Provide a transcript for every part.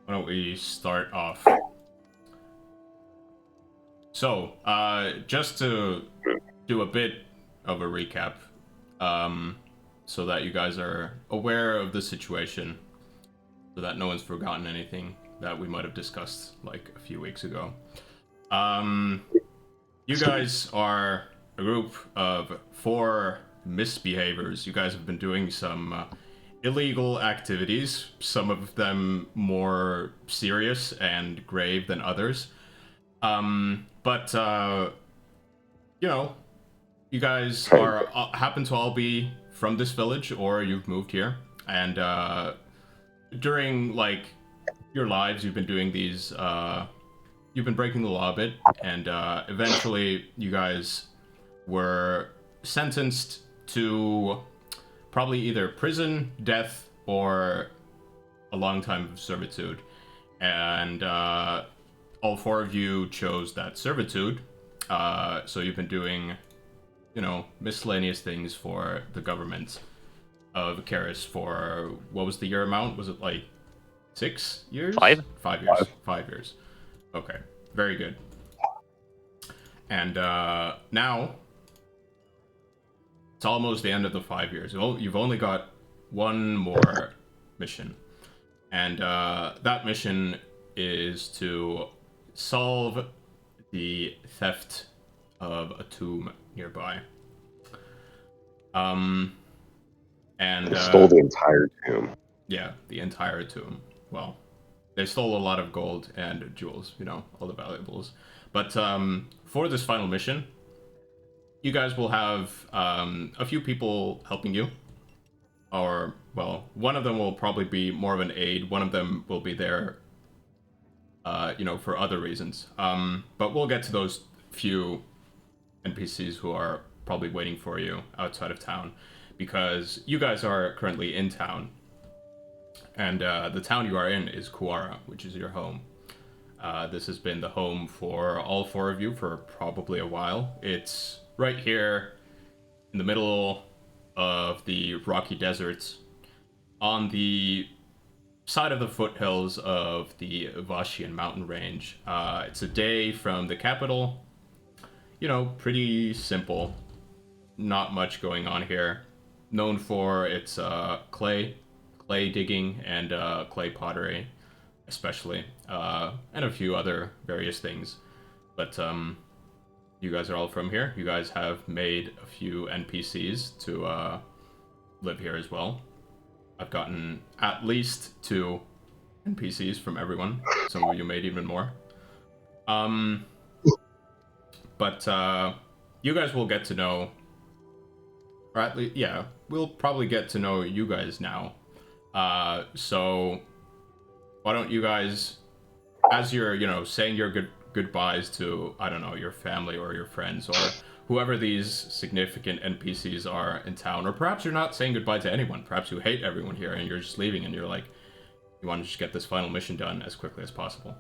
Why don't we start off? So, just to do a bit of a recap, um, so that you guys are aware of the situation, so that no one's forgotten anything that we might have discussed like a few weeks ago. Um, you guys are a group of four misbehaviors. You guys have been doing some illegal activities, some of them more serious and grave than others. But you know, you guys Right. are happen to all be from this village, or you've moved here, and during like your lives, you've been doing these. You've been breaking the law a bit, and eventually, you guys were sentenced to probably either prison, death, or a long time of servitude. And all four of you chose that servitude. So you've been doing, miscellaneous things for the government of Karis for what was the year amount? Was it like 6 years? Five? 5 years. Five. 5 years. Okay, very good. And now it's almost the end of the 5 years. You've only got one more mission, and that mission is to solve the theft of a tomb nearby. And They stole the entire tomb. yeah, the entire tomb. Well, they stole a lot of gold and jewels, all the valuables. But for this final mission, you guys will have a few people helping you. Or, well, one of them will probably be more of an aid. One of them will be there, for other reasons. But we'll get to those few NPCs who are probably waiting for you outside of town, because you guys are currently in town, and the town you are in is Kuara, which is your home. This has been the home for all four of you for probably a while. It's right here in the middle of the rocky deserts on the side of the foothills of the Vashian mountain range. It's a day from the capital. Pretty simple. Not much going on here. Known for its clay digging, and clay pottery, especially, and a few other various things. But you guys are all from here. You guys have made a few NPCs to live here as well. I've gotten at least 2 NPCs from everyone. Some of you made even more. But you guys will get to know, or at least, yeah, we'll probably get to know you guys now. So why don't you guys, as you're, saying your goodbyes to, I don't know, your family or your friends or whoever these significant NPCs are in town, or perhaps you're not saying goodbye to anyone. Perhaps you hate everyone here and you're just leaving and you're like, you want to just get this final mission done as quickly as possible.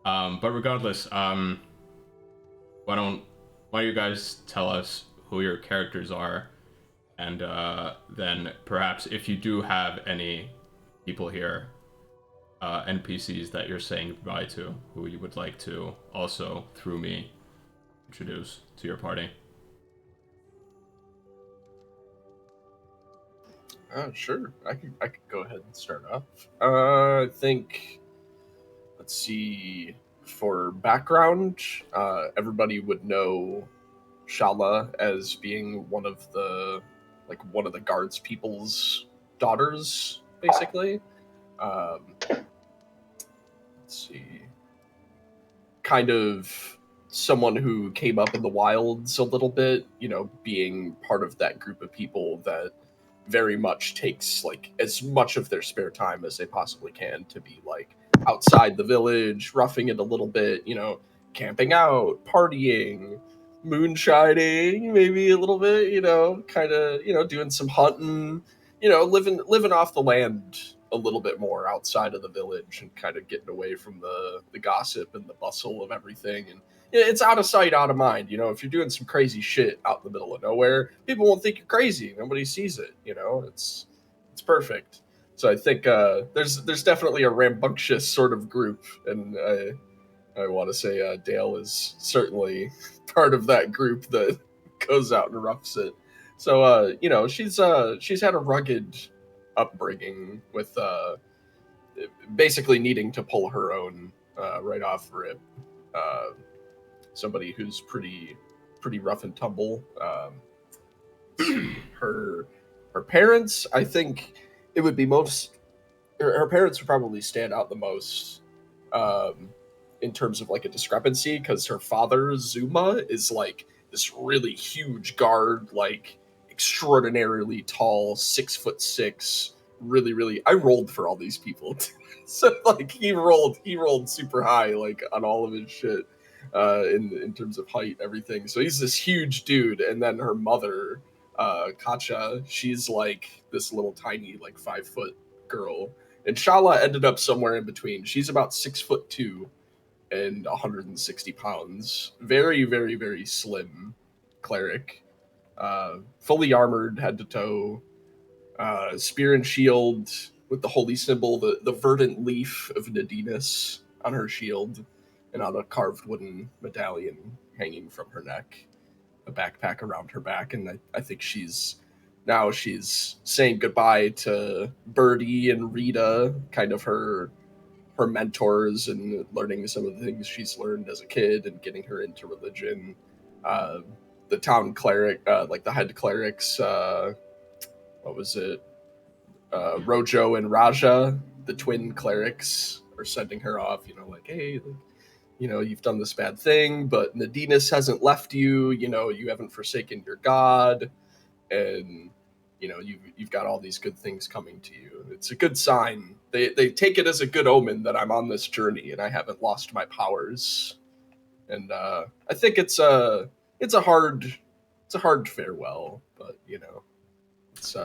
But regardless, why don't you guys tell us who your characters are, and then perhaps if you do have any people here, NPCs that you're saying goodbye to, who you would like to also, through me, introduce to your party. Sure. I could go ahead and start off. I think, let's see, for background, everybody would know Shala as being one of the guards people's daughters, basically. Let's see. Kind of someone who came up in the wilds a little bit, being part of that group of people that very much takes like as much of their spare time as they possibly can to be like outside the village, roughing it a little bit, camping out, partying, moonshining, maybe a little bit, kind of, doing some hunting, living off the land a little bit more outside of the village and kind of getting away from the gossip and the bustle of everything. And it's out of sight, out of mind. If you're doing some crazy shit out in the middle of nowhere, people won't think you're crazy. Nobody sees it. It's perfect. So I think there's definitely a rambunctious sort of group, and I want to say Dale is certainly part of that group that goes out and roughs it. So she's had a rugged upbringing with basically needing to pull her own right off rip. Uh, Somebody who's pretty rough and tumble. Her parents, I think it would be most. Her parents would probably stand out the most um, in terms of like a discrepancy because her father Zuma is like this really huge guard, like extraordinarily tall, 6'6", really. I rolled for all these people, so like he rolled super high like on all of his shit in terms of height, everything. So he's this huge dude, and then her mother, Katja, she's like this little tiny like 5 foot girl, and Shala ended up somewhere in between. She's about 6'2" and 160 pounds. Very slim cleric. Fully armored head to toe. Spear and shield with the holy symbol, the verdant leaf of Nadinus on her shield, and on a carved wooden medallion hanging from her neck. A backpack around her back, and I think she's saying goodbye to Birdie and Rita, kind of her mentors, and learning some of the things she's learned as a kid and getting her into religion. Uh, the town cleric, like the head clerics, what was it? Rojo and Raja, the twin clerics, are sending her off. Like, hey, you've done this bad thing, but Nadinus hasn't left you. You haven't forsaken your god, and you've got all these good things coming to you. It's a good sign. They take it as a good omen that I'm on this journey and I haven't lost my powers. And I think it's a hard farewell, but it's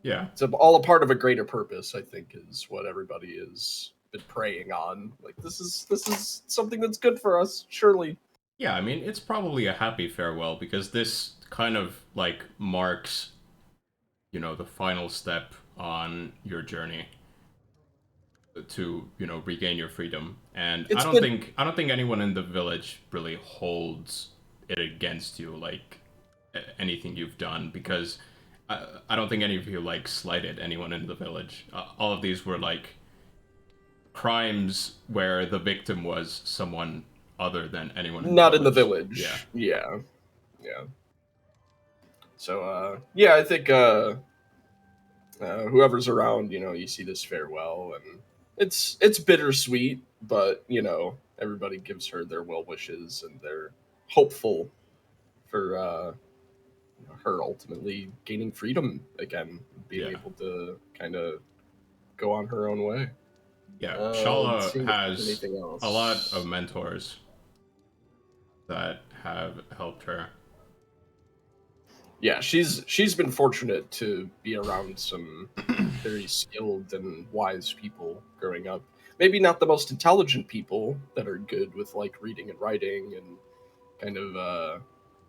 Yeah. it's all a part of a greater purpose. I think is what everybody is been praying on. Like this is something that's good for us, surely. Yeah, I mean, it's probably a happy farewell because this kind of like marks, the final step on your journey to, regain your freedom. And It's been I don't think anyone in the village really holds it against you like anything you've done because I don't think any of you like slighted anyone in the village. All of these were like crimes where the victim was someone other than anyone in the not in the Yeah. village. Yeah. So yeah, I think whoever's around, you see this farewell, and it's bittersweet, but everybody gives her their well wishes, and they're hopeful for her ultimately gaining freedom again, being Yeah. able to kind of go on her own way. Yeah. Let's Shala see if there's has anything a lot of else. mentors that have helped her. Yeah, she's been fortunate to be around some very skilled and wise people growing up. Maybe not the most intelligent people that are good with like reading and writing and kind of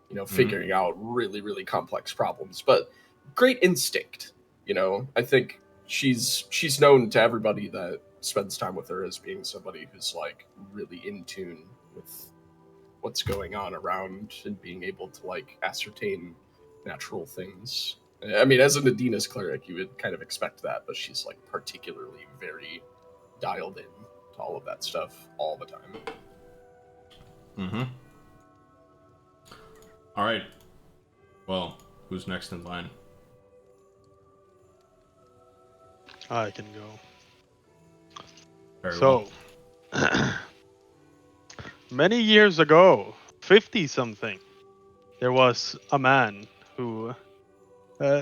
Hmm. figuring out really complex problems, but great instinct. I think she's known to everybody that spends time with her as being somebody who's like really in tune with what's going on around and being able to like ascertain natural things. I mean, as a Nadina's cleric, you would kind of expect that, but she's like particularly very dialed in to all of that stuff all the time. Hmm. All right. Well, who's next in line? I can go. Very well. So, many years ago, 50 something, there was a man who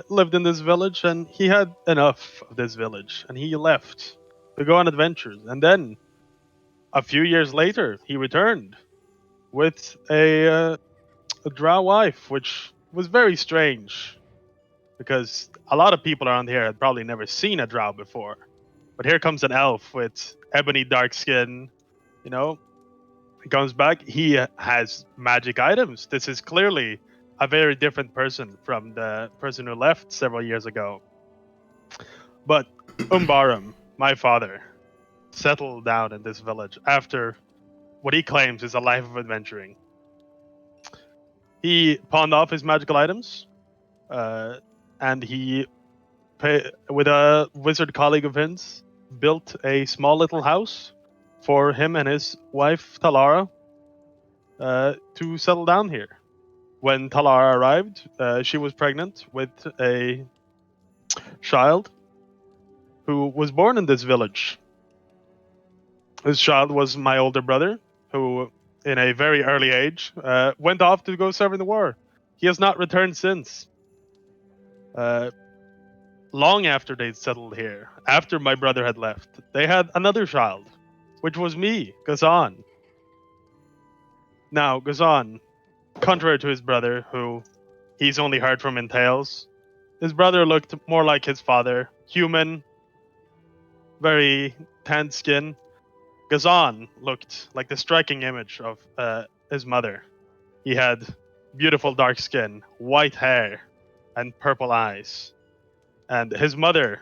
lived in this village, and he had enough of this village, and he left to go on adventures. And then, a few years later, he returned with a drow wife, which was very strange because a lot of people around here had probably never seen a drow before. But here comes an elf with ebony dark skin, you know, he comes back, he has magic items. This is clearly a very different person from the person who left several years ago. But Umbaram, my father, settled down in this village after what he claims is a life of adventuring. He pawned off his magical items, and he, with a wizard colleague of his, built a small little house for him and his wife Talara to settle down here. When Talara arrived, she was pregnant with a child who was born in this village. This child was my older brother, who, in a very early age, went off to go serve in the war. He has not returned since. Long after they'd settled here, after my brother had left, they had another child, which was me, Gazan. Now, Gazan, contrary to his brother, who he's only heard from in tales, his brother looked more like his father, human, very tanned skin. Gazan looked like the striking image of his mother. He had beautiful dark skin, white hair, and purple eyes. And his mother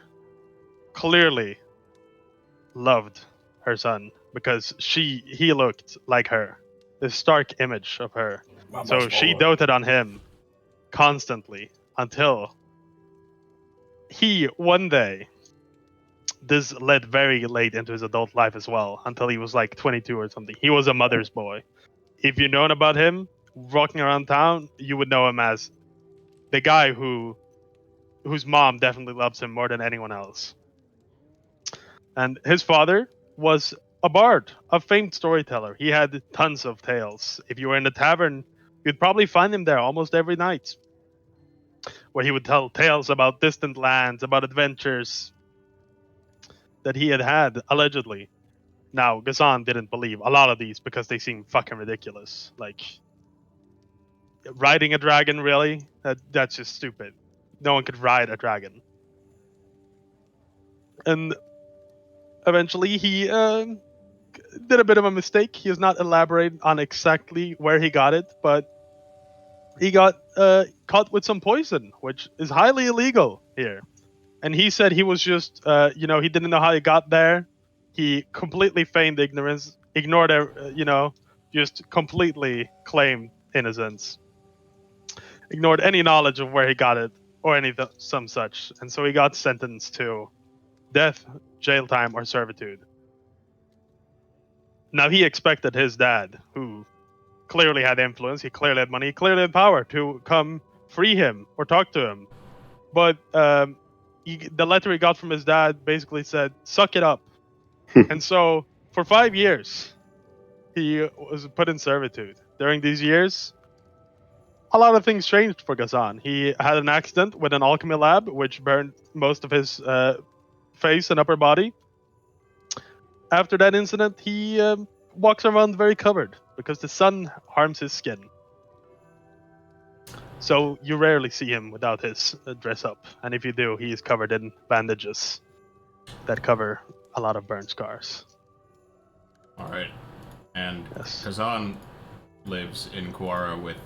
clearly loved her son because he looked like her, this stark image of her. So she doted on him constantly until he one day, this led very late into his adult life as well, until he was like 22 or something. He was a mother's boy. If you known about him walking around town, you would know him as the guy whose mom definitely loves him more than anyone else. And his father was a bard, a famed storyteller. He had tons of tales. If you were in the tavern, you'd probably find him there almost every night, where he would tell tales about distant lands, about adventures that he had allegedly. Now, Gazan didn't believe a lot of these because they seemed fucking ridiculous. Like, riding a dragon, really? That's just stupid. No one could ride a dragon. And eventually he did a bit of a mistake. He has not elaborated on exactly where he got it, but he got caught with some poison, which is highly illegal here. And he said he was just, he didn't know how he got there. He completely feigned ignorance, ignored, just completely claimed innocence, ignored any knowledge of where he got it or some such. And so he got sentenced to death, jail time, or servitude. Now he expected his dad, who clearly had influence, he clearly had money, he clearly had power, to come free him or talk to him. But the letter he got from his dad basically said, "Suck it up." And so for 5 years, he was put in servitude. During these years, a lot of things changed for Gazan. He had an accident with an alchemy lab, which burned most of his face and upper body. After that incident, he walks around very covered because the sun harms his skin. So you rarely see him without his dress up, and if you do, he is covered in bandages that cover a lot of burn scars. All right, and Yes. Kazan lives in Kuara with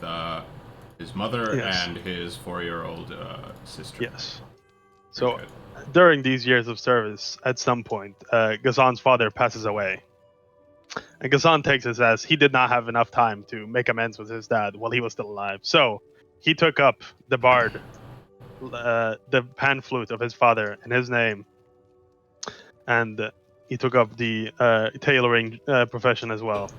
his mother Yes. and his 4-year-old sister. Yes. Very So good. during these years of service, at some point, Gazan's father passes away. And Gazan takes this as he did not have enough time to make amends with his dad while he was still alive. So he took up the bard, the pan flute of his father in his name, and he took up the tailoring profession as well.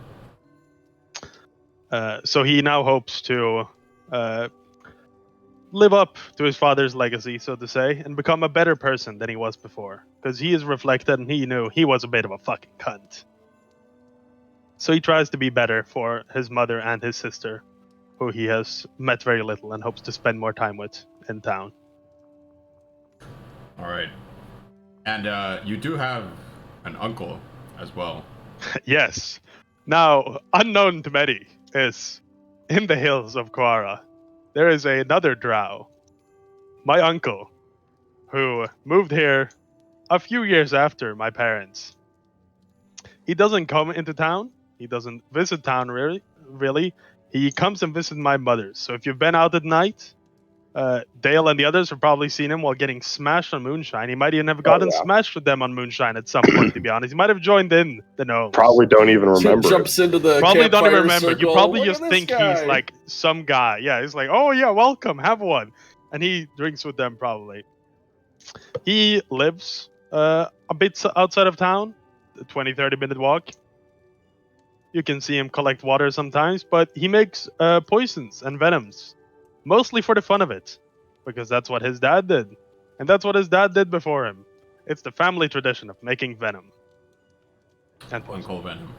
So he now hopes to live up to his father's legacy, so to say, and become a better person than he was before. Because he is reflected and he knew he was a bit of a fucking cunt. So he tries to be better for his mother and his sister, who he has met very little and hopes to spend more time with in town. All right, and you do have an uncle as well. Yes. Now, unknown to many is in the hills of Kuara, there is another drow, my uncle, who moved here a few years after my parents. He doesn't come into town. He doesn't visit town really. He comes and visits my mother. So if you've been out at night, Dale and the others have probably seen him while getting smashed on moonshine. He might even have gotten yeah. smashed with them on moonshine at some point. To be honest, he might have joined in the gnomes. Probably don't even remember. Jumps into the Probably don't even campfire remember. You circle. probably Look just at this think guy. he's like some guy. Yeah, he's like, oh yeah, welcome, have one, and he drinks with them probably. He lives a bit outside of town, a 20-30 minute walk. You can see him collect water sometimes, but he makes poisons and venoms, mostly for the fun of it, because that's what his dad did, and that's what his dad did before him. It's the family tradition of making venom. And poison. Uncle Venom.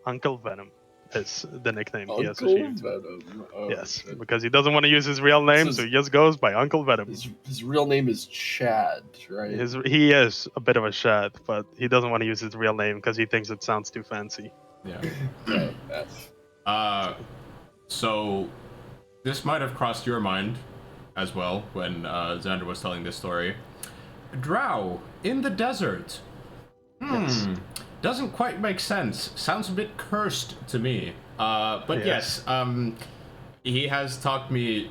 Uncle Venom is the nickname he Uncle associates. Venom. Oh, Yes, shit. because he doesn't want to use his real name, This so is- he just goes by Uncle Venom. His real name is Chad, right? He is a bit of a shad, but he doesn't want to use his real name because he thinks it sounds too fancy. Yeah. Yeah. So this might have crossed your mind as well when Xander was telling this story. Drow in the desert. Yes. Doesn't quite make sense. Sounds a bit cursed to me. But yes, he has taught me.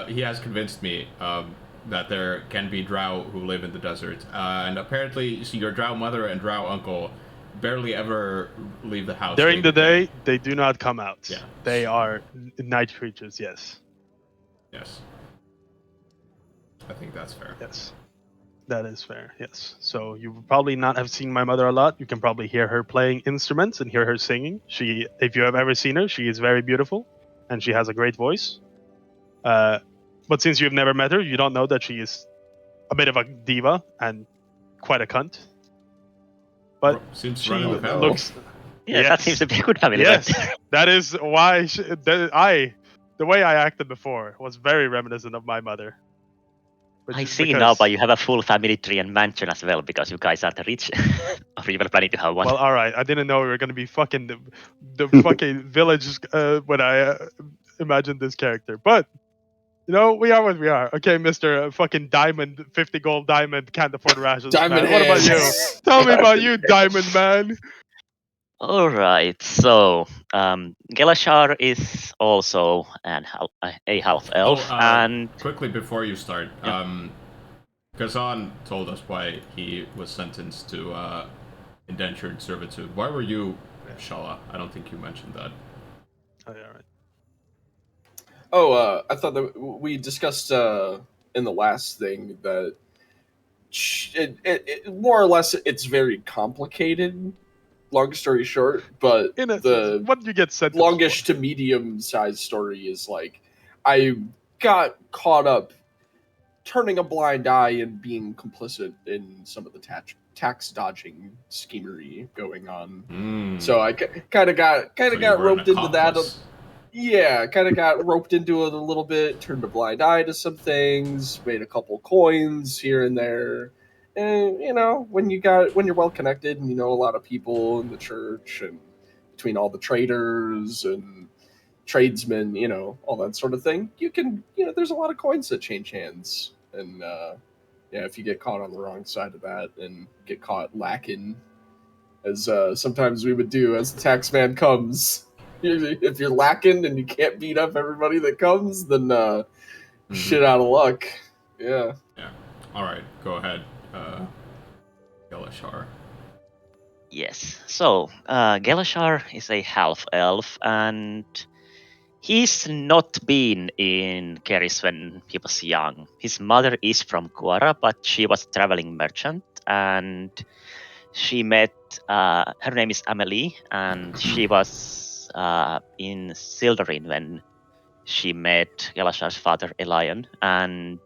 He has convinced me that there can be Drow who live in the desert, and apparently, your Drow mother and Drow uncle barely ever leave the house. During the day, they do not come out. Yeah. They are night creatures, yes. Yes. I think that's fair. Yes. That is fair, yes. So you will probably not have seen my mother a lot. You can probably hear her playing instruments and hear her singing. If you have ever seen her, she is very beautiful and she has a great voice. But since you've never met her, you don't know that she is a bit of a diva and quite a cunt. But seems she running the family. looks... Yeah, that Yes. seems to be a good family. Yes, Right? that is why the way I acted before was very reminiscent of my mother. Which I is see because- now, but you have a full family tree and mansion as well because you guys are the rich. Or you were planning to have one. Well, all right. I didn't know we were gonna be fucking the fucking village when I imagined this character, but you know we are what we are. Okay, Mister Fucking Diamond, 50 gold diamond, can't afford rations. Diamond man. What about you? hands. Tell me about you, Diamond Man. All right, so Gelashar is also a half elf, and quickly before you start, Yeah. Kazan told us why he was sentenced to indentured servitude. Why were you, Shala? I don't think you mentioned that. Oh, yeah, right. Oh, I thought that we discussed in the last thing that it more or less it's very complicated. Long story short, but the What did you get sentenced longish for? to medium sized story is like I got caught up turning a blind eye and being complicit in some of the tax dodging schemery going on. So I kind of got roped into that. Yeah, kind of got roped into it a little bit. Turned a blind eye to some things. Made a couple coins here and there. And you know, when you're well connected and you know a lot of people in the church and between all the traders and tradesmen, you know, all that sort of thing, you can, you know, there's a lot of coins that change hands. And yeah, if you get caught on the wrong side of that and get caught lacking, as sometimes we would do as the tax man comes, if you're lacking and you can't beat up everybody that comes, then shit out of luck. Yeah. Yeah. All right, go ahead, Gelashar. yes, so Gelashar is a half elf, and he's not been in Keris when he was young. His mother is from Kuara, but she was a traveling merchant, and she met, her name is Amelie, and she was in Sildarin when she met Gelashar's father, Elion, and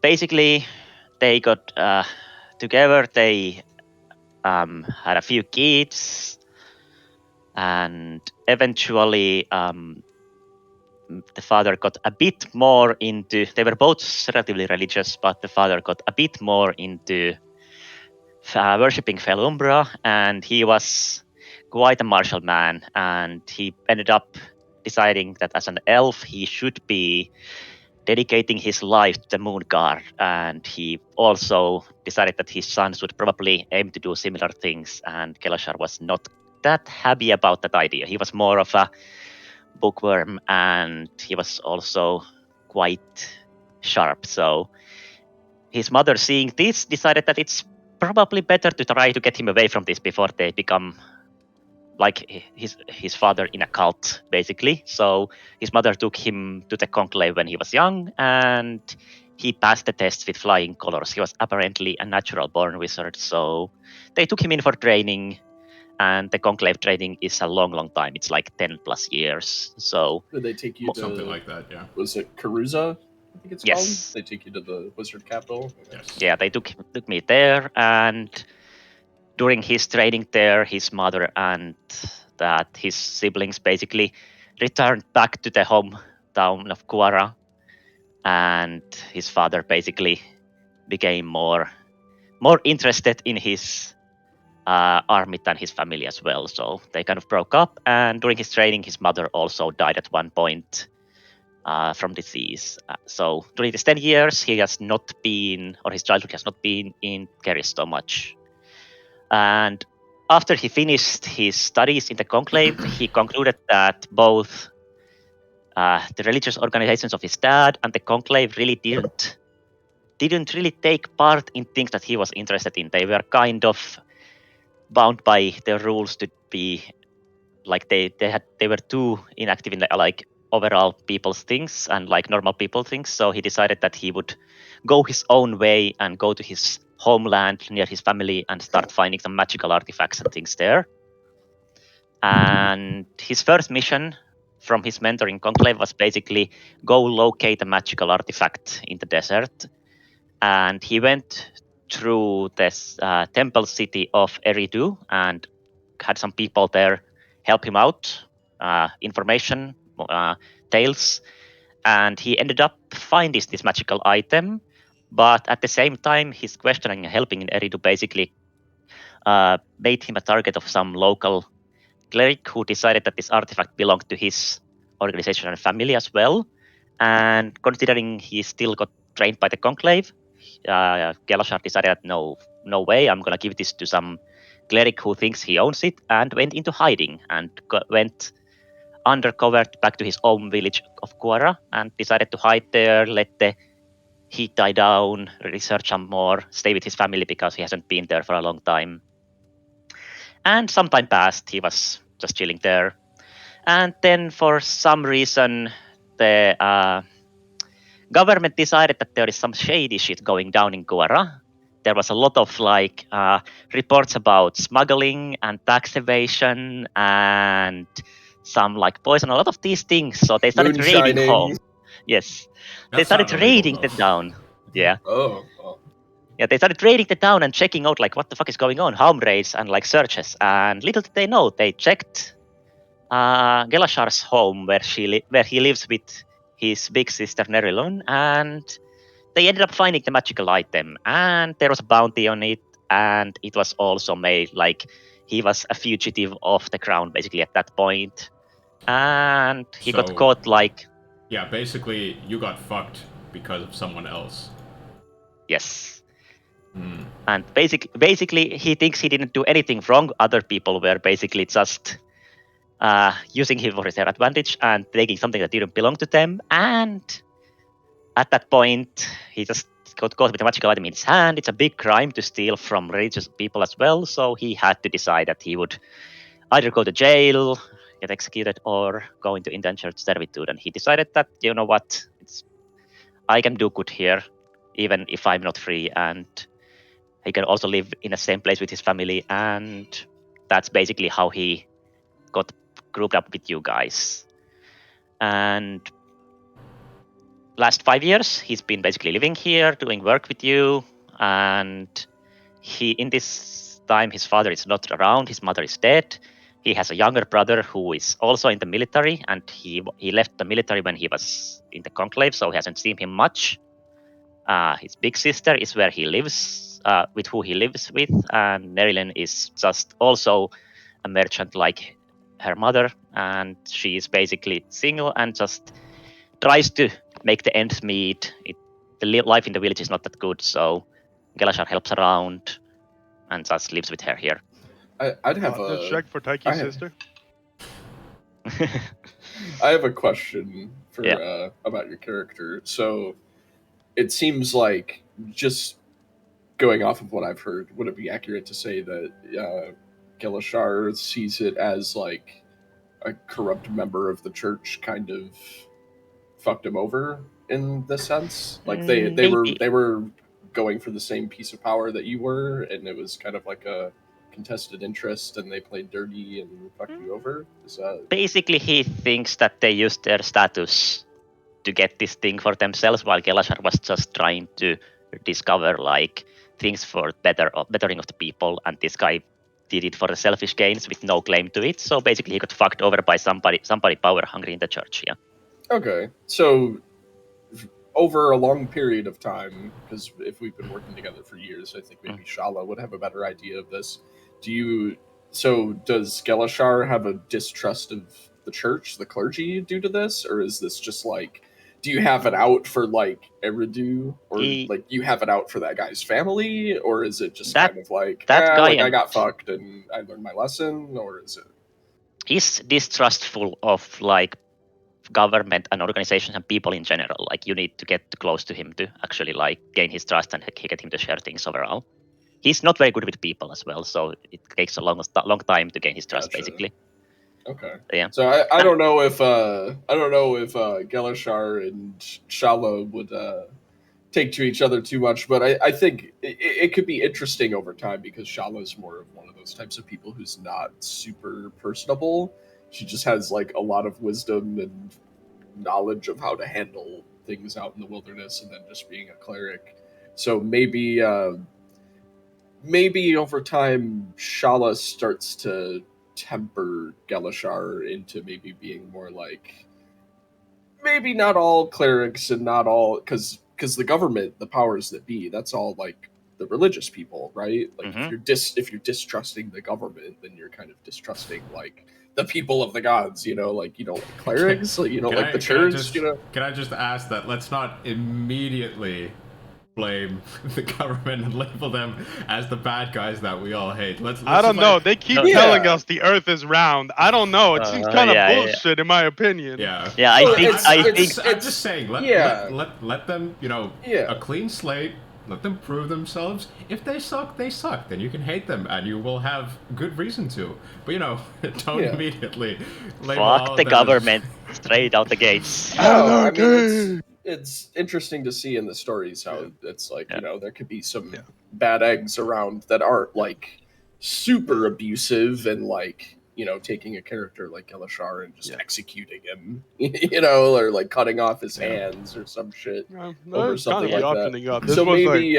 basically they got together, they had a few kids, and eventually the father got a bit more into, they were both relatively religious, but the father got a bit more into worshipping Felumbra, and he was quite a martial man, and he ended up deciding that as an elf he should be dedicating his life to the moon guard, and he also decided that his sons would probably aim to do similar things, and Gelashar was not that happy about that idea. He was more of a bookworm, and he was also quite sharp. So his mother, seeing this, decided that it's probably better to try to get him away from this before they become like his father in a cult, basically. So his mother took him to the conclave when he was young, and he passed the test with flying colors. He was apparently a natural born wizard, so they took him in for training. And the conclave training is a long time. It's like 10 plus years. So Did they take you to Something like that, yeah. Was it Caruza? I think it's Yes. called. They take you to the wizard capital. Yes. yeah, they took me there, and during his training there, his mother and that his siblings basically returned back to the hometown of Kuara, and his father basically became more interested in his army than his family as well. So they kind of broke up, and during his training, his mother also died at one point from disease. So during these 10 years, he has not been, or his childhood has not been in Keristo much. And after he finished his studies in the conclave, he concluded that both the religious organizations of his dad and the conclave really didn't really take part in things that he was interested in. They were kind of bound by their rules to be like they were too inactive in the, like overall people's things and like normal people things. So he decided that he would go his own way and go to his homeland near his family and start finding some magical artifacts and things there. And his first mission from his mentor in conclave was basically go locate a magical artifact in the desert. And he went through this temple city of Eridu and had some people there help him out, information, tales, and he ended up finding this magical item. But at the same time, his questioning and helping in Eridu basically made him a target of some local cleric who decided that this artifact belonged to his organization and family as well. And considering he still got trained by the conclave, Gelashar decided that no way, I'm gonna give this to some cleric who thinks he owns it, and went into hiding and went undercover back to his own village of Kuara and decided to hide there, let the heat die down, research some more, stay with his family because he hasn't been there for a long time. And some time passed, he was just chilling there. And then for some reason, the government decided that there is some shady shit going down in Kuara. There was a lot of like reports about smuggling and tax evasion and some like poison, a lot of these things. So they started raiding Moonshining. home. Yes, they That's started not illegal, raiding the though. town. Yeah, Oh, well, yeah, they started raiding the town and checking out like what the fuck is going on, home raids and like searches. And little did they know, they checked Gelashar's home where he lives with his big sister Nerilon, and they ended up finding the magical item, and there was a bounty on it, and it was also made like he was a fugitive off the crown basically at that point, and he got So- caught like Yeah, basically, you got fucked because of someone else. yes. Hmm. And basically, he thinks he didn't do anything wrong. Other people were basically just using him for their advantage and taking something that didn't belong to them. And at that point, he just got caught with a magical item in his hand. It's a big crime to steal from religious people as well. So he had to decide that he would either go to jail, get executed, or go into indentured servitude. And he decided that, you know what, I can do good here, even if I'm not free. And he can also live in the same place with his family, and that's basically how he got grouped up with you guys. And last 5 years, he's been basically living here, doing work with you, and in this time, his father is not around, his mother is dead. He has a younger brother who is also in the military, and he left the military when he was in the conclave, so he hasn't seen him much. His big sister is where he lives, with who he lives with, and Nerilyn is just also a merchant like her mother, and she is basically single and just tries to make the ends meet. The life in the village is not that good, so Gelashar helps around and just lives with her here. I'd have Let's a. check for I Taiki's have- sister. I have a question for Yeah. about your character. So it seems like, just going off of what I've heard, would it be accurate to say that Gilashar sees it as like a corrupt member of the church kind of fucked him over in this sense? Like Maybe. they were going for the same piece of power that you were, and it was kind of like a contested interest, and they played dirty and fucked you over. Is that Basically, he thinks that they used their status to get this thing for themselves, while Gelashar was just trying to discover like things for bettering of the people, and this guy did it for the selfish gains with no claim to it. So basically, he got fucked over by somebody power hungry in the church. Yeah. okay? So over a long period of time, because if we've been working together for years, I think maybe Shala would have a better idea of this. Does Gelashar have a distrust of the church, the clergy, due to this, or is this just like, do you have it out for like Eridu, or like you have it out for that guy's family, or is it just kind of like guy I got fucked and I learned my lesson, or is it? He's distrustful of like government and organizations and people in general. Like you need to get close to him to actually like gain his trust and get him to share things overall. He's not very good with people as well, so it takes a long time to gain his trust, Gotcha. basically. Okay. Yeah. So I don't know if Gelashar and Shala would take to each other too much, but I think it could be interesting over time, because Shala's more of one of those types of people who's not super personable. She just has like a lot of wisdom and knowledge of how to handle things out in the wilderness, and then just being a cleric. So maybe over time Shala starts to temper Gelashar into maybe being more like, maybe not all clerics and not all, because the government, the powers that be, that's all like the religious people, right? Like if you're distrusting the government, then you're kind of distrusting like the people of the gods, like you don't like clerics, like you don't like the church, Can I just ask that let's not immediately blame the government and label them as the bad guys that we all hate. I don't know. They keep telling us the Earth is round. I don't know. It seems kind of bullshit, in my opinion. Yeah. Yeah, I think. I'm just saying. Let them. A clean slate. Let them prove themselves. If they suck, they suck. Then you can hate them, and you will have good reason to. But don't immediately label fuck the government straight out the gates. I mean, it's interesting to see in the stories how it's like, there could be some bad eggs around that aren't like super abusive and like, taking a character like Gelashar and just executing him, or like cutting off his hands or some shit over something like that. So maybe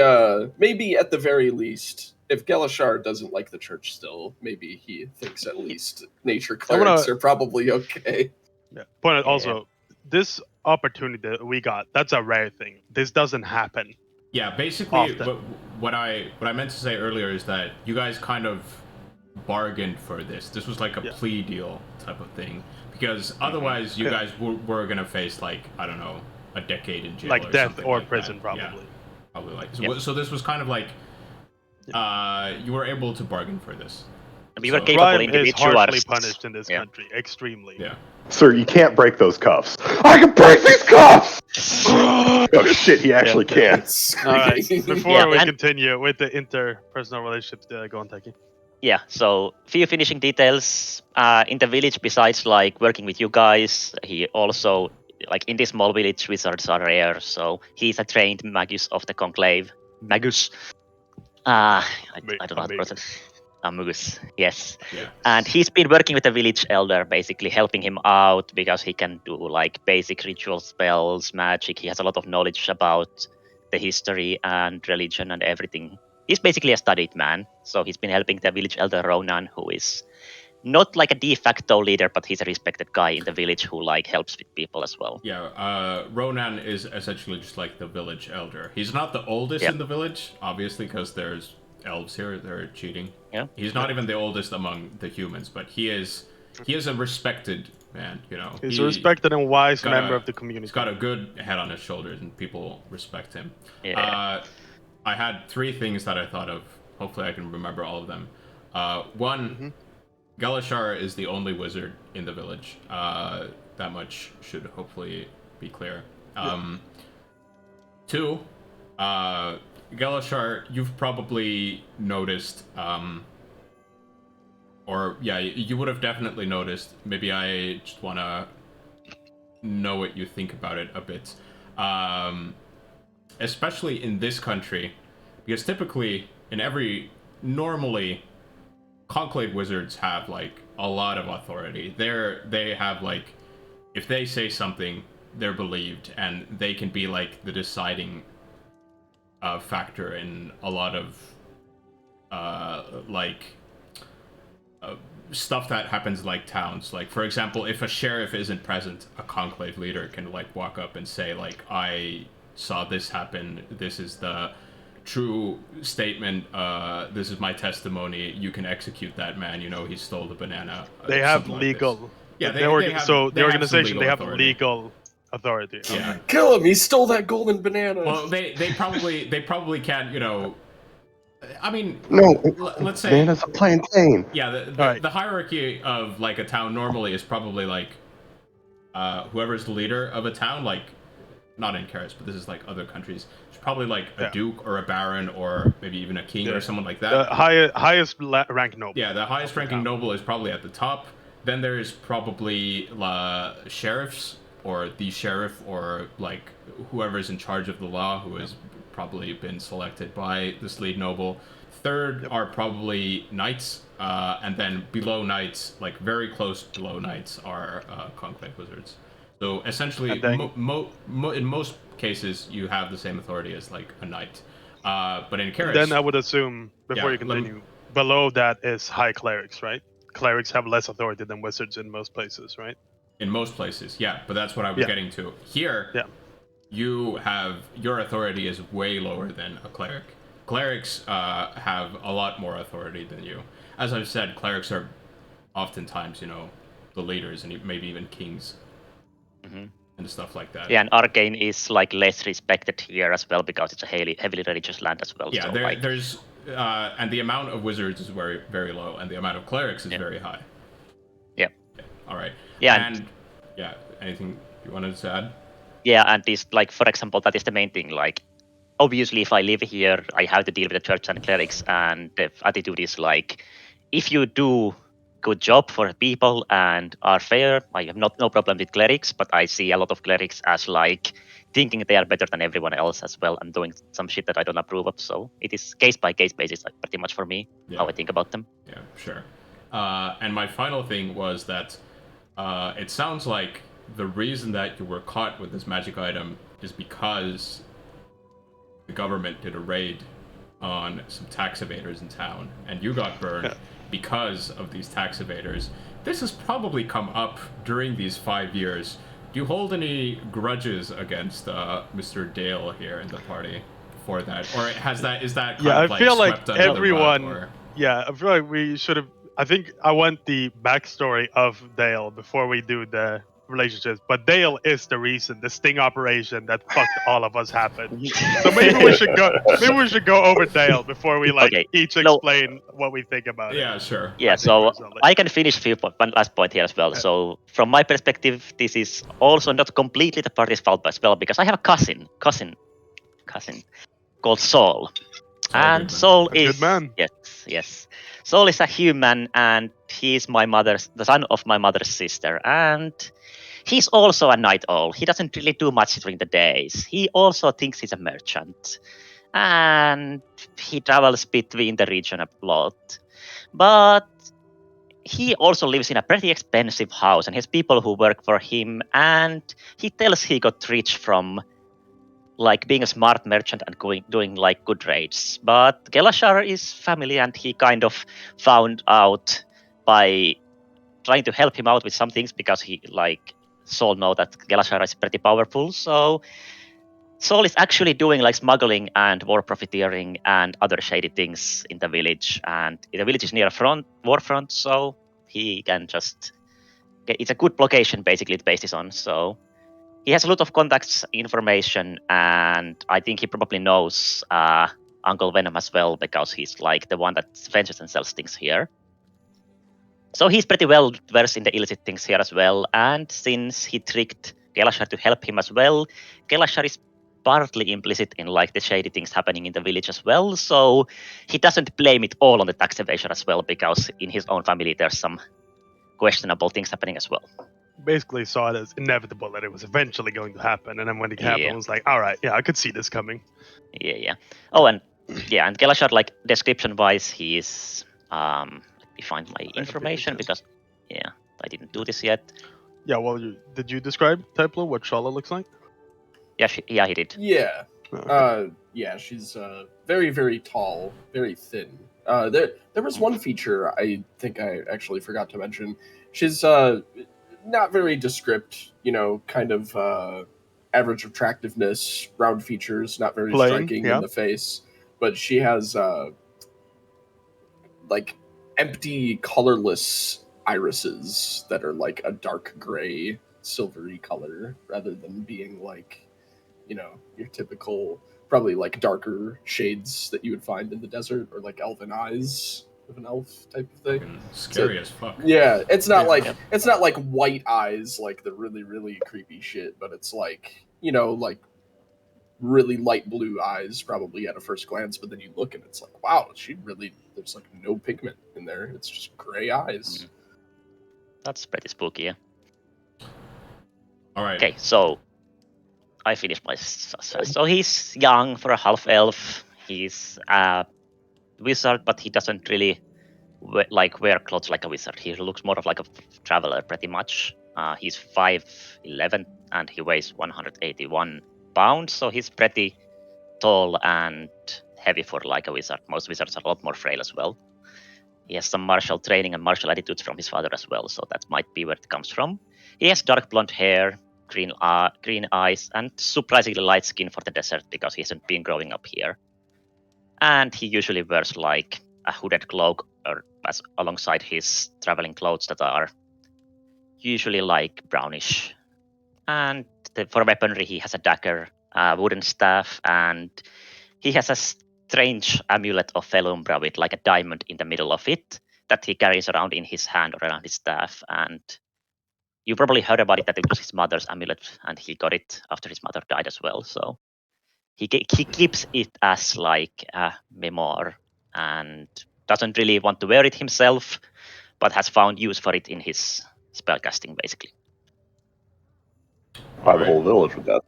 at the very least, if Gelashar doesn't like the church still, maybe he thinks at least nature clerics are probably okay. Yeah. Point out also, this opportunity that we got, that's a rare thing. This doesn't happen. Yeah, basically what I meant to say earlier is that you guys kind of bargained for this. This was like a plea deal type of thing, because otherwise you guys were gonna face like, I don't know, a decade in jail, like or death or like prison, that. probably. Yeah, probably like so this was kind of like you were able to bargain for this. We were capable individuals. Crime is harshly punished in this country, extremely. Yeah. Sir, you can't break those cuffs. I can break these cuffs! Oh shit, he actually can. Alright, before we continue with the interpersonal relationships, go on, Taki. Yeah, so few finishing details. In the village, besides like working with you guys, he also, like in this small village, wizards are rare, so he's a trained magus of the conclave. Magus. I don't know how to pronounce it. Magus, yes. Yeah. And he's been working with the village elder, basically helping him out because he can do like basic ritual spells, magic. He has a lot of knowledge about the history and religion and everything. He's basically a studied man, so he's been helping the village elder Ronan, who is not like a de facto leader, but he's a respected guy in the village who like helps with people as well. Yeah, Ronan is essentially just like the village elder. He's not the oldest in the village, obviously, because there's elves here. They're cheating. Yeah. He's not even the oldest among the humans, but he is a respected man. He's a respected and wise member of the community. He's got a good head on his shoulders, and people respect him. Yeah. I had 3 things that I thought of. Hopefully, I can remember all of them. One, Gelashar is the only wizard in the village. that much should hopefully be clear. 2, Galashar, you've probably noticed, or yeah, you would have definitely noticed. Maybe I just want to know what you think about it a bit. Especially in this country, because typically normally conclave wizards have like a lot of authority. They have like, if they say something, they're believed, and they can be like the deciding factor in a lot of stuff that happens like towns. Like, for example, if a sheriff isn't present, a conclave leader can like walk up and say like, I saw this happen, this is the true statement, this is my testimony, you can execute that man, he stole the banana. They have something like legal. this. Yeah, the organization, they have authority. legal authority. Yeah. Kill him! He stole that golden banana. Well, they probably can't. I mean, No, let's say bananas a plantain. yeah. The hierarchy of like a town normally is probably like whoever's the leader of a town, like not in Karis, but this is like other countries. It's probably like a duke or a baron or maybe even a king or someone like that. The highest rank noble. Yeah, the highest ranking noble is probably at the top. Then there's probably sheriffs or the sheriff or like whoever's in charge of the law, who has probably been selected by this lead noble. Third are probably knights, and then below knights, like very close below knights, are conclave wizards. So essentially, in most cases, you have the same authority as like a knight. But in Karis, Then I would assume, before you continue, below that is high clerics, right? Clerics have less authority than wizards in most places, right? In most places, yeah. But that's what I was getting to. Here, your authority is way lower than a cleric. Clerics have a lot more authority than you. As I've said, clerics are oftentimes, the leaders and maybe even kings. And stuff like that. Yeah, and Arcane is like less respected here as well because it's a heavily religious land as well. Yeah, so, there's and the amount of wizards is very, very low, and the amount of clerics is very high. Yeah. All right. Yeah. And anything you wanted to add? Yeah, and this, like, for example, that is the main thing. Like, obviously, if I live here, I have to deal with the church and clerics, and the attitude is like, if you do good job for people and are fair, I have no problem with clerics, but I see a lot of clerics as like thinking they are better than everyone else as well and doing some shit that I don't approve of. So it is case by case basis, like pretty much for me, how I think about them. Yeah, sure. And my final thing was that it sounds like the reason that you were caught with this magic item is because the government did a raid on some tax evaders in town, and you got burned because of these tax evaders. This has probably come up during these 5 years. Do you hold any grudges against Mr. Dale here in the party for that, or is that kind of I feel like swept under everyone. the rug, or? Yeah, I feel like we should have. I think I want the backstory of Dale before we do the relationships. But Dale is the reason the sting operation that fucked all of us happened. So maybe we should go. Maybe we should go over Dale before we each explain what we think about it. Yeah, sure. Yeah, so I can finish one last point here as well. So from my perspective, this is also not completely the party's fault as well, because I have a cousin called Saul. And Saul is good man. Yes. Saul is a human, and he's the son of my mother's sister, and he's also a night owl. He doesn't really do much during the days. He also thinks he's a merchant, and he travels between the region a lot. But he also lives in a pretty expensive house, and he has people who work for him, and he tells he got rich from like being a smart merchant and doing like good raids. But Gelashar is family, and he kind of found out by trying to help him out with some things, because he like Saul know that Gelashar is pretty powerful. So Saul is actually doing like smuggling and war profiteering and other shady things in the village, and the village is near a war front, so he can just it's a good location basically the base is on. So he has a lot of contacts, information, and I think he probably knows Uncle Venom as well, because he's like the one that ventures and sells things here. So he's pretty well versed in the illicit things here as well. And since he tricked Gelashar to help him as well, Gelashar is partly implicit in like the shady things happening in the village as well. So he doesn't blame it all on the tax evasion as well, because in his own family there's some questionable things happening as well. Basically saw it as inevitable that it was eventually going to happen, and then when it happened, Yeah. it was like, all right, yeah, I could see this coming. Yeah. Oh, and yeah, and Gelashar, like description wise, he is let me find my information because I didn't do this yet. Yeah, well, did you describe Typlo what Shala looks like? Yeah, he did. Yeah. Oh, okay. Yeah, she's very, very tall, very thin. There was one feature I think I actually forgot to mention. She's not very descript, kind of average attractiveness, round features, not very Plain, striking yeah. in the face, but she has like empty, colorless irises that are like a dark gray, silvery color, rather than being like, your typical, probably like darker shades that you would find in the desert, or like elven eyes of an elf type of thing. Fucking scary as fuck. Yeah, it's not like Yep. it's not like white eyes, like the really, really creepy shit, but it's like, like really light blue eyes probably at a first glance, but then you look and it's like, wow, there's like no pigment in there. It's just gray eyes. That's pretty spooky, yeah. All right. Okay, so I finished my so he's young for a half elf. He's a wizard, but he doesn't really wear clothes like a wizard. He looks more of like a traveler, pretty much. He's 5'11" and he weighs 181 pounds, so he's pretty tall and heavy for like a wizard. Most wizards are a lot more frail as well. He has some martial training and martial attitudes from his father as well, so that might be where it comes from. He has dark blonde hair, green eyes, and surprisingly light skin for the desert because he hasn't been growing up here. And he usually wears like a hooded cloak or alongside his traveling clothes that are usually like brownish. And for weaponry, he has a dagger, a wooden staff, and he has a strange amulet of Felumbra with like a diamond in the middle of it that he carries around in his hand or around his staff. And you probably heard about it, that it was his mother's amulet, and he got it after his mother died as well. So he keeps it as like a memoir and doesn't really want to wear it himself, but has found use for it in his spellcasting, basically. Buy the whole village with that.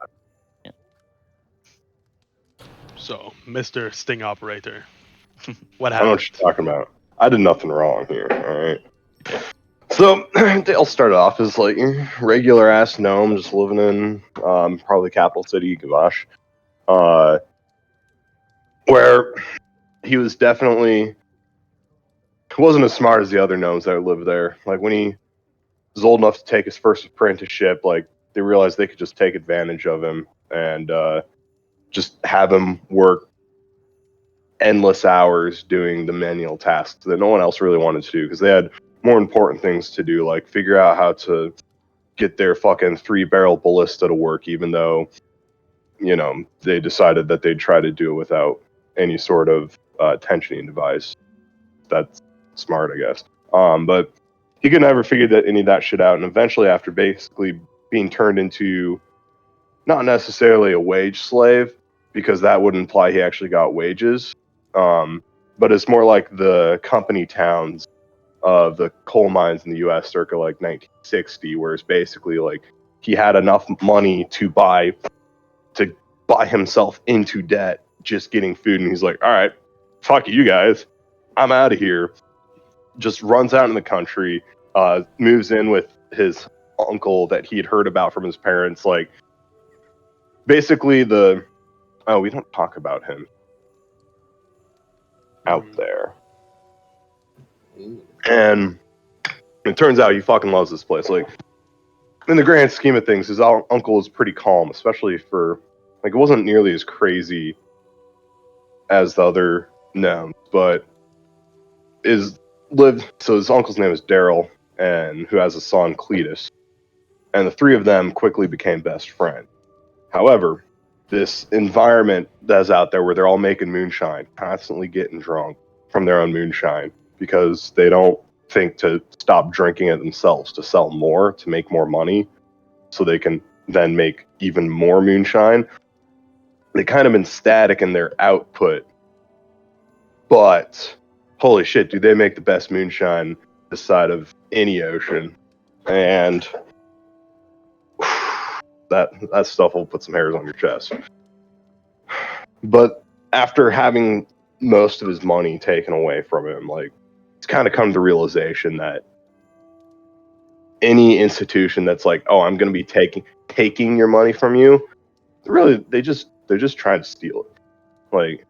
So, Mr. Sting Operator, what I don't know happened? what you're talking about. I did nothing wrong here, alright? So, they all started off as like regular ass gnome just living in probably the capital city, Gavash. Where he was definitely wasn't as smart as the other gnomes that lived there. Like when he was old enough to take his first apprenticeship, like they realized they could just take advantage of him and just have him work endless hours doing the manual tasks that no one else really wanted to do because they had more important things to do, like figure out how to get their fucking 3-barrel ballista to work, even though, they decided that they'd try to do it without any sort of tensioning device. That's smart, I guess. But he could never figure any of that shit out, and eventually, after basically being turned into not necessarily a wage slave, because that would imply he actually got wages, but it's more like the company towns of the coal mines in the U.S. circa like 1960, where it's basically like he had enough money to buy himself into debt just getting food, and he's like, all right, fuck you guys, I'm out of here. Just runs out in the country, moves in with his uncle that he had heard about from his parents. Like, basically we don't talk about him out there. And it turns out he fucking loves this place. Like, in the grand scheme of things, his uncle is pretty calm, especially for, like, it wasn't nearly as crazy as the other gnomes, but so his uncle's name is Daryl, and who has a son, Cletus. And the three of them quickly became best friends. However, this environment that's out there where they're all making moonshine, constantly getting drunk from their own moonshine, because they don't think to stop drinking it themselves, to sell more, to make more money, so they can then make even more moonshine. They kind of been static in their output, but holy shit, do they make the best moonshine this side of any ocean. And that stuff will put some hairs on your chest. But after having most of his money taken away from him, like, he's kind of come to the realization that any institution that's like, oh, I'm going to be taking your money from you, really, they're just trying to steal it. Like,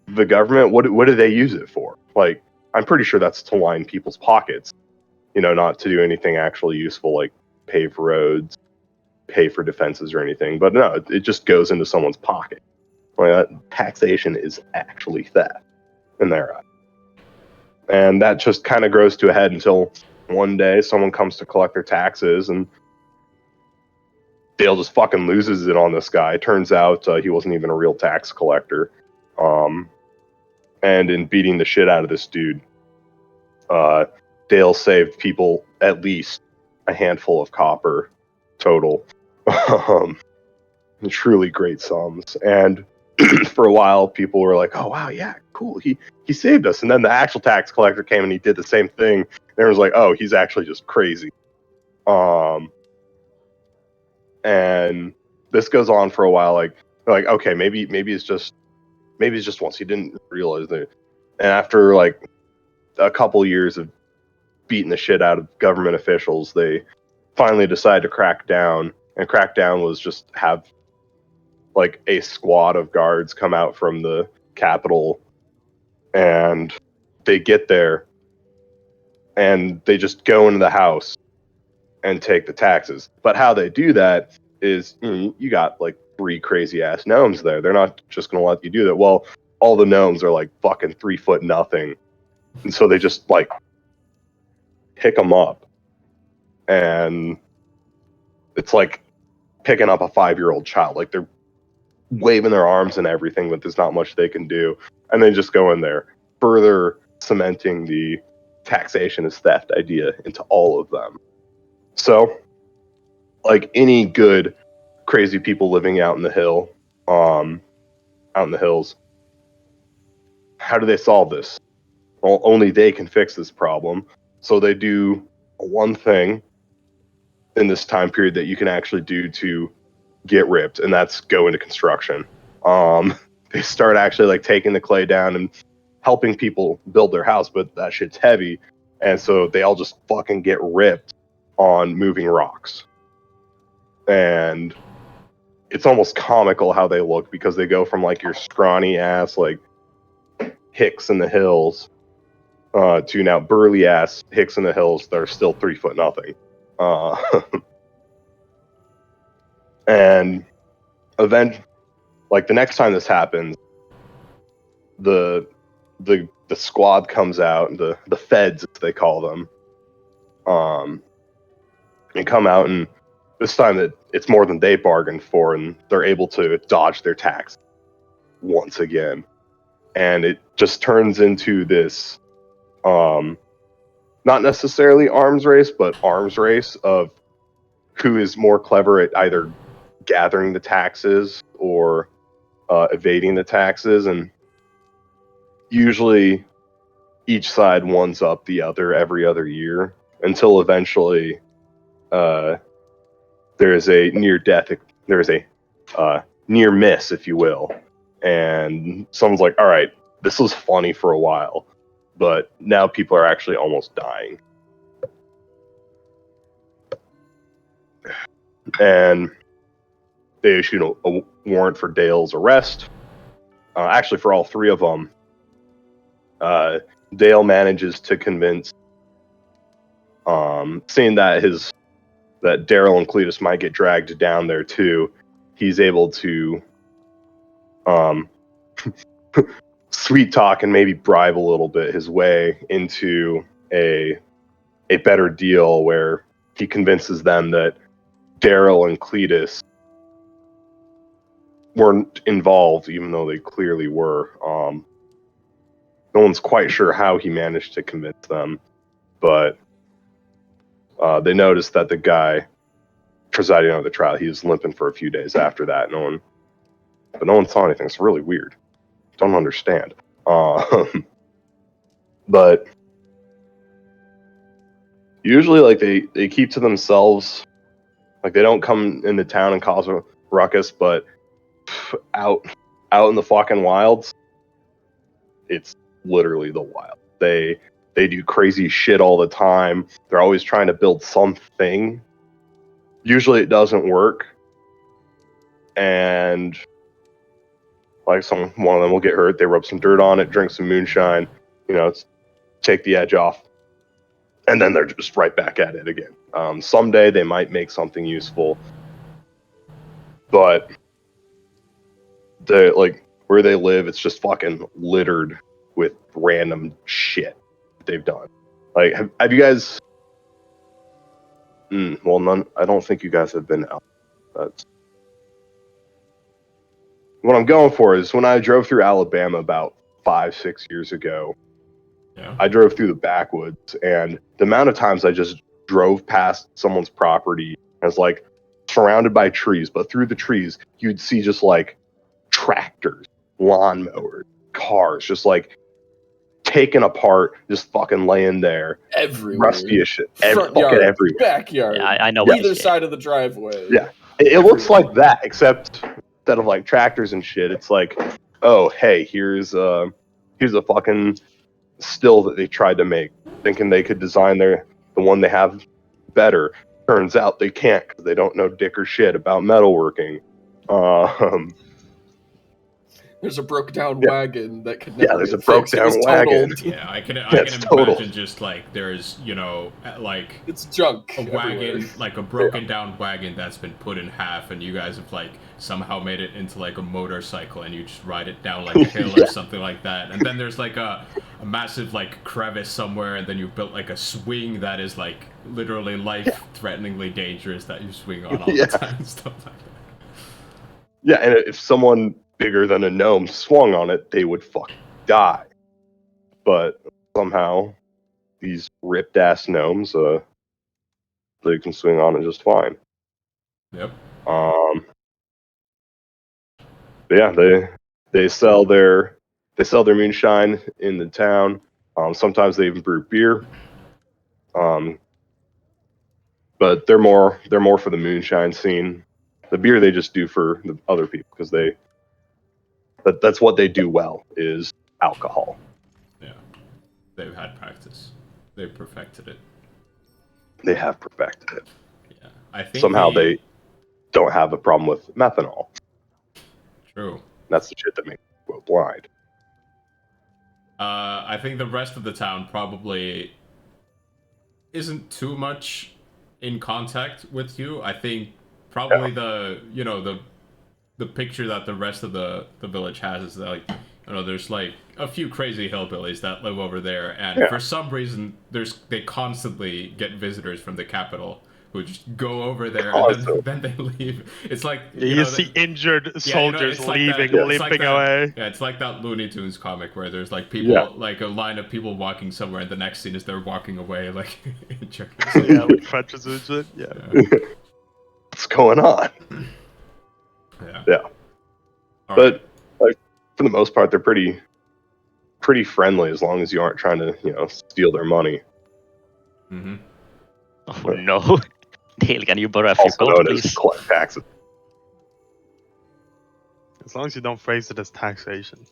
the government, what do they use it for? Like, I'm pretty sure that's to line people's pockets, you know, not to do anything actually useful, like pave roads, pay for defenses or anything. But no, it just goes into someone's pocket. Like, taxation is actually theft in their eye. And that just kind of grows to a head until one day someone comes to collect their taxes and Dale just fucking loses it on this guy. Turns out he wasn't even a real tax collector. And in beating the shit out of this dude, Dale saved people at least a handful of copper total. Truly great sums. And for a while, people were like, "Oh wow, yeah, cool. He saved us." And then the actual tax collector came and he did the same thing. And it was like, "Oh, he's actually just crazy." And this goes on for a while. Like okay, maybe it's just once he didn't realize that. And after like a couple years of beating the shit out of government officials, they finally decided to crack down. And crack down was just have like a squad of guards come out from the Capitol, and they get there and they just go into the house and take the taxes. But how they do that is, you got like 3 crazy ass gnomes there. They're not just going to let you do that. Well, all the gnomes are like fucking 3 foot nothing. And so they just like pick them up. And it's like picking up a 5-year-old child. Like, they're waving their arms and everything, but there's not much they can do. And they just go in there, further cementing the taxation is theft idea into all of them. So, like any good crazy people living out in the hills, how do they solve this? Well, only they can fix this problem. So they do one thing in this time period that you can actually do to get ripped, and that's go into construction. They start actually like taking the clay down and helping people build their house, but that shit's heavy, and so they all just fucking get ripped on moving rocks. And it's almost comical how they look, because they go from like your scrawny ass like hicks in the hills to now burly ass hicks in the hills that are still 3 foot nothing. And like the next time this happens, the squad comes out, the feds as they call them, and come out, and this time it's more than they bargained for, and they're able to dodge their tax once again. And it just turns into this not necessarily arms race, but arms race of who is more clever at either gathering the taxes or evading the taxes. And usually each side ones up the other every other year, until eventually there is a near miss, if you will. And someone's like, all right, this was funny for a while, but now people are actually almost dying. And they issue a warrant for Dale's arrest. Actually, for all 3 of them. Dale manages to convince, seeing that Daryl and Cletus might get dragged down there too, he's able to sweet talk and maybe bribe a little bit his way into a better deal, where he convinces them that Daryl and Cletus weren't involved, even though they clearly were. No one's quite sure how he managed to convince them. but they noticed that the guy presiding over the trial, he was limping for a few days after that. But no one saw anything. It's really weird. Don't understand. But usually, like they keep to themselves. Like they don't come into town and cause a ruckus, but out in the fucking wilds, it's literally the wild. They do crazy shit all the time. They're always trying to build something. Usually it doesn't work. And like one of them will get hurt, they rub some dirt on it, drink some moonshine, take the edge off. And then they're just right back at it again. Someday they might make something useful. But where they live, it's just fucking littered with random shit they've done. Like, have you guys? Well, none. I don't think you guys have been out. That's what I'm going for. Is when I drove through Alabama about 5-6 years ago. Yeah. I drove through the backwoods, and the amount of times I just drove past someone's property and it's like surrounded by trees, but through the trees you'd see just like tractors, lawnmowers, cars, just like taken apart, just fucking laying there, everywhere, rusty as shit, front fucking yard, everywhere. backyard, Yeah, I know what either you say. side of the driveway. Yeah, it looks like that, except instead of like tractors and shit, it's like, oh hey, here's a fucking still that they tried to make, thinking they could design the one they have better. Turns out they can't because they don't know dick or shit about metalworking. There's a broke down wagon that could never there's get a broke fixed. It down was wagon. totaled. Yeah, I can it's imagine total. just like there's like It's junk. a wagon, everywhere. like a broken down wagon that's been put in half, and you guys have like somehow made it into like a motorcycle, and you just ride it down like a hill or something like that. And then there's like a massive like crevice somewhere, and then you built like a swing that is like literally life-threateningly dangerous that you swing on all the time and stuff like that. Yeah, and if someone bigger than a gnome swung on it, they would fucking die. But somehow, these ripped ass gnomes, they can swing on it just fine. Yep. But yeah, they sell their moonshine in the town. Sometimes they even brew beer. But they're more for the moonshine scene. The beer they just do for the other people because that's what they do well, is alcohol. Yeah. They've had practice. They've perfected it. They have perfected it. Yeah. I think Somehow they don't have a problem with methanol. True. That's the shit that makes people go blind. I think the rest of the town probably isn't too much in contact with you. I think probably the picture that the rest of the village has is that, like, there's like a few crazy hillbillies that live over there, and for some reason they constantly get visitors from the capital who just go over there and then they leave. It's like you see injured soldiers leaving, limping away. Yeah, it's like that Looney Tunes comic where there's like people, like a line of people walking somewhere, and the next scene is they're walking away, like injured. Yeah, with crutches and shit. Yeah. What's going on? Yeah. But like for the most part, they're pretty friendly as long as you aren't trying to steal their money. Mm-hmm. Oh no. Dale, can you borrow a few Also gold, known please? as collect taxes. As long as you don't phrase it as taxation.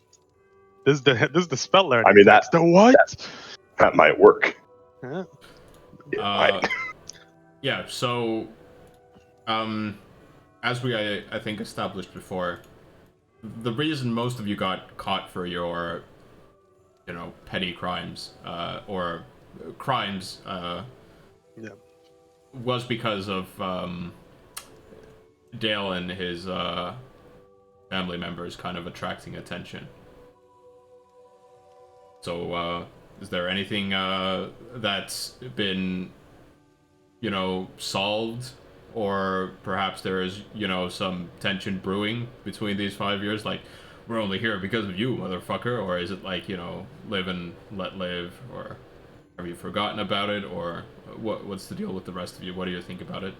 This is the spell learning. I mean text. The what? That might work. Yeah. Yeah. So, as we I think established before, the reason most of you got caught for your petty crimes or crimes was because of Dale and his family members kind of attracting attention. So is there anything that's been solved, or perhaps there is some tension brewing between these 5 years, like we're only here because of you, motherfucker? Or is it like live and let live? Or Have you forgotten about it, or what's the deal with the rest of you? What do you think about it?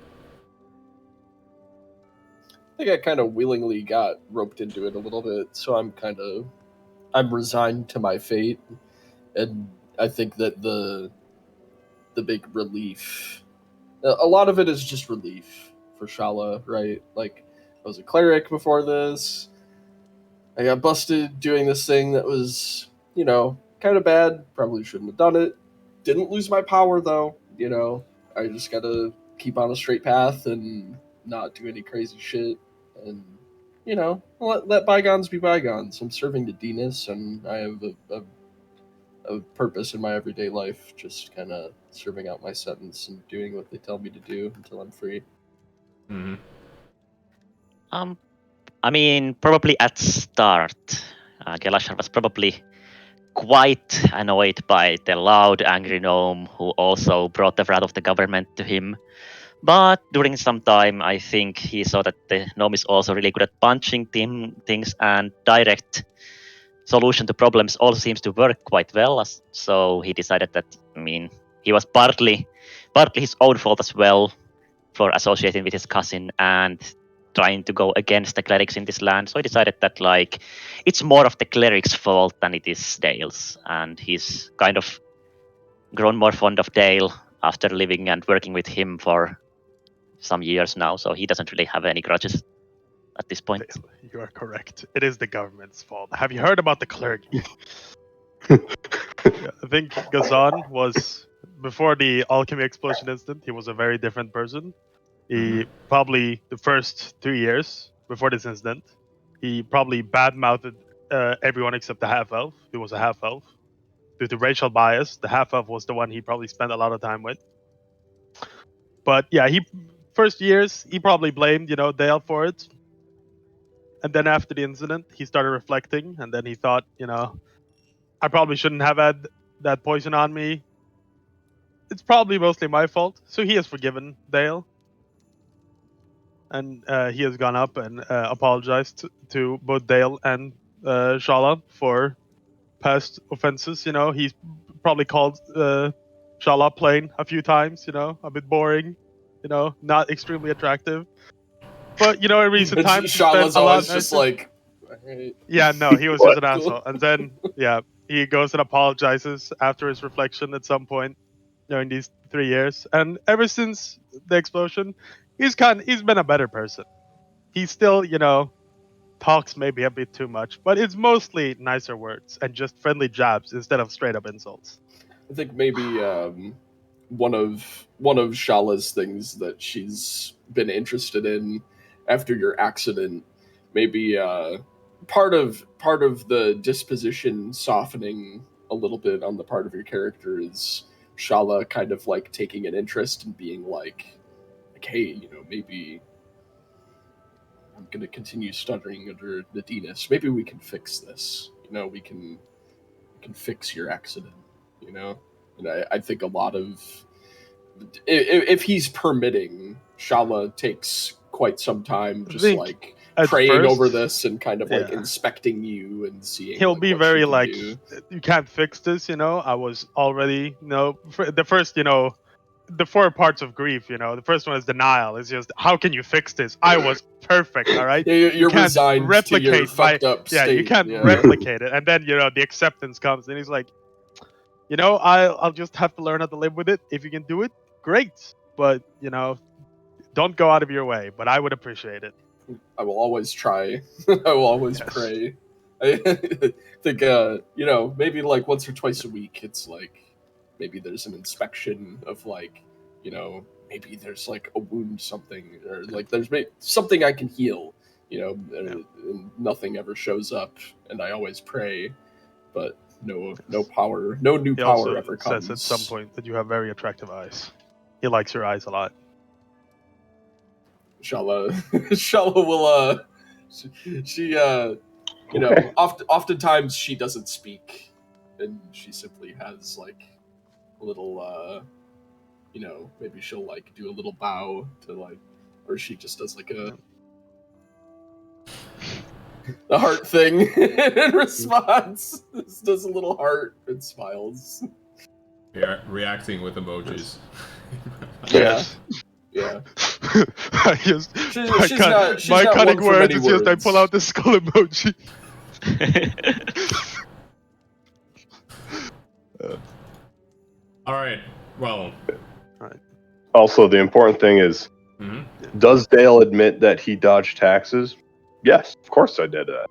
I think I kind of willingly got roped into it a little bit, so I'm resigned to my fate, and I think that the big relief, a lot of it is just relief for Shala, right? Like, I was a cleric before this. I got busted doing this thing that was, kind of bad. Probably shouldn't have done it. Didn't lose my power though. I just gotta keep on a straight path and not do any crazy shit, and let bygones be bygones. I'm serving the Dinas, and I have a purpose in my everyday life, just kind of serving out my sentence and doing what they tell me to do until I'm free. Mm-hmm. I mean, probably at start, Gelashar was probably quite annoyed by the loud, angry gnome who also brought the wrath of the government to him. But during some time, I think he saw that the gnome is also really good at punching things, and direct solution to problems also seems to work quite well. So he decided that, I mean, he was partly his own fault as well for associating with his cousin and trying to go against the clerics in this land. So he decided that like it's more of the cleric's fault than it is Dale's, and he's kind of grown more fond of Dale after living and working with him for some years now. So he doesn't really have any grudges at this point. You are correct. It is the government's fault. Have you heard about the clergy? Yeah, I think Gazan was, before the alchemy explosion incident, he was a very different person. He probably, the first 2 years before this incident, he probably badmouthed everyone except the half elf, who was a half elf. Due to racial bias, the half elf was the one he probably spent a lot of time with. But yeah, first years he probably blamed Dale for it, and then after the incident, he started reflecting, and then he thought, I probably shouldn't have had that poison on me. It's probably mostly my fault. So he has forgiven Dale, and he has gone up and apologized to both Dale and Shala for past offenses. He's probably called Shala plain a few times. A bit boring. Not extremely attractive. But in recent times, he spent Shala's a lot always just nicer. like, "Alright." Yeah, no, he was just an asshole. And then, yeah, he goes and apologizes after his reflection at some point during these 3 years. And ever since the explosion, he's been a better person. He still, talks maybe a bit too much, but it's mostly nicer words and just friendly jabs instead of straight up insults. I think maybe one of Shala's things that she's been interested in after your accident, maybe part of the disposition softening a little bit on the part of your character is Shala kind of like taking an interest in being like, hey, maybe I'm going to continue stuttering under the Dinas. Maybe we can fix this. We can fix your accident. And I think a lot of, if he's permitting, Shala takes quite some time just like praying over this and kind of like inspecting you and seeing. He'll like, be what very she can like, do. you can't fix this. I was already, the first, the 4 parts of grief. The first one is denial. It's just, how can you fix this? I was perfect. All right. Yeah, you're you can't resigned replicate to your fucked up state. you can't replicate it. And then the acceptance comes, and he's like, I'll just have to learn how to live with it. If you can do it, great. But don't go out of your way. But I would appreciate it. I will always try. I will always pray. I think maybe like once or twice a week, it's like maybe there's an inspection of like maybe there's like a wound, something, or like there's something I can heal. And nothing ever shows up, and I always pray, but no power, no new power ever comes. Says at some point that you have very attractive eyes. He likes your eyes a lot. Shala will she oftentimes she doesn't speak, and she simply has like a little maybe she'll like do a little bow to like, or she just does like the heart thing in response. Just does a little heart and smiles. Reacting with emojis. Yes. Yeah. I just She's my not cutting one for words many is just I pull words. out the skull emoji. All right. Well. Also, the important thing is, Mhm. does Dale admit that he dodged taxes? Yes, of course I did that.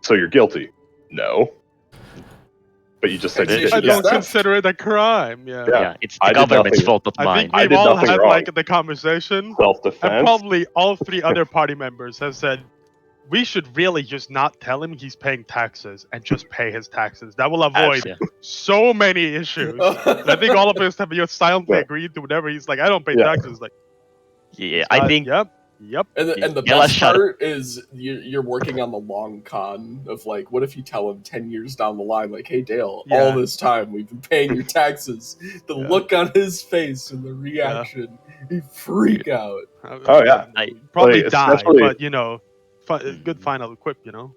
So you're guilty? No. But you just said you Accusation I did. is don't Yeah. theft. consider it a crime. Yeah. Yeah, it's the I did government's nothing- fault, not I mine. think I we've did all nothing had wrong. like the conversation, Self-defense. and probably all 3 other party members have said we should really just not tell him he's paying taxes and just pay his taxes. That will avoid Yeah. so many issues. And I think all of us have just silently Yeah. agreed to whatever he's like. I don't pay Yeah. taxes. Like, Yeah, I think Yep. And the Yellow best Shadow- part is you're working on the long con of like, what if you tell him 10 years down the line, like, hey Dale, Yeah. all this time we've been paying your taxes. The Yeah. look on his face and the reaction, he freak out. Oh, yeah. Probably Like, die, especially- but you know, good final quip. You know.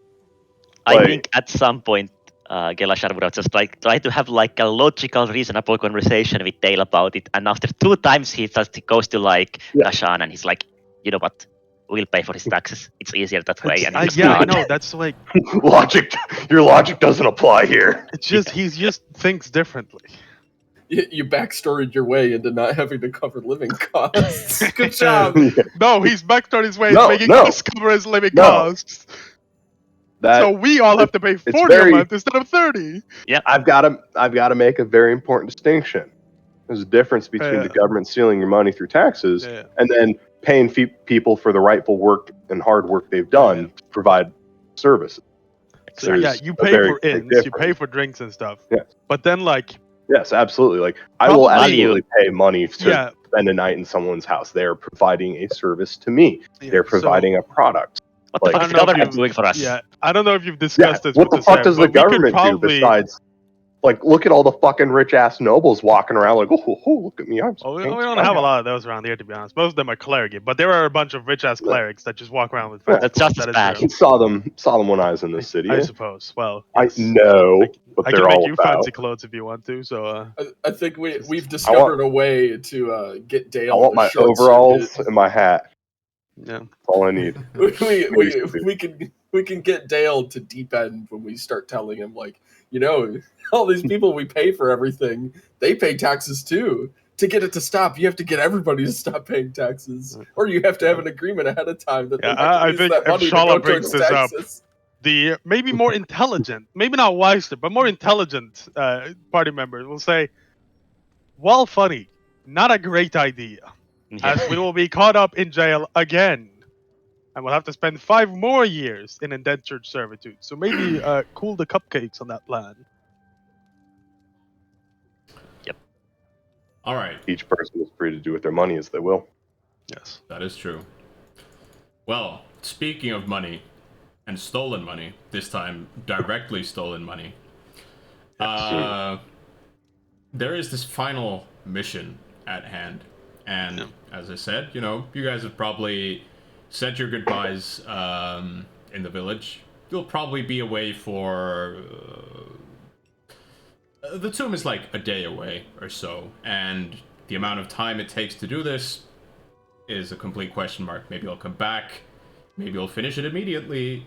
I Like- think at some point, Gelashar would have just like tried to have like a logical, reasonable conversation with Dale about it, and after 2 times he just goes to like Yeah. Kashan and he's like, you know what, we'll pay for his taxes. It's easier that way. And he just Yeah, I nod. know. That's like Your logic doesn't apply here. it's just he just thinks differently. You backstoried your way into not having to cover living costs. Good job. No, he's backstored his way, No, making no. us cover his living No. costs. That So we all have to pay 40 very- a month instead of 30. I've got to make a very important distinction. There's a difference between Yeah. the government stealing your money through taxes Yeah. and then paying people for the rightful work and hard work they've done to provide services. So There's yeah, you a pay very for big inns, you pay difference. for drinks and stuff. Yes. But then like Yes, absolutely. Like I will Probably- absolutely pay money to yeah, spend a night in someone's house. They're providing a service to me. They're providing a product. What the Like- fuck I is don't the know if government you- doing for us? Yeah, I don't know if you've Yeah, discussed this. what with the fuck Sam, does the but we could government probably- do besides, like, look at all the fucking rich ass nobles walking around like, oh, look at me, I'm so Well, we fancy, don't I'm have a happy." lot of those around here, to be honest. Most of them are cleric, but there are a bunch of rich ass Yeah. clerics that just walk around with Yeah. fancy That's just clothes. as That is bad. true. Saw them when I was in the city. I suppose. Well, I yes. know what I they're can make all you about. fancy clothes if you want to. So, I think we've discovered a way to get Dale. I want to my short overalls circuit. and my hat. yeah. That's all I need. we can get Dale to deep end when we start telling him, like, you know, all these people we pay for everything, they pay taxes too. To get it to stop, you have to get everybody to stop paying taxes, or you have to have an agreement ahead of time that Yeah, they're not I gonna use think that if money to Shala go brings towards this up, taxes. The maybe more intelligent, maybe not wiser, but more intelligent party members will say, "Well, funny, not a great idea, Yeah. as we will be caught up in jail again, and we'll have to spend 5 more years in indentured servitude. So maybe cool the cupcakes on that plan." All right. Each person is free to do with their money as they will. Yes. That is true. Well, speaking of money and stolen money, this time directly stolen money, there is this final mission at hand. And as I said, you know, you guys have probably said your goodbyes in the village. You'll probably be away for... the tomb is like a day away or so, and the amount of time it takes to do this is a complete question mark. Maybe you'll come back, maybe you'll finish it immediately,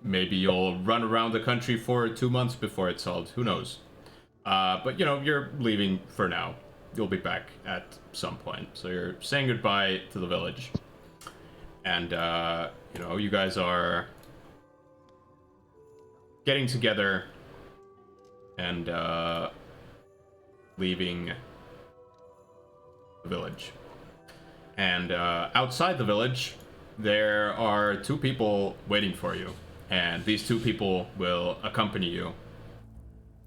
maybe you'll run around the country for 2 months before it's solved, who knows. But you know, you're leaving for now. You'll be back at some point, so you're saying goodbye to the village. And you know, you guys are getting together and leaving the village. And outside the village, there are 2 people waiting for you. And these 2 people will accompany you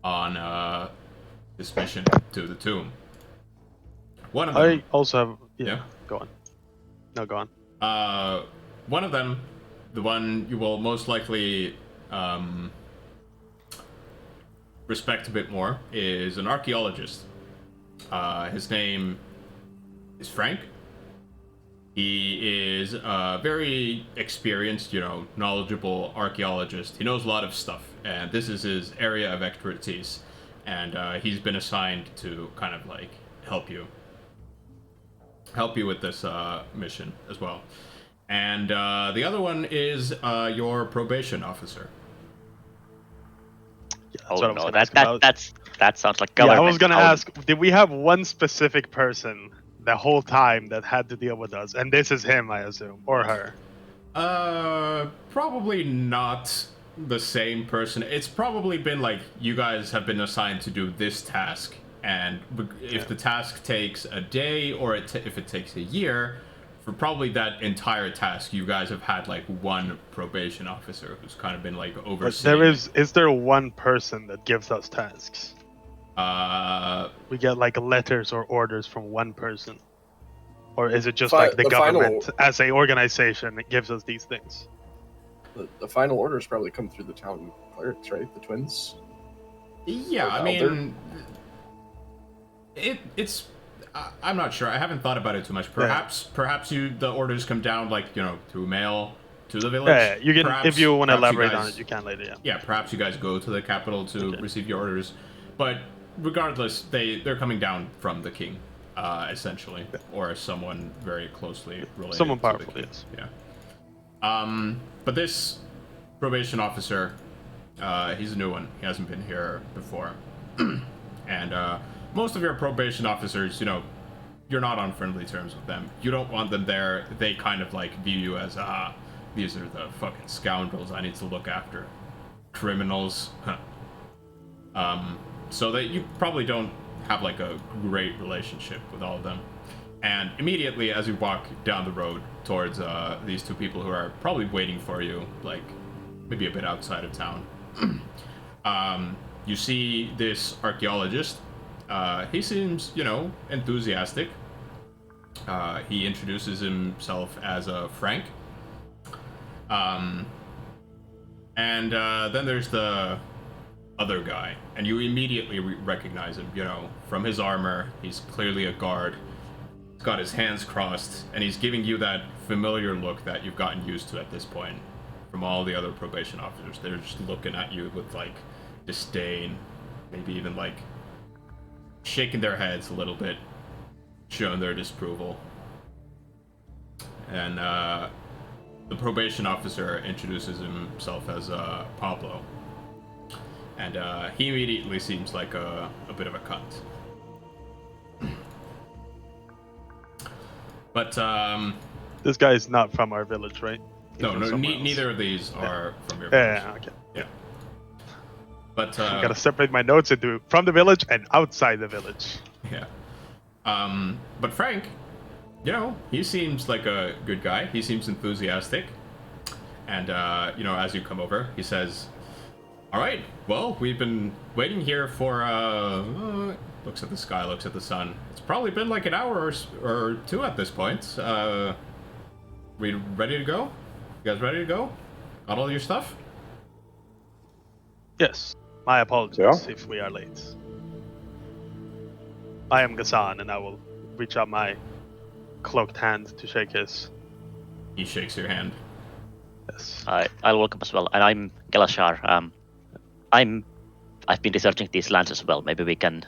on this mission to the tomb. One of them... I also have. Yeah? Go on. No, go on. One of them, the one you will most likely respect a bit more, is an archaeologist. His name is Frank. He is a very experienced, you know, knowledgeable archaeologist. He knows a lot of stuff, and this is his area of expertise. and he's been assigned to kind of like help you with this mission as well. And the other one is your probation officer. Yeah, that's Oh what I was no, gonna ask about. that sounds like Yeah, I government. was gonna How- ask, did we have one specific person the whole time that had to deal with us? And this is him, I assume, or her. Probably not the same person. It's probably been like you guys have been assigned to do this task, and if the task takes a day or if it takes a year, for probably that entire task, you guys have had like one probation officer who's kind of been like But overseeing. is there one person that gives us tasks? it. We get like letters or orders from one person, or is it just Fi- like the the government final- as a organization that gives us these things? The final orders probably come through the town clerics, right? The twins. Yeah, Or I the elder? mean, it's. I'm not sure. I haven't thought about it too much. Perhaps the orders come down like through mail to the village. Yeah, you can Perhaps- if you want to perhaps you elaborate on guys- it, you can later. Yeah. Yeah, perhaps you guys go to the capital to Okay. receive your orders, but regardless, they're coming down from the king, essentially, or someone very closely related. Someone to the powerful, king. yes. Yeah. But this probation officer, he's a new one. He hasn't been here before, and most of your probation officers, you're not on friendly terms with them. You don't want them there. They kind of like view you as these are the fucking scoundrels I need to look after. Criminals. So that you probably don't have like a great relationship with all of them. And immediately as you walk down the road towards these two people who are probably waiting for you, like maybe a bit outside of town, you see this archaeologist. He seems, enthusiastic. He introduces himself as Frank. And then there's the other guy, and you immediately recognize him. From his armor, he's clearly a guard. He's got his hands crossed, and he's giving you that familiar look that you've gotten used to at this point from all the other probation officers. They're just looking at you with like disdain, maybe even like shaking their heads a little bit, showing their disapproval. And the probation officer introduces himself as Pablo. And he immediately seems like a bit of a cunt. But This guy is not from our village, right? He's no, from somewhere else. neither of these are from your village. Yeah, okay. Yeah. But I gotta separate my notes into from the village and outside the village. yeah. But Frank, he seems like a good guy. He seems enthusiastic. And, as you come over, he says, all right, well, we've been waiting here for, looks at the sky, looks at the sun. It's probably been like an hour or two at this point. We ready to go? You guys ready to go? Got all your stuff? Yes. My apologies Yeah. if we are late. I am Ghassan, and I will reach out my cloaked hand to shake his. He shakes your hand. Yes. I'll welcome as well, and I'm Gelashar. I've been researching these lands as well. Maybe we can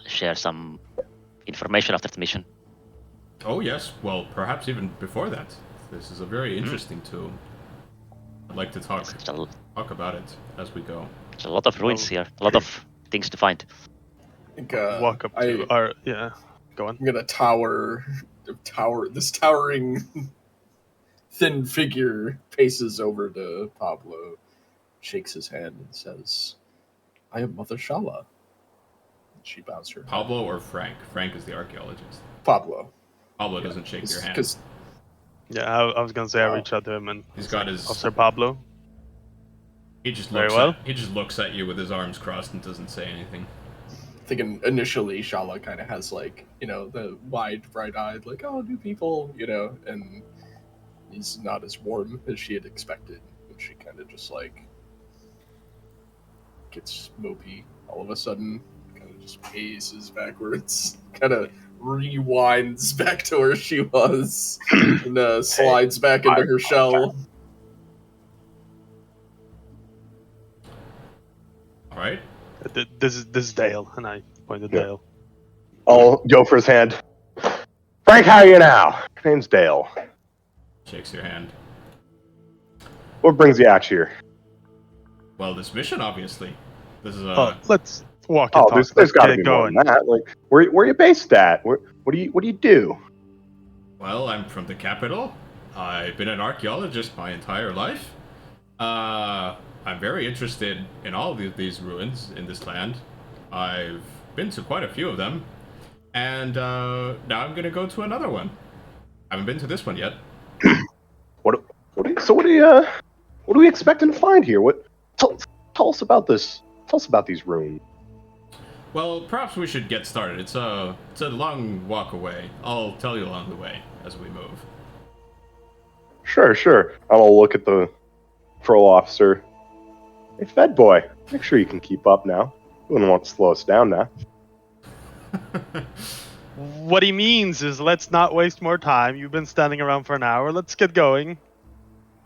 share some information after the mission. Oh, yes. Well, perhaps even before that. This is a very interesting tomb. I'd like to talk about it as we go. There's a lot of ruins here, a lot of things to find. I think, Walk up to our. Yeah. Go on. I'm gonna this towering thin figure paces over to Pablo, shakes his hand and says, I am Mother Shala. She bows her head. Pablo or Frank? Frank is the archaeologist. Pablo. Pablo doesn't shake your hand. Because Yeah, I was gonna say I Wow. reach out to him and. He's got his. Officer Pablo. He just Very looks. well. He just looks at you with his arms crossed and doesn't say anything. thinking initially Shala kind of has like, the wide, bright-eyed, like, oh, new people, and he's not as warm as she had expected. And she kind of just like gets mopey all of a sudden, kind of just paces backwards, kind of rewinds back to where she was, and slides back into her shell. All right. This is Dale, and I pointed Yeah. Dale. I'll go for his hand. Frank, how are you now? Name's Dale. Shakes your hand. What brings you out here? Well, this mission, obviously. This is Let's walk and Oh, talk. there's Let's got to get be more going. than that. Like, where you based at? What do you do? Well, I'm from the capital. I've been an archaeologist my entire life. I'm very interested in all of these ruins in this land. I've been to quite a few of them, and now I'm gonna go to another one. I haven't been to this one yet. What are we expecting to find here? Tell us about this. Tell us about these ruins. Well, perhaps we should get started. It's a long walk away. I'll tell you along the way as we move. Sure. I'll look at the patrol officer. Hey, Fed boy, make sure you can keep up now. You wouldn't want to slow us down now. What he means is, let's not waste more time. You've been standing around for an hour. Let's get going.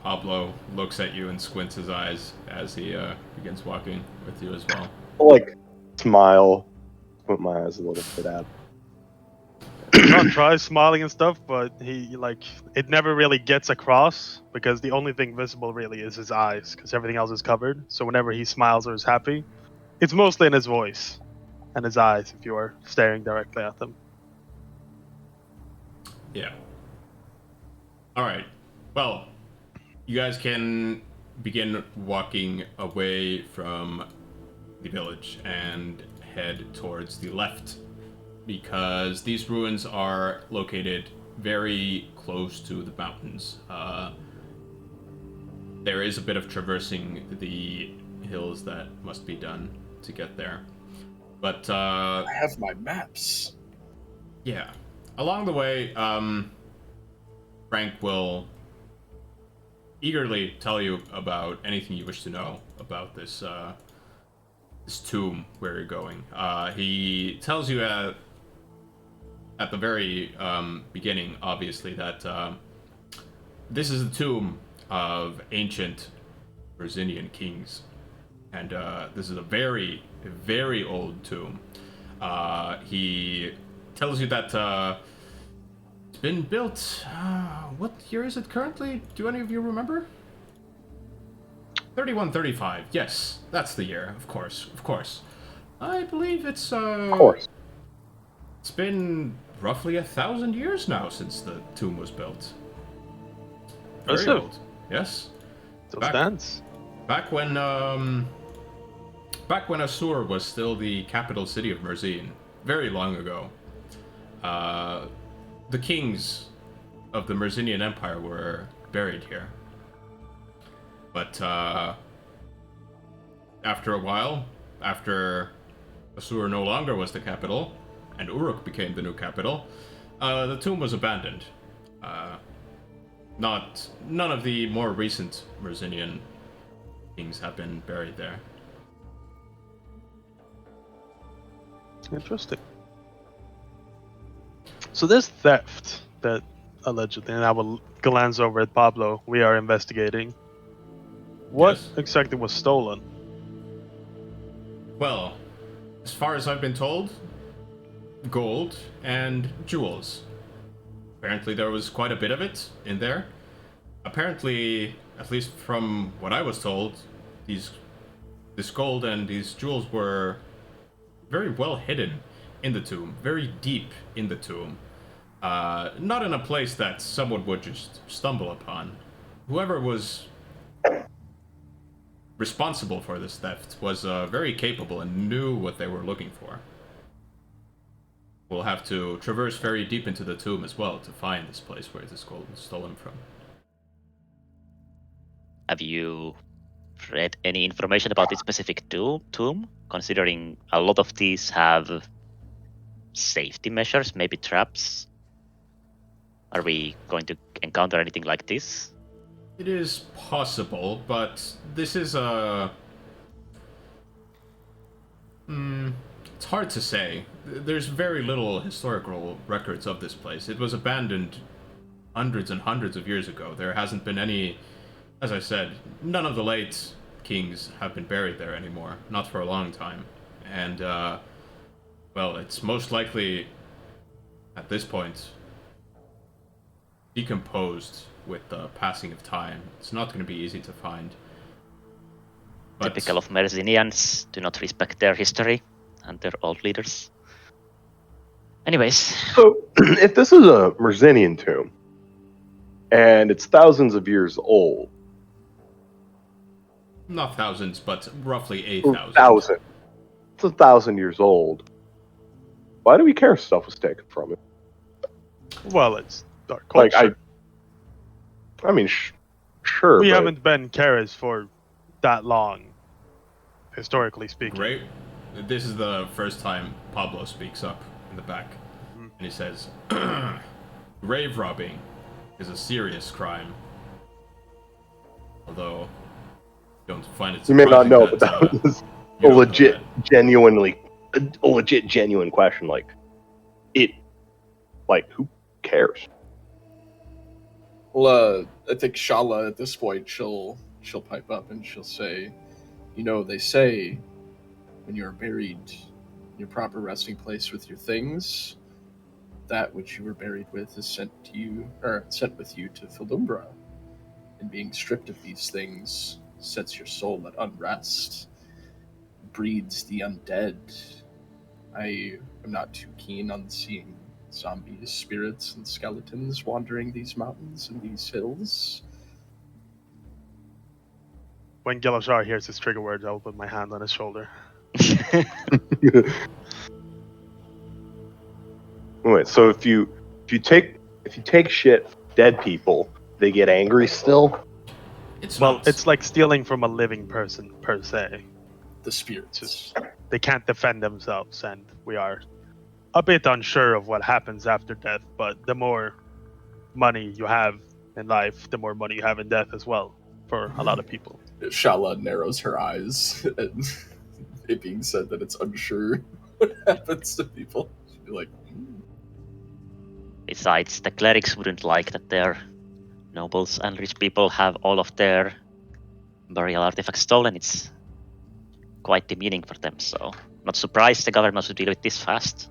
Pablo looks at you and squints his eyes as he begins walking with you as well. I'll, like, smile, put my eyes a little bit out. John tries smiling and stuff, but it never really gets across because the only thing visible really is his eyes, because everything else is covered. So whenever he smiles or is happy, it's mostly in his voice and his eyes if you are staring directly at them. Yeah. All right. Well, you guys can begin walking away from the village and head towards the left, because these ruins are located very close to the mountains. There is a bit of traversing the hills that must be done to get there. But I have my maps. yeah, along the way, Frank will eagerly tell you about anything you wish to know about this tomb where you're going. He tells you at the very beginning, obviously, that this is the tomb of ancient Brazilian kings, and this is a very, very old tomb. He tells you that it's been built. What year is it currently? Do any of you remember? 3135. Yes, that's the year. Of course. I believe it's Of course. It's been roughly 1,000 years now since the tomb was built. Very Impressive. old. Yes. Still Back- stands. Back when Assur was still the capital city of Merzine, very long ago, the kings of the Merzinian Empire were buried here. But after a while, after Assur no longer was the capital, and Uruk became the new capital, the tomb was abandoned. None of the more recent Merzinian kings have been buried there. Interesting. So this theft that allegedly, and I will glance over at Pablo, we are investigating. What Yes. exactly was stolen? Well, as far as I've been told, gold and jewels. Apparently there was quite a bit of it in there. Apparently, at least from what I was told, this gold and these jewels were very well hidden in the tomb, very deep in the tomb. Not in a place that someone would just stumble upon. Whoever was responsible for this theft was very capable and knew what they were looking for. We'll have to traverse very deep into the tomb as well to find this place where this gold was stolen from. Have you read any information about this specific tomb? Considering a lot of these have safety measures, maybe traps. Are we going to encounter anything like this? It is possible, but this is a... it's hard to say. There's very little historical records of this place. It was abandoned hundreds and hundreds of years ago. There hasn't been any... As I said, none of the late kings have been buried there anymore. Not for a long time. and well, it's most likely at this point decomposed with the passing of time. It's not going to be easy to find. But Typical of Mersinians, do not respect their history and their old leaders. Anyways, So, if this is a Mersinian tomb, and it's thousands of years old, not thousands, but roughly a or thousand. thousand, it's 1,000 years old. Why do we care if stuff was taken from it? Well, it's our Like, culture. I mean, sure. We but haven't been Karis for that long, historically speaking. Great. This is the first time Pablo speaks up in the back, Mhm. and he says, "Grave robbing is a serious crime. Although, don't find it You may not surprising know, but that was you a don't know legit, that. a legit, genuine question. Like, who cares? Well, I think Shala at this point she'll pipe up and she'll say, you know, they say when you are buried in your proper resting place with your things, that which you were buried with is sent with you to Philumbra. And being stripped of these things sets your soul at unrest, breeds the undead. I am not too keen on seeing zombies, spirits, and skeletons wandering these mountains and these hills. When Gilashar hears his trigger words, I will put my hand on his shoulder. Wait, so if you take shit from dead people, they get angry still? It's Well, not. it's like stealing from a living person per se. The spirits. Just they can't defend themselves, and we are a bit unsure of what happens after death. But the more money you have in life, the more money you have in death as well. For a lot of people. Shala narrows her eyes, and it being said that it's unsure what happens to people. She'd be like, besides, the clerics wouldn't like that their nobles and rich people have all of their burial artifacts stolen. It's quite demeaning for them, so not surprised the government would deal with this fast.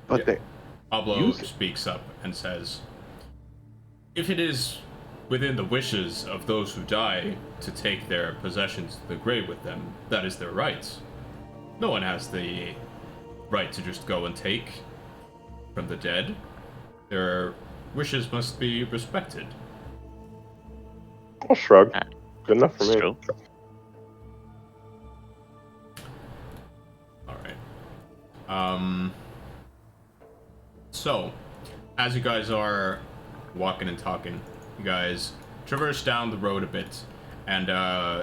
But Yeah. they Pablo use it. speaks up and says, "If it is within the wishes of those who die to take their possessions to the grave with them, that is their right. No one has the right to just go and take from the dead. Their wishes must be respected." I'll shrug. Uh, Good enough for It's me. true. All right. So, as you guys are walking and talking, you guys traverse down the road a bit, and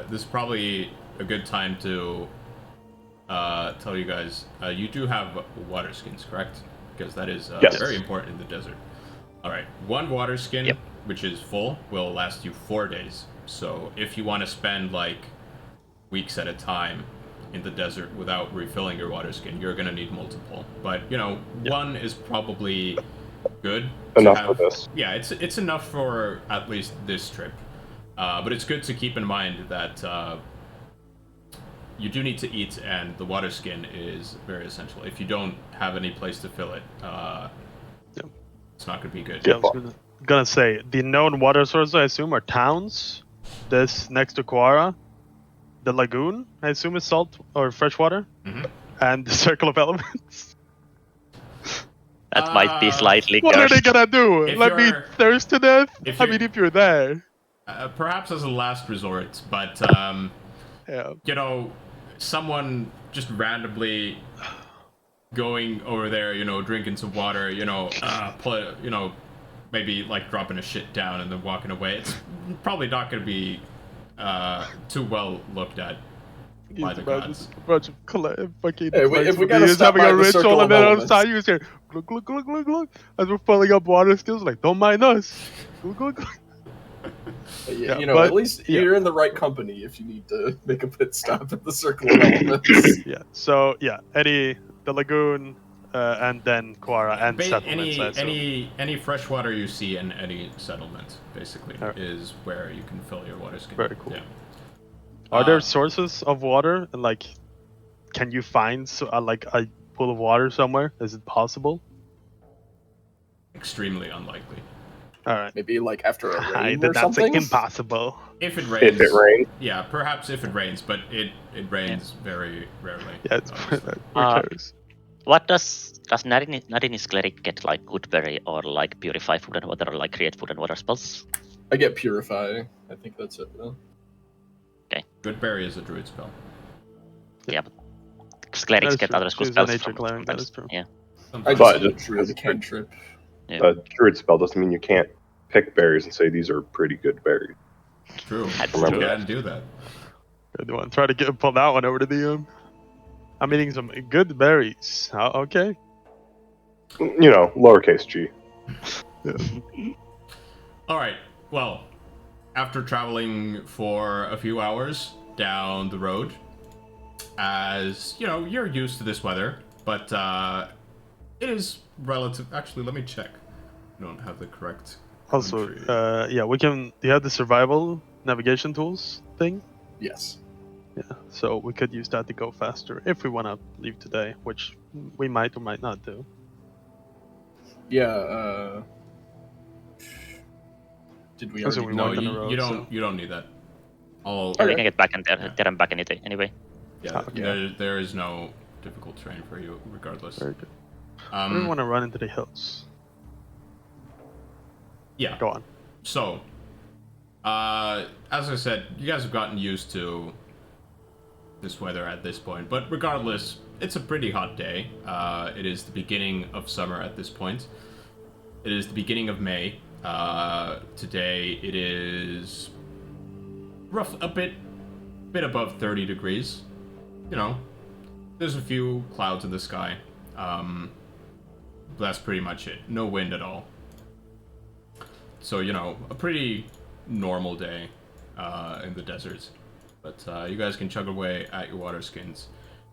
this is probably a good time to tell you guys you do have water skins, correct? Because that is Yes. very important in the desert. All right, one water skin, Yep. which is full, will last you 4 days. So if you want to spend like weeks at a time in the desert without refilling your water skin, you're gonna need multiple. But you know, one is probably good. to Enough have. for this. Yeah, it's enough for at least this trip. But it's good to keep in mind that you do need to eat, and the water skin is very essential. If you don't have any place to fill it, it's not gonna be good. Yeah, I was gonna say the known water sources I assume are towns. This next to Quara, the lagoon I assume is salt or fresh water, Mhm. and the circle of elements. That might be slightly What are they cursed. gonna do? If Let me you're- thirst to death? if I you're- mean, if you're there, Perhaps as a last resort, but yeah. you know, someone just randomly going over there, you know, drinking some water, you know, maybe like dropping a shit down and then walking away. It's probably not going to be too well looked at by the gods. A bunch of fucking Hey, if we gotta Clay's stop having by a the circle ritual, of and then on the elements. side you just hear glug glug glug glug glug as we're filling up water skills. Like, don't mind us. Glug, glug, glug. Yeah, You know, but- at least yeah. you're in the right company if you need to make a pit stop at the circle of elements. Yeah. So yeah, the lagoon, and then Quara and settlements. I assume. Any fresh water you see in any settlement, basically, Alright. is where you can fill your water skin. Very cool. Yeah. Are there sources of water and like can you find like a pool of water somewhere? Is it possible? Extremely unlikely. All right. Maybe like after a I rain did or not something. say impossible. If it rains. If it rains. Yeah, perhaps if it rains, but it rains very rarely. Yeah, it's obviously. who cares? What does Nadine's cleric get, like good berry or like purify food and water or like create food and water spells? I get purify. I think that's it though. Good berry is a druid spell. Yeah, but clerics That is get true. other She's a spells nature from cleric, that friends. is true. Yeah. I Sometimes. But just just drew because the it's cantrip. A druid spell doesn't mean you can't pick berries and say these are pretty good berries. True. That's You true. can do that. Good one. Try to pull that one over to the I'm eating some good berries. Okay. You know, lowercase g. All right. Well, after traveling for a few hours down the road, as you know, you're used to this weather, but it is relative. Actually, let me check. I don't have the correct. Also, country. yeah, we can. Do you have the survival navigation tools thing? Yes. Yeah. So we could use that to go faster if we want to leave today, which we might or might not do. Yeah. Did we Also, already? we No, weren't on the you road, don't. so- You don't need that. I'll. Yeah, we Okay. can get back and Yeah. get them back anyway. Yeah, Okay. there is no difficult terrain for you, regardless. Very good. I don't Um, want to run into the hills. yeah. Go on. So, as I said, you guys have gotten used to this weather at this point, but regardless, it's a pretty hot day. It is the beginning of summer at this point. It is the beginning of May. Today it is a bit above 30 degrees. You know, there's a few clouds in the sky. That's pretty much it. No wind at all. So, you know, a pretty normal day in the deserts. But you guys can chug away at your water skins,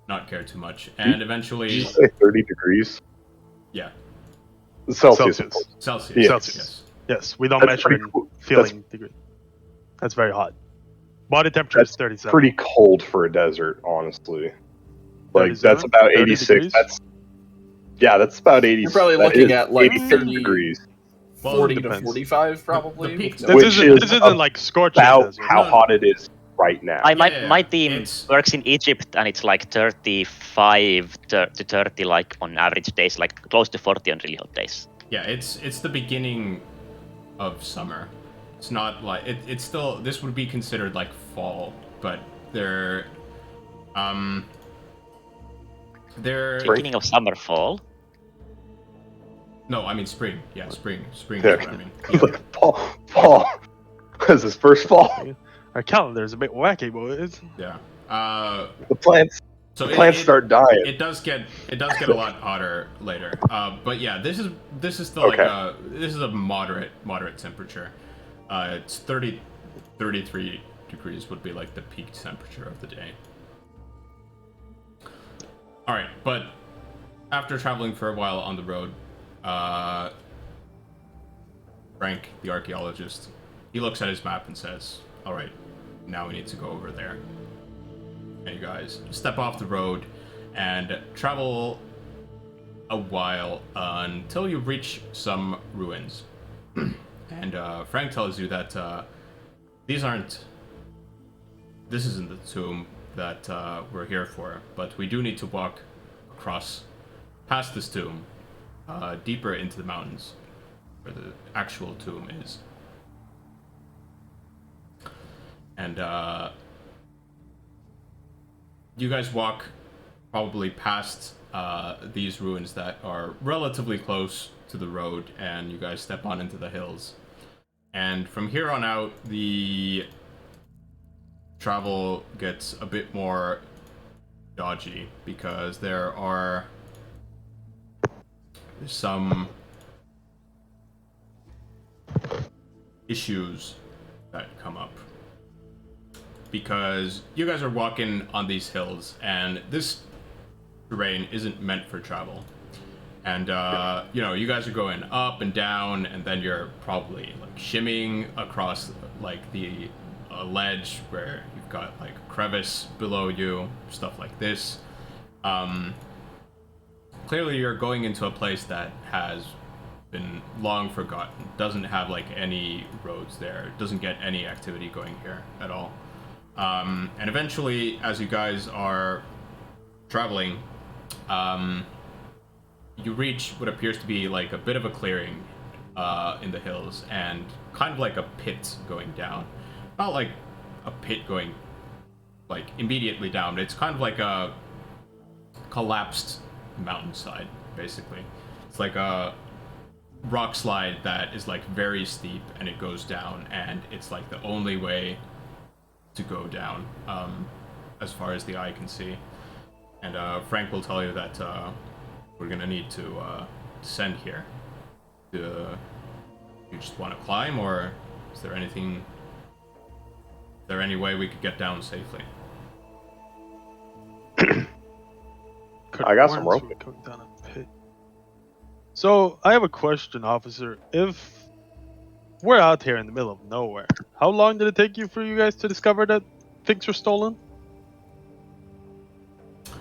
not care too much. And Did eventually, you say 30 degrees? yeah, Celsius. Celsius. Yeah. Celsius. Yes, we don't That's measure pretty in cool. feeling degree. That's very hot. Body temperature is That's 37. Pretty cold for a desert, honestly. Like, 37? that's about 30 86. degrees? That's about 80. You're probably that looking is at, like, 86 30 degrees. Well, 40 it to depends. 45 probably. peak- with no- This Which isn't, is this isn't like scorching About desert. how No. hot it is right now. Yeah, My team it's- works in Egypt and it's like 35 to 30 like on average days, like close to 40 on really hot days. Yeah, it's the beginning of summer. It's not like it's still, this would be considered like fall, but they're Beginning of summer, fall. no, I mean spring. Yeah, spring. Spring Yeah. is what I mean. Yeah. Like, fall. Is his first fall? Our calendar is a bit wacky, boys. Yeah. The plants So plants start dying. It does get a lot hotter later. But yeah, this is still like Okay. this is a moderate temperature. It's 33 degrees would be like the peak temperature of the day. All right, but after traveling for a while on the road, Frank, the archaeologist, he looks at his map and says, "All right, now we need to go over there." And you guys step off the road and travel a while until you reach some ruins. And Frank tells you that this isn't the tomb that we're here for, but we do need to walk across past this tomb, deeper into the mountains, where the actual tomb is. And you guys walk probably past these ruins that are relatively close to the road, and you guys step on into the hills. And from here on out, the travel gets a bit more dodgy because there are some issues that come up. Because you guys are walking on these hills, and this terrain isn't meant for travel. And, you know, you guys are going up and down, and then you're probably, like, shimmying across, like, the ledge where you've got, like, a crevice below you, stuff like this. Clearly, you're going into a place that has been long forgotten. Doesn't have like any roads there. Doesn't get any activity going here at all. And eventually, as you guys are traveling, you reach what appears to be like a bit of a clearing in the hills, and kind of like a pit going down. Not like a pit going like immediately down. It's kind of like a collapsed mountainside, basically. It's like a rock slide that is like very steep, and it goes down, and it's like the only way to go down, as far as the eye can see. And Frank will tell you that we're gonna need to descend here. Do you just want to climb, or is there anything? Is there any way we could get down safely? I got some rope. Going down a pit. So I have a question, officer. If we're out here in the middle of nowhere, how long did it take you for you guys to discover that things were stolen?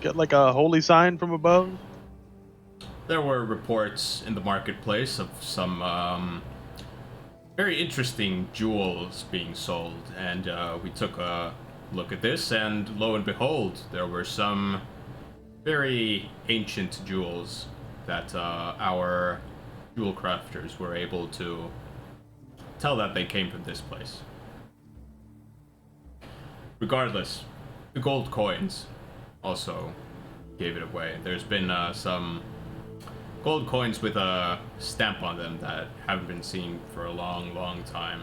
Get like a holy sign from above? There were reports in the marketplace of some very interesting jewels being sold, and we took a look at this, and lo and behold, there were some very ancient jewels that our jewel crafters were able to tell that they came from this place. Regardless, the gold coins also gave it away. There's been some gold coins with a stamp on them that haven't been seen for a long, long time.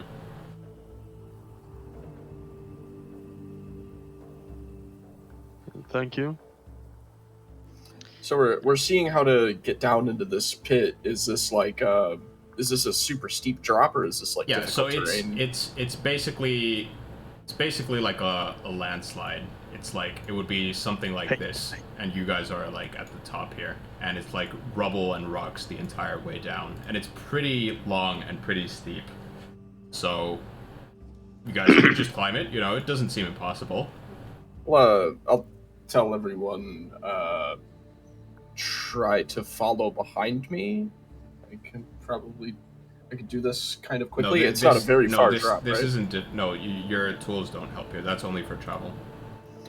Thank you. So we're seeing how to get down into this pit. Is this like is this a super steep drop, or is this like difficult terrain? it's basically like a landslide. It's like it would be something like this, and you guys are like at the top here, and it's like rubble and rocks the entire way down, and it's pretty long and pretty steep. So you guys could just climb it. You know, it doesn't seem impossible. Well, I'll tell everyone. Try to follow behind me. I could do this kind of quickly. It's not a very far drop, This right? isn't. No, your tools don't help here. That's only for travel.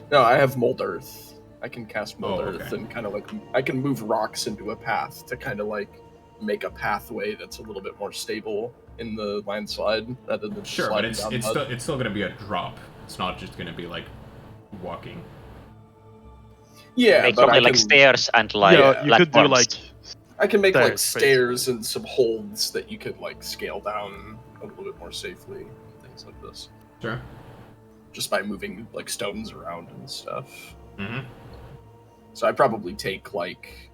No, I have mold earth. I can cast mold earth okay. and kind of like I can move rocks into a path to kind of like make a pathway that's a little bit more stable in the landslide rather than Sure, but sliding down mud. it's still gonna be a drop. It's not just gonna be like walking. Yeah, Make but probably I like can, stairs and like Yeah, you could do platforms. like I can make like stairs, stairs and some holds that you could like scale down a little bit more safely, things like this, Sure. just by moving like stones around and stuff. Mm-hmm. So I probably take like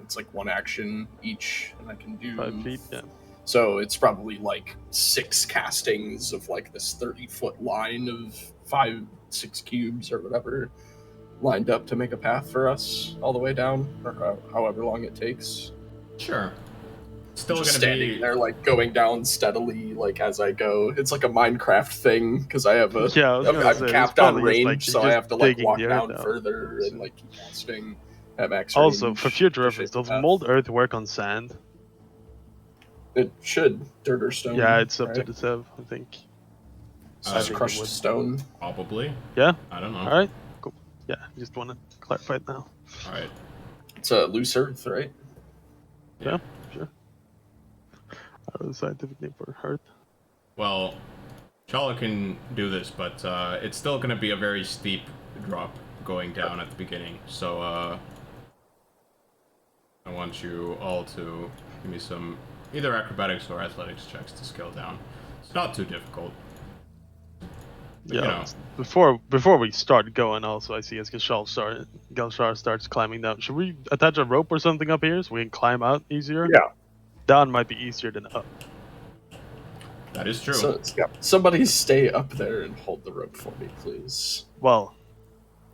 it's like one action each, and I can do 5 feet. Yeah. So it's probably like 6 castings of like this 30-foot line of 5-6 cubes or whatever, lined up to make a path for us all the way down, or however long it takes. Sure. Still Just gonna standing be there, like going down steadily, like as I go. It's like a Minecraft thing because I have a Yeah, I was gonna say, I'm it's capped on probably just, range, like, so I just have to like digging walk the earth down out. further and like keep casting at max Also, range for future to reference, shape the does path. mold earth work on sand? It should dirt or stone. Yeah, it's up to right? the Sev, I think. So I just think it crushed would. stone. probably. Yeah. I don't know. All right. Cool. Yeah, just want to clarify it now. All right. It's a loose earth, right? Yeah, sure. Out of the scientific name for earth. Well, Chala can do this, but it's still gonna be a very steep drop going down at the beginning. So I want you all to give me some either acrobatics or athletics checks to scale down. It's not too difficult. But, Yeah. you know, Before we start going, also I see as Galshar starts climbing down. Should we attach a rope or something up here so we can climb out easier? Yeah. Down might be easier than up. that is true. So somebody stay up there and hold the rope for me, please. Well,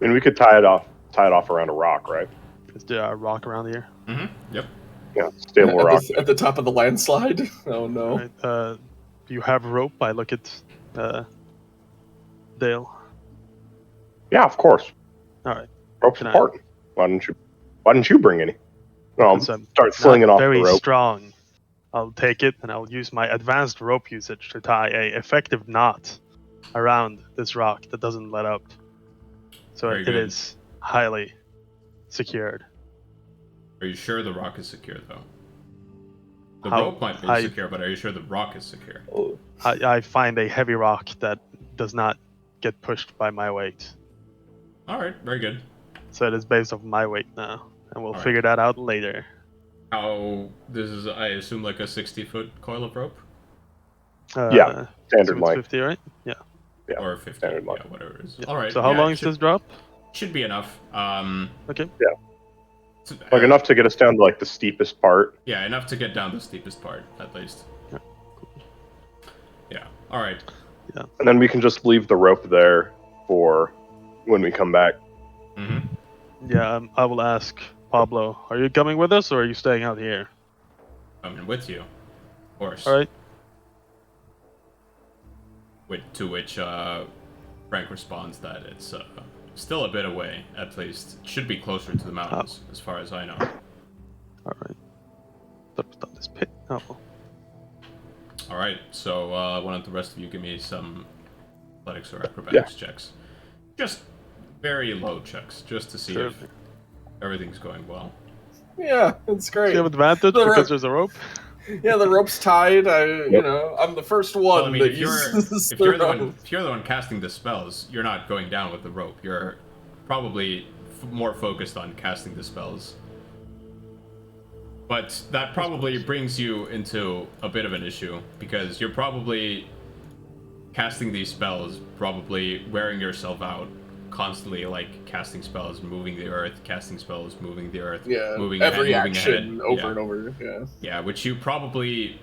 I mean, we could tie it off around a rock, right? is there a rock around here? Mm-hmm. Yep. Yeah, stable rock. At the top of the landslide. Oh no. All right. Do you have rope? I look at Dale. Yeah, of course. All right. Rope's Can I- important. Why didn't you bring any? No, Since I'm start slinging not off the very rope. strong, I'll take it and I'll use my advanced rope usage to tie a effective knot around this rock that doesn't let up. So Very it good. is highly secured. Are you sure the rock is secure, though? The How- rope might be I- secure, but are you sure the rock is secure? Oh, I find a heavy rock that does not get pushed by my weight. All right, very good. So it is based off my weight now, and we'll Alright. figure that out later. How this is, I assume, like a 60-foot coil of rope, Yeah, standard so it's length. 50, right? Yeah. Yeah, or 50, standard yeah, length. whatever it is. Yeah. All right. So how yeah, long it is this drop? Should be enough. Okay. Like enough to get us down to like the steepest part. Yeah, enough to get down the steepest part, at least. Yeah. Yeah. All right. And then we can just leave the rope there for when we come back. Mm-hmm. Yeah, I will ask Pablo. Are you coming with us, or are you staying out here? Coming with you, of course. All right. To which Frank responds that it's still a bit away, at least. It should be closer to the mountains, as far as I know. All right. Stop this pit. Oh. All right. So why don't the rest of you give me some athletics or acrobatics checks? Just very low checks, just to see if everything's going well. yeah, it's Do great. you have advantage The because rope. there's a rope? Yeah, the rope's tied. I'm the first one Well, I mean, that if uses you're the the one, rope. if you're the one casting the spells, you're not going down with the rope. You're probably more focused on casting the spells. But that probably brings you into a bit of an issue because you're probably casting these spells, probably wearing yourself out, constantly like casting spells, moving the earth, casting spells, moving the earth, Yeah, moving every ahead, moving action ahead. over Yeah. and over. Yeah. Yeah, which you probably,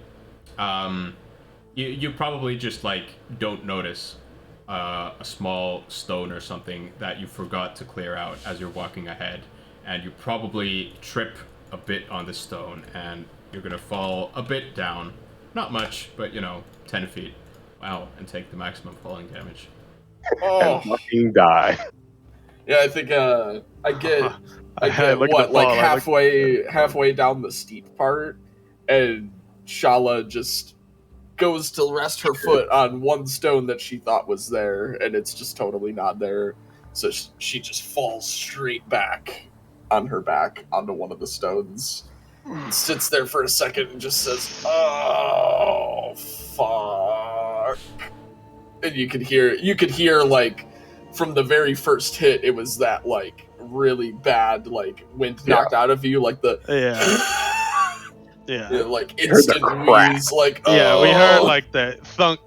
you probably just like don't notice a small stone or something that you forgot to clear out as you're walking ahead, and you probably trip a bit on the stone, and you're gonna fall a bit down, not much, but 10 feet. Wow, and take the maximum falling damage. Oh, And fucking die. yeah. I think I get look at what the like fall, halfway down the steep part, and Shala just goes to rest her foot on one stone that she thought was there, and it's just totally not there. So she just falls straight back on her back onto one of the stones, and sits there for a second and just says, "Oh fuck!" And you could hear like from the very first hit, it was that like really bad like wind knocked out of you, like the Yeah. like You heard the instant crack. wheeze, like Yeah, we heard oh. like the thunk.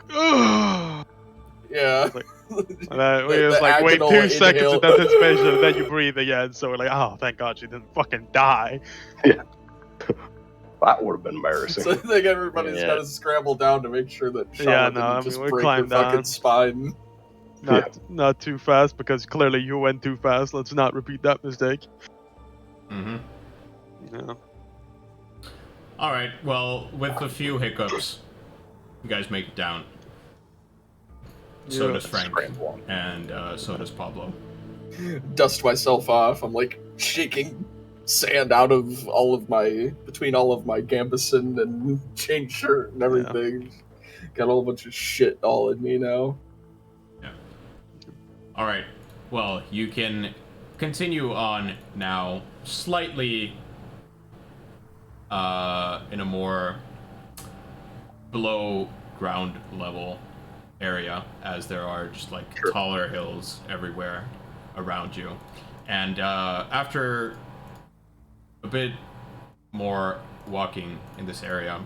Yeah. And we was The like, wait agonal 2 seconds inhale. in anticipation, and then you breathe again. So we're like, oh, thank God she didn't fucking die. That would have been embarrassing. So I think everybody's Yeah. got to scramble down to make sure that Shala Yeah, no, didn't I mean, just we break her climbed down. fucking spine. Not too fast, because clearly you went too fast. Let's not repeat that mistake. Mm-hmm. Yeah. All right. Well, with a few hiccups, you guys make it down. So Yeah. does Frank, Scramble. and so does Pablo. Dust myself off. I'm like shaking sand out of between all of my gambeson and chain shirt and everything. Got a whole bunch of shit all in me now. All right. Well, you can continue on now, slightly in a more below ground level area, as there are just like taller hills everywhere around you. And after a bit more walking in this area,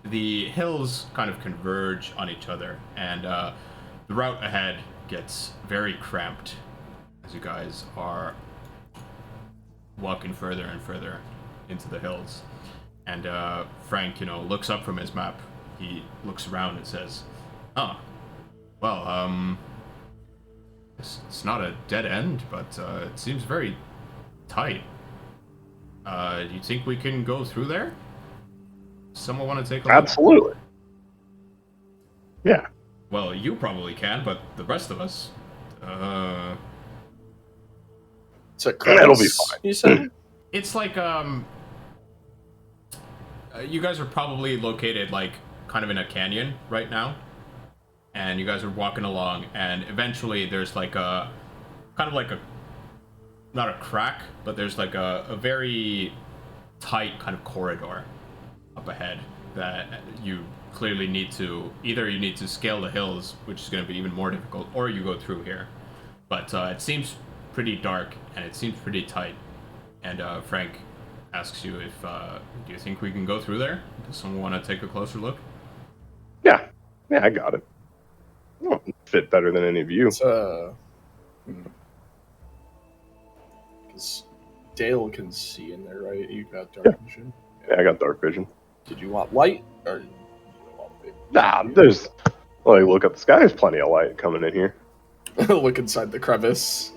the hills kind of converge on each other, and the route ahead gets very cramped as you guys are walking further and further into the hills. And Frank, looks up from his map. He looks around and says, "Oh, well, it's not a dead end, but it seems very tight. Do you think we can go through there? Someone want to take a look?" Absolutely. Yeah. Well, you probably can, but the rest of us, It's a crevice, It'll be fine. you said? It's like you guys are probably located like kind of in a canyon right now, and you guys are walking along, and eventually there's like a kind of like a not a crack, but there's like a very tight kind of corridor up ahead that you clearly need to either you need to scale the hills, which is going to be even more difficult, or you go through here. But it seems pretty dark and it seems pretty tight. And Frank asks you if do you think we can go through there? Does someone want to take a closer look? Yeah, I got it. I don't fit better than any of you. It's because Dale can see in there, right? You got dark vision. Yeah, I got dark vision. Did you want light or? You want it? Nah, there's. Well, you look up the sky. There's plenty of light coming in here. Look inside the crevice.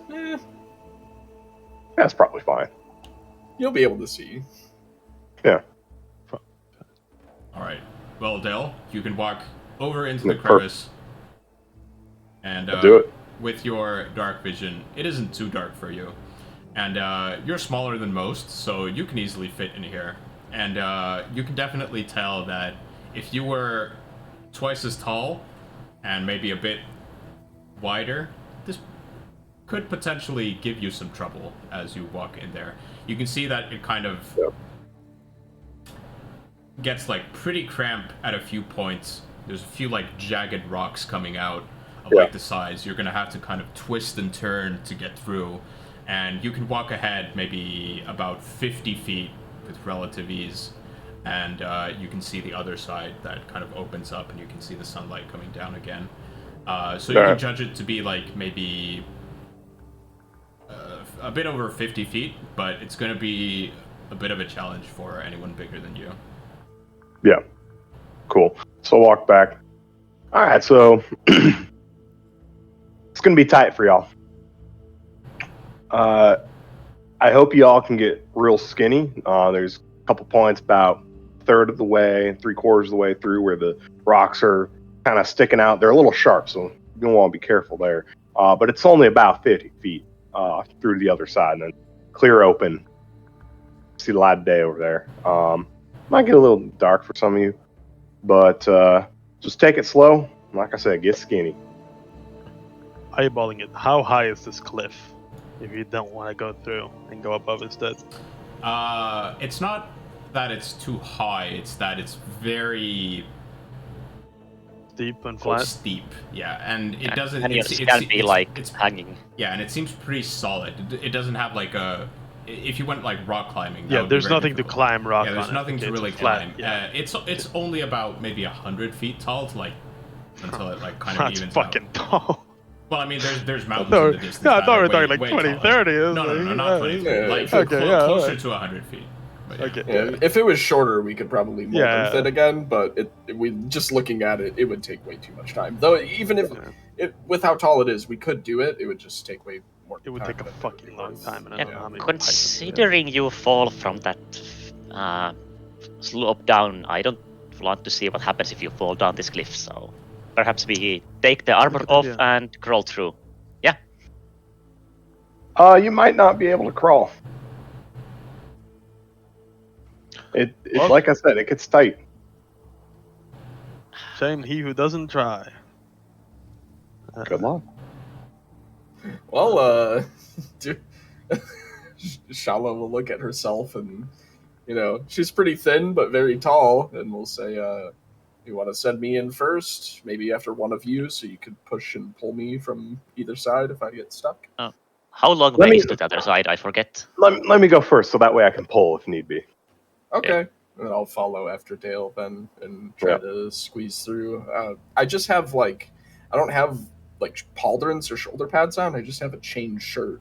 That's probably fine. You'll be able to see. Yeah. All right. Well, Dale, you can walk over into the crevice, and do it. with your dark vision, it isn't too dark for you, and you're smaller than most, so you can easily fit in here. And you can definitely tell that if you were twice as tall and maybe a bit wider, this could potentially give you some trouble as you walk in there. You can see that it kind of gets like pretty cramped at a few points. There's a few like jagged rocks coming out of like the sides. You're gonna have to kind of twist and turn to get through, and you can walk ahead maybe about 50 feet with relative ease, and you can see the other side that kind of opens up, and you can see the sunlight coming down again. So you can judge it to be like maybe a bit over 50 feet, but it's going to be a bit of a challenge for anyone bigger than you. Yeah. Cool. So walk back. All right, so it's going to be tight for y'all. I hope y'all can get real skinny. There's a couple points about a third of the way, 3/4 of the way through where the rocks are kind of sticking out. They're a little sharp, so you're going to want to be careful there. But it's only about 50 feet through the other side, and then clear open. See the light of day over there. Might get a little dark for some of you, but just take it slow. Like I said, get skinny. Eyeballing it. How high is this cliff? If you don't want to go through and go above instead. It's not that it's too high, it's that it's very Steep and flat. steep. Yeah, and it doesn't. And It's, you can't be like it's hanging. yeah, and it seems pretty solid. It doesn't have like a. If you went like rock climbing, that Yeah, would be there's very nothing difficult. to climb rock Yeah, there's on. nothing to It's really flat, climb. yeah. It's only about maybe 100 feet tall to like until it like kind of That's evens fucking tall. out. Well, I mean, there's mountains No, in the distance. yeah, I that thought are we were talking way- like way 20, taller. 30. No, not 20 feet. yeah, Like okay, yeah, closer alright. to 100 feet. But, yeah. Okay. Yeah, if it was shorter, we could probably mold Yeah. with it again. But we just looking at it, it would take way too much time. Though even if with how tall it is, we could do it. It would just take way more. It would time take a than it would be fucking long worth. time. And I Yeah, don't know how many pythons we have. Considering you fall from that slope down, I don't want to see what happens if you fall down this cliff. So perhaps we take the armor Good off idea. and crawl through. You might not be able to crawl. It's Well- like I said, it gets tight. Shame he who doesn't try. Good luck. Well, Shala will look at herself and, she's pretty thin but very tall, and we'll say, you want to send me in first? Maybe after one of you, so you could push and pull me from either side if I get stuck. How long Let way me- is to the other side? I forget. Let me go first, so that way I can pull if need be. Okay. And I'll follow after Dale then and try to squeeze through. I just have I don't have pauldrons or shoulder pads on. I just have a chain shirt.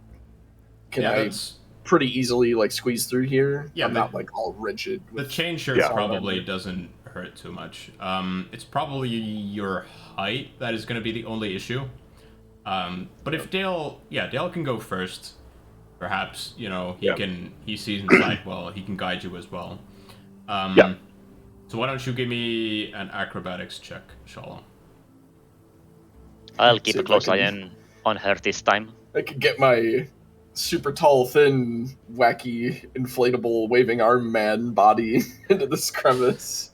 Can I that's pretty easily squeeze through here? Yeah, I'm the- not all rigid. the With chain shirt Yeah. probably doesn't hurt too much. It's probably your height that is going to be the only issue. But if Dale can go first. Perhaps he sees inside well. He can guide you as well. So why don't you give me an acrobatics check, Shala? I'll keep See a if I close can- eye on her this time. I could get my super tall, thin, wacky, inflatable, waving arm man body into this crevice.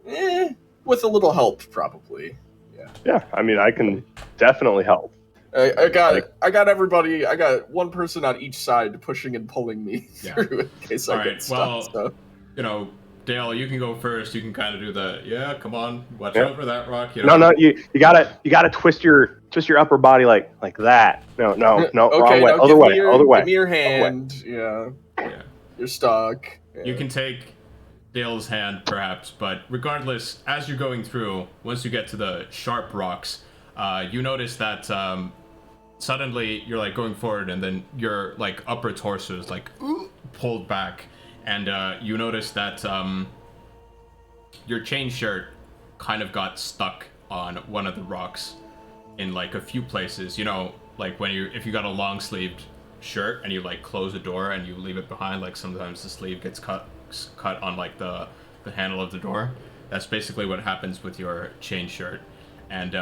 With a little help, probably. Yeah, I mean, I can definitely help. I got everybody. I got one person on each side pushing and pulling me through in case I get stuck. Well, so. you know, Dale, you can go first. You can kind of do the come on, watch Yeah. out for that rock. You know? No, you gotta twist your upper body like that. No, Okay, wrong way, now other way. Give me your hand. Yeah. You're stuck. Yeah. You can take Dale's hand, perhaps, but regardless, as you're going through, once you get to the sharp rocks, you notice that suddenly you're like going forward, and then your like upper torso is like pulled back, and you notice that your chain shirt kind of got stuck on one of the rocks in like a few places. You know, like if you got a long sleeved shirt and you like close a door and you leave it behind, like sometimes the sleeve gets cut on like the handle of the door. That's basically what happens with your chain shirt, and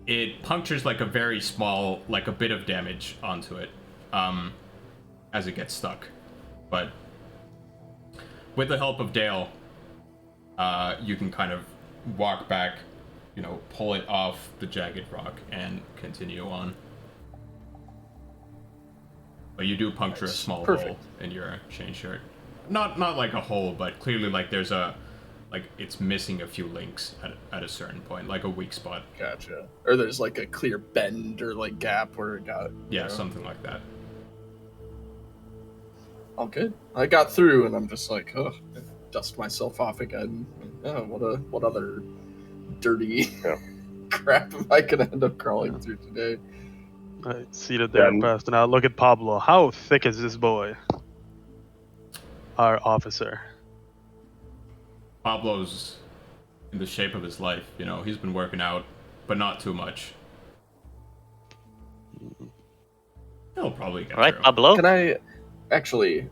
it punctures like a very small, like a bit of damage onto it as it gets stuck. But with the help of Dale, you can kind of walk back, you know, pull it off the jagged rock and continue on. But you do puncture a small hole in your chain shirt. Not like a hole, but clearly like there's it's missing a few links at a certain point, like a weak spot. Gotcha. Or there's like a clear bend or like gap where it got. Yeah, something like that. All good. I got through, and I'm just like, dust myself off again. Oh, what other dirty crap am I gonna end up crawling through today? I seated there fast, and I look at Pablo. How thick is this boy? Our officer. Pablo's in the shape of his life, you know. He's been working out, but not too much. He'll probably get through. Pablo? Can I actually,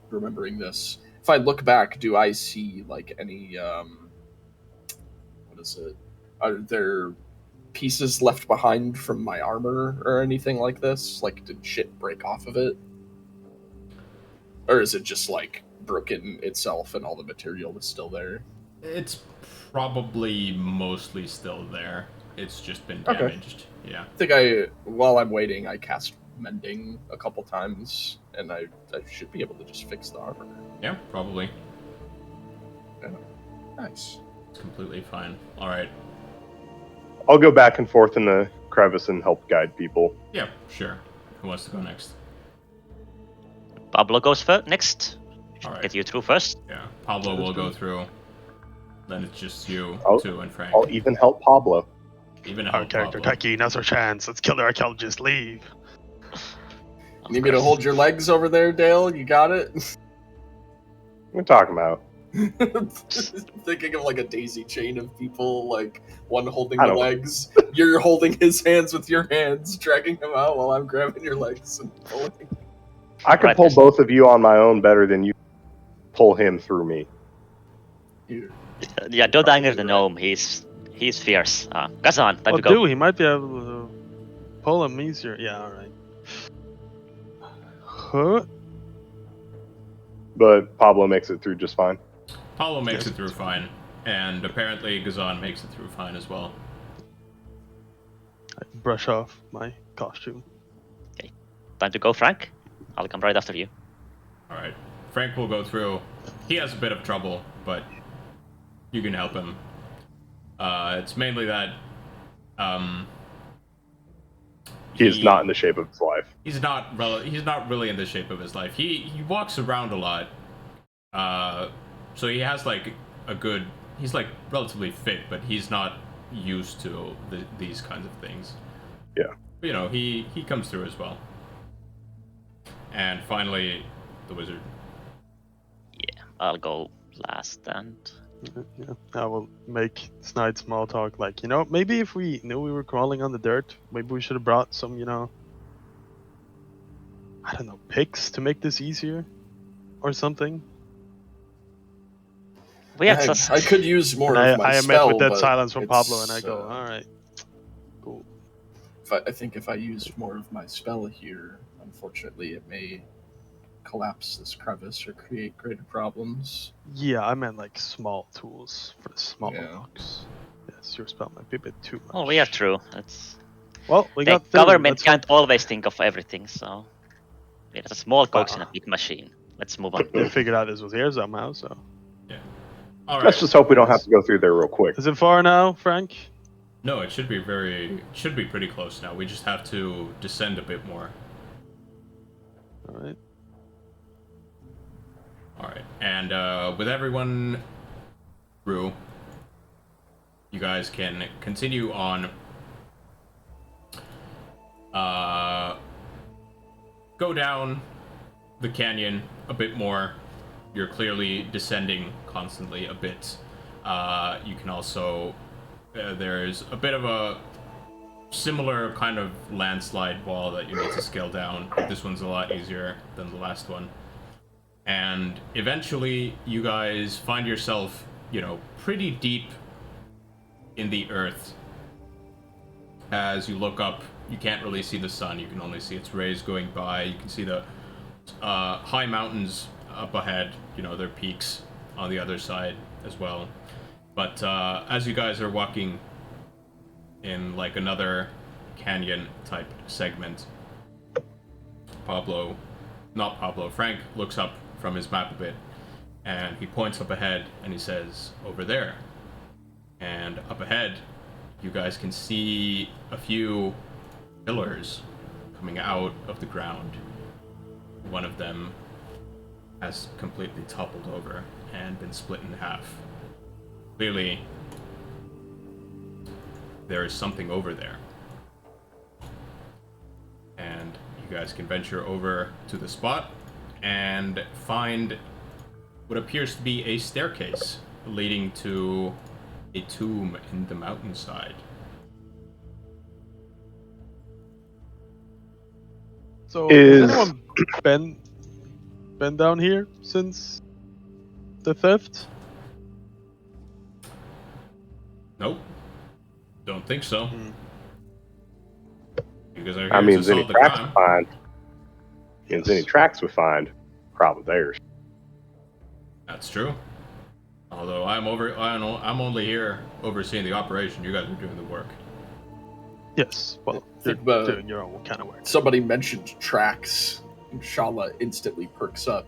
remembering this, if I look back, do I see like any what is it? Are there pieces left behind from my armor or anything like this? Like, did shit break off of it? Or is it just like broken itself and all the material is still there? It's probably mostly still there. It's just been damaged. Yeah. I think while I'm waiting, I cast mending a couple times, and I should be able to just fix the armor. Yeah, probably. Yeah. Nice. It's completely fine. All right. I'll go back and forth in the crevice and help guide people. Yeah, sure. Who wants to go next? Pablo goes next. All right. Get you through first. Yeah, Pablo will go through. Then it's just you two and Frank. I'll even help Pablo. Even Our character Taki, now's our chance. Let's kill the archaeologist. Leave. Need me to hold your legs over there, Dale? You got it? What are you talking about? Thinking of like a daisy chain of people, like one holding the legs. You're holding his hands with your hands, dragging him out while I'm grabbing your legs and pulling. I could pull both of you on my own better than you pull him through me. Yeah, don't anger the gnome. He's fierce. Kazan, time to go. Dude, he might be able to pull him easier. Yeah, alright. Huh? But Pablo makes it through just fine. Pablo makes it through fine, and apparently Gazan makes it through fine as well. I brush off my costume. Okay, time to go, Frank. I'll come right after you. All right, Frank will go through. He has a bit of trouble, but you can help him. It's mainly that He's not in the shape of his life. He's not really in the shape of his life. He walks around a lot. So he has like he's like relatively fit, but he's not used to these kinds of things. Yeah. But, you know, he comes through as well. And finally, the wizard. Yeah, I'll go last and... Yeah, I will make snide small talk like, maybe if we knew we were crawling on the dirt, maybe we should have brought some, I don't know, picks to make this easier or something. I could use more of my I spell, met with that but silence from Pablo, and I go, all right, cool. I think if I used more of my spell here, unfortunately, it may collapse this crevice or create greater problems. Yeah, I meant like small tools for the smaller Yeah. blocks. Yes, your spell might be a bit too much. Oh, yeah, true. It's Well, we the got through. government Let's can't hope always think of everything, so it's a small cogs in a Wow. big machine. Let's move on. they figured out this was here somehow. So All right. Let's just hope we don't have to go through there real quick. is it far now, Frank? No, it should be pretty close now. We just have to descend a bit more. All right. All right, and with everyone through, you guys can continue on. Go down the canyon a bit more. You're clearly descending constantly a bit. You can also there's a bit of a similar kind of landslide wall that you need to scale down. This one's a lot easier than the last one. And eventually, you guys find yourself, pretty deep in the earth. As you look up, you can't really see the sun. You can only see its rays going by. You can see the high mountains up ahead. Their peaks on the other side as well. But as you guys are walking in like another canyon type segment, Frank looks up from his map a bit, and he points up ahead and he says, "Over there." And up ahead, you guys can see a few pillars coming out of the ground. One of them has completely toppled over and been split in half. Clearly, there is something over there. And you guys can venture over to the spot and find what appears to be a staircase leading to a tomb in the mountainside. So Is- has anyone been down here since the theft? Nope. Don't think so. You guys are here I mean, to if any solve the tracks we crime. find, if any tracks we find, probably theirs. That's true. Although I'm only here overseeing the operation. You guys are doing the work. Yes. Well, you're Think about- doing your own kind of work. Somebody mentioned tracks, and Shala instantly perks up,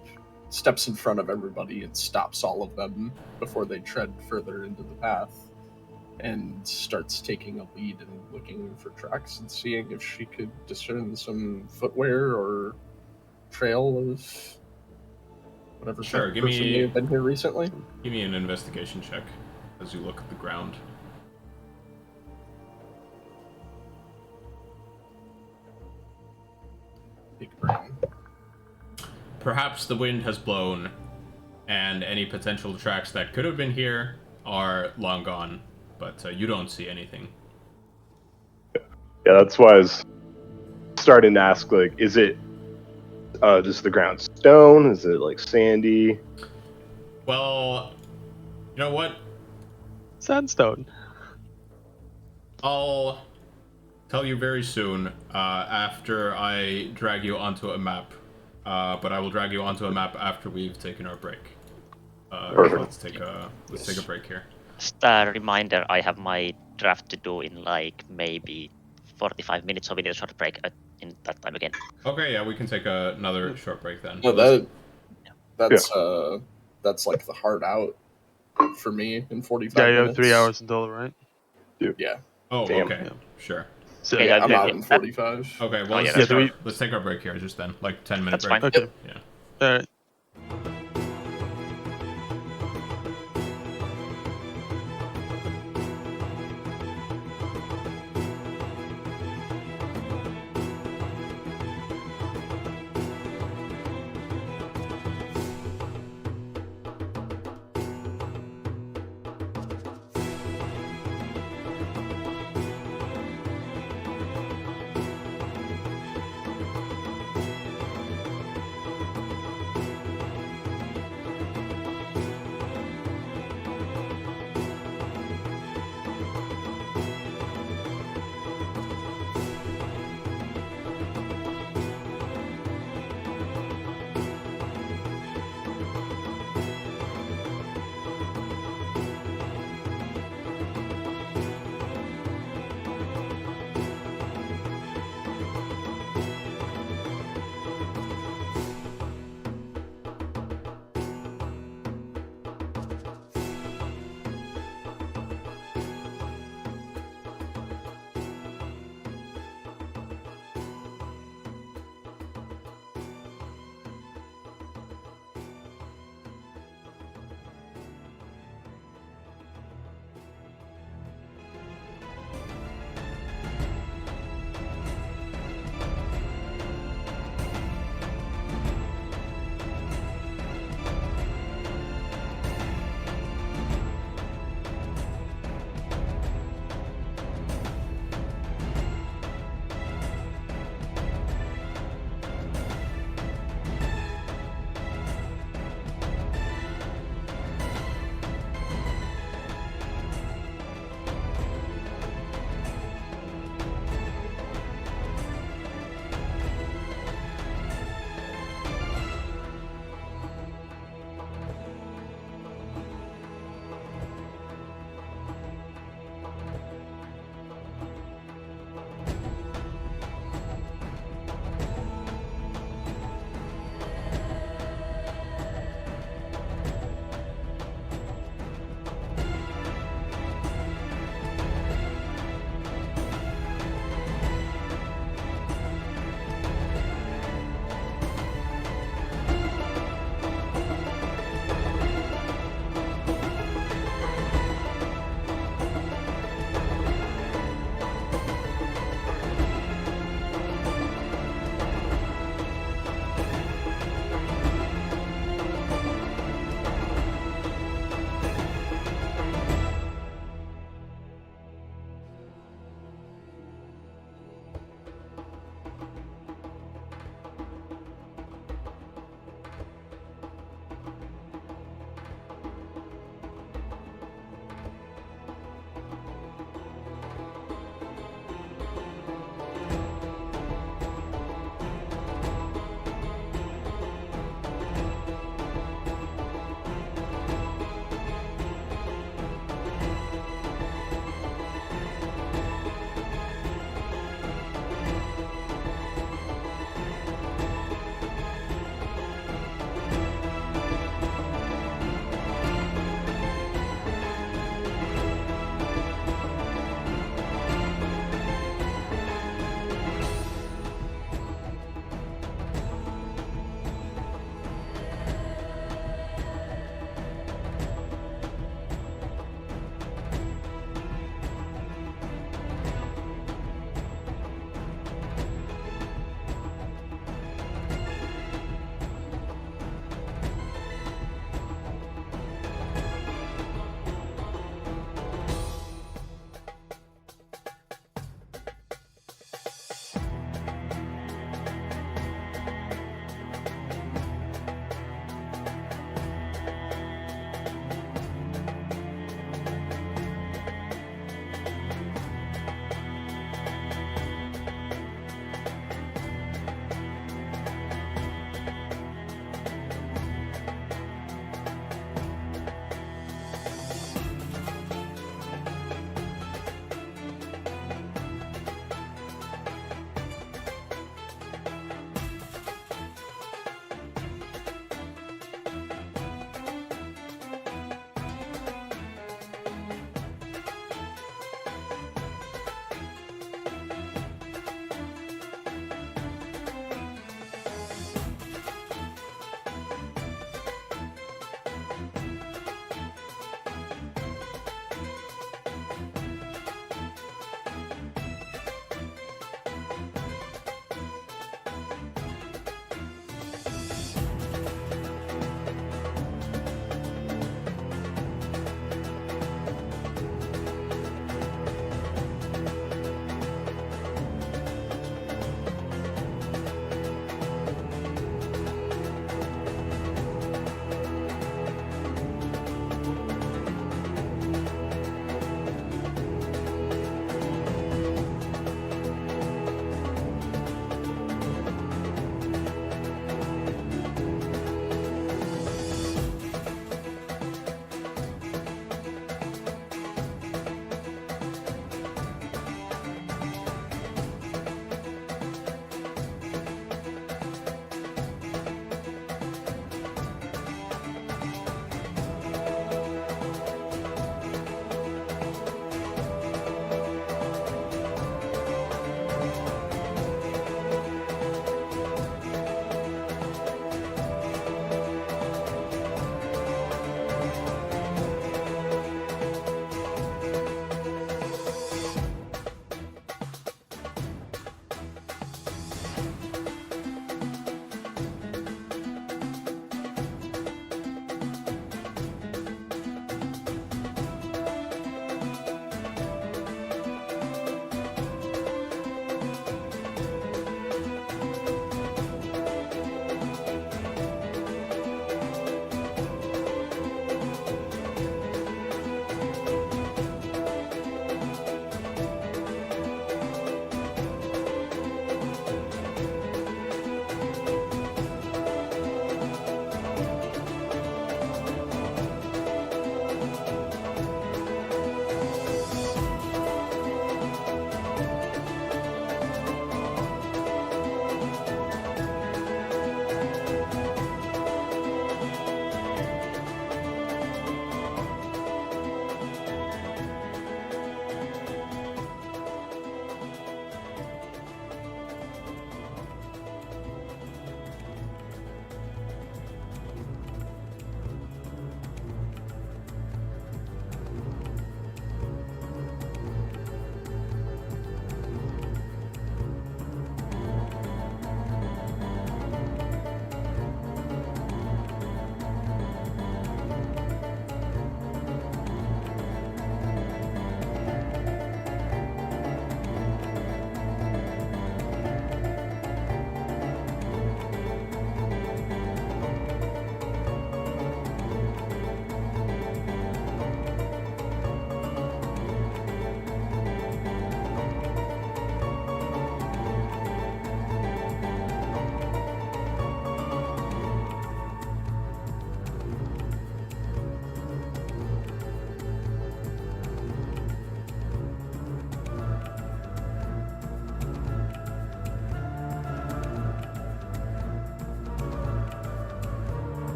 steps in front of everybody, and stops all of them before they tread further into the path, and starts taking a lead and looking for tracks and seeing if she could discern some footwear or trail of whatever Sure, type give of person me- may have been here recently. Give me an investigation check as you look at the ground. Big brain. Perhaps the wind has blown, and any potential tracks that could have been here are long gone, but you don't see anything. Yeah, that's why I was starting to ask, like, is it just the ground stone? Is it like sandy? Well, you know what? Sandstone. I'll tell you very soon after I drag you onto a map. But I will drag you onto a map after we've taken our break. Perfect. Let's take a break here. Just a reminder, I have my draft to do in like maybe 45 minutes, so we need a short break in that time again. Okay, yeah, we can take another short break then. No, that's like the hard out for me in 45 Yeah, you minutes. have 3 hours until, right? Yeah, Oh, Damn. okay, Yeah. sure. So Okay, I'm yeah, out yeah. in 45. Okay, well, Oh, yeah, let's, that's take our, right. let's take our break here just then, like 10-minute That's break. fine. Okay. Yeah. All right.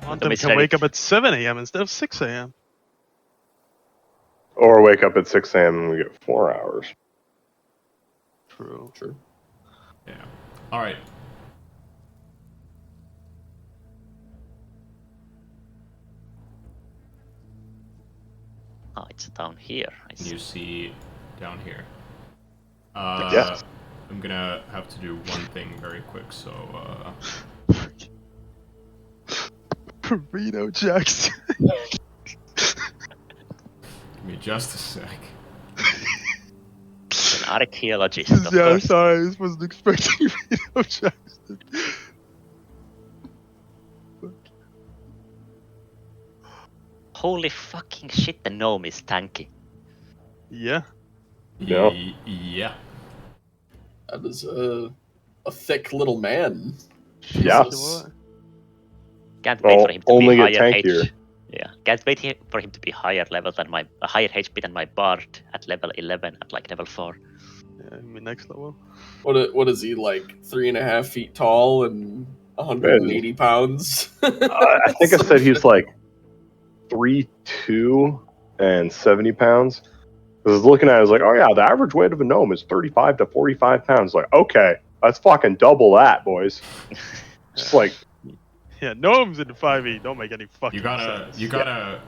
Quantum is can ready wake up to- at 7 a.m. instead of 6 a.m. Or wake up at 6 a.m. and we get 4 hours. True. True. Yeah. All right. Oh, it's down here. I see. You see down here. Yes. I'm gonna have to do one thing very quick. So Burrito Jackson. give me just a sec. An archaeologist, of Yeah, course. sorry, I wasn't expecting Burrito Jackson. Holy fucking shit, the gnome is tanky. Yeah. Yeah. Yeah. That is a thick little man. Yeah. Jesus. Can't wait for him to be only get higher tankier. H. Yeah, can't wait for him to be higher level than my higher HP than my bard at level 11 at like level 4. Yeah, I mean, next level. What is he like? 3.5 feet tall and 180 pounds. I think I said he's like 3'2" and 70 pounds. I was looking at it, I was like, oh yeah, the average weight of a gnome is 35 to 45 pounds. Like, okay, that's fucking double that, boys. Just like, Yeah, gnomes in 5e don't make any fucking You gotta, sense. you gotta,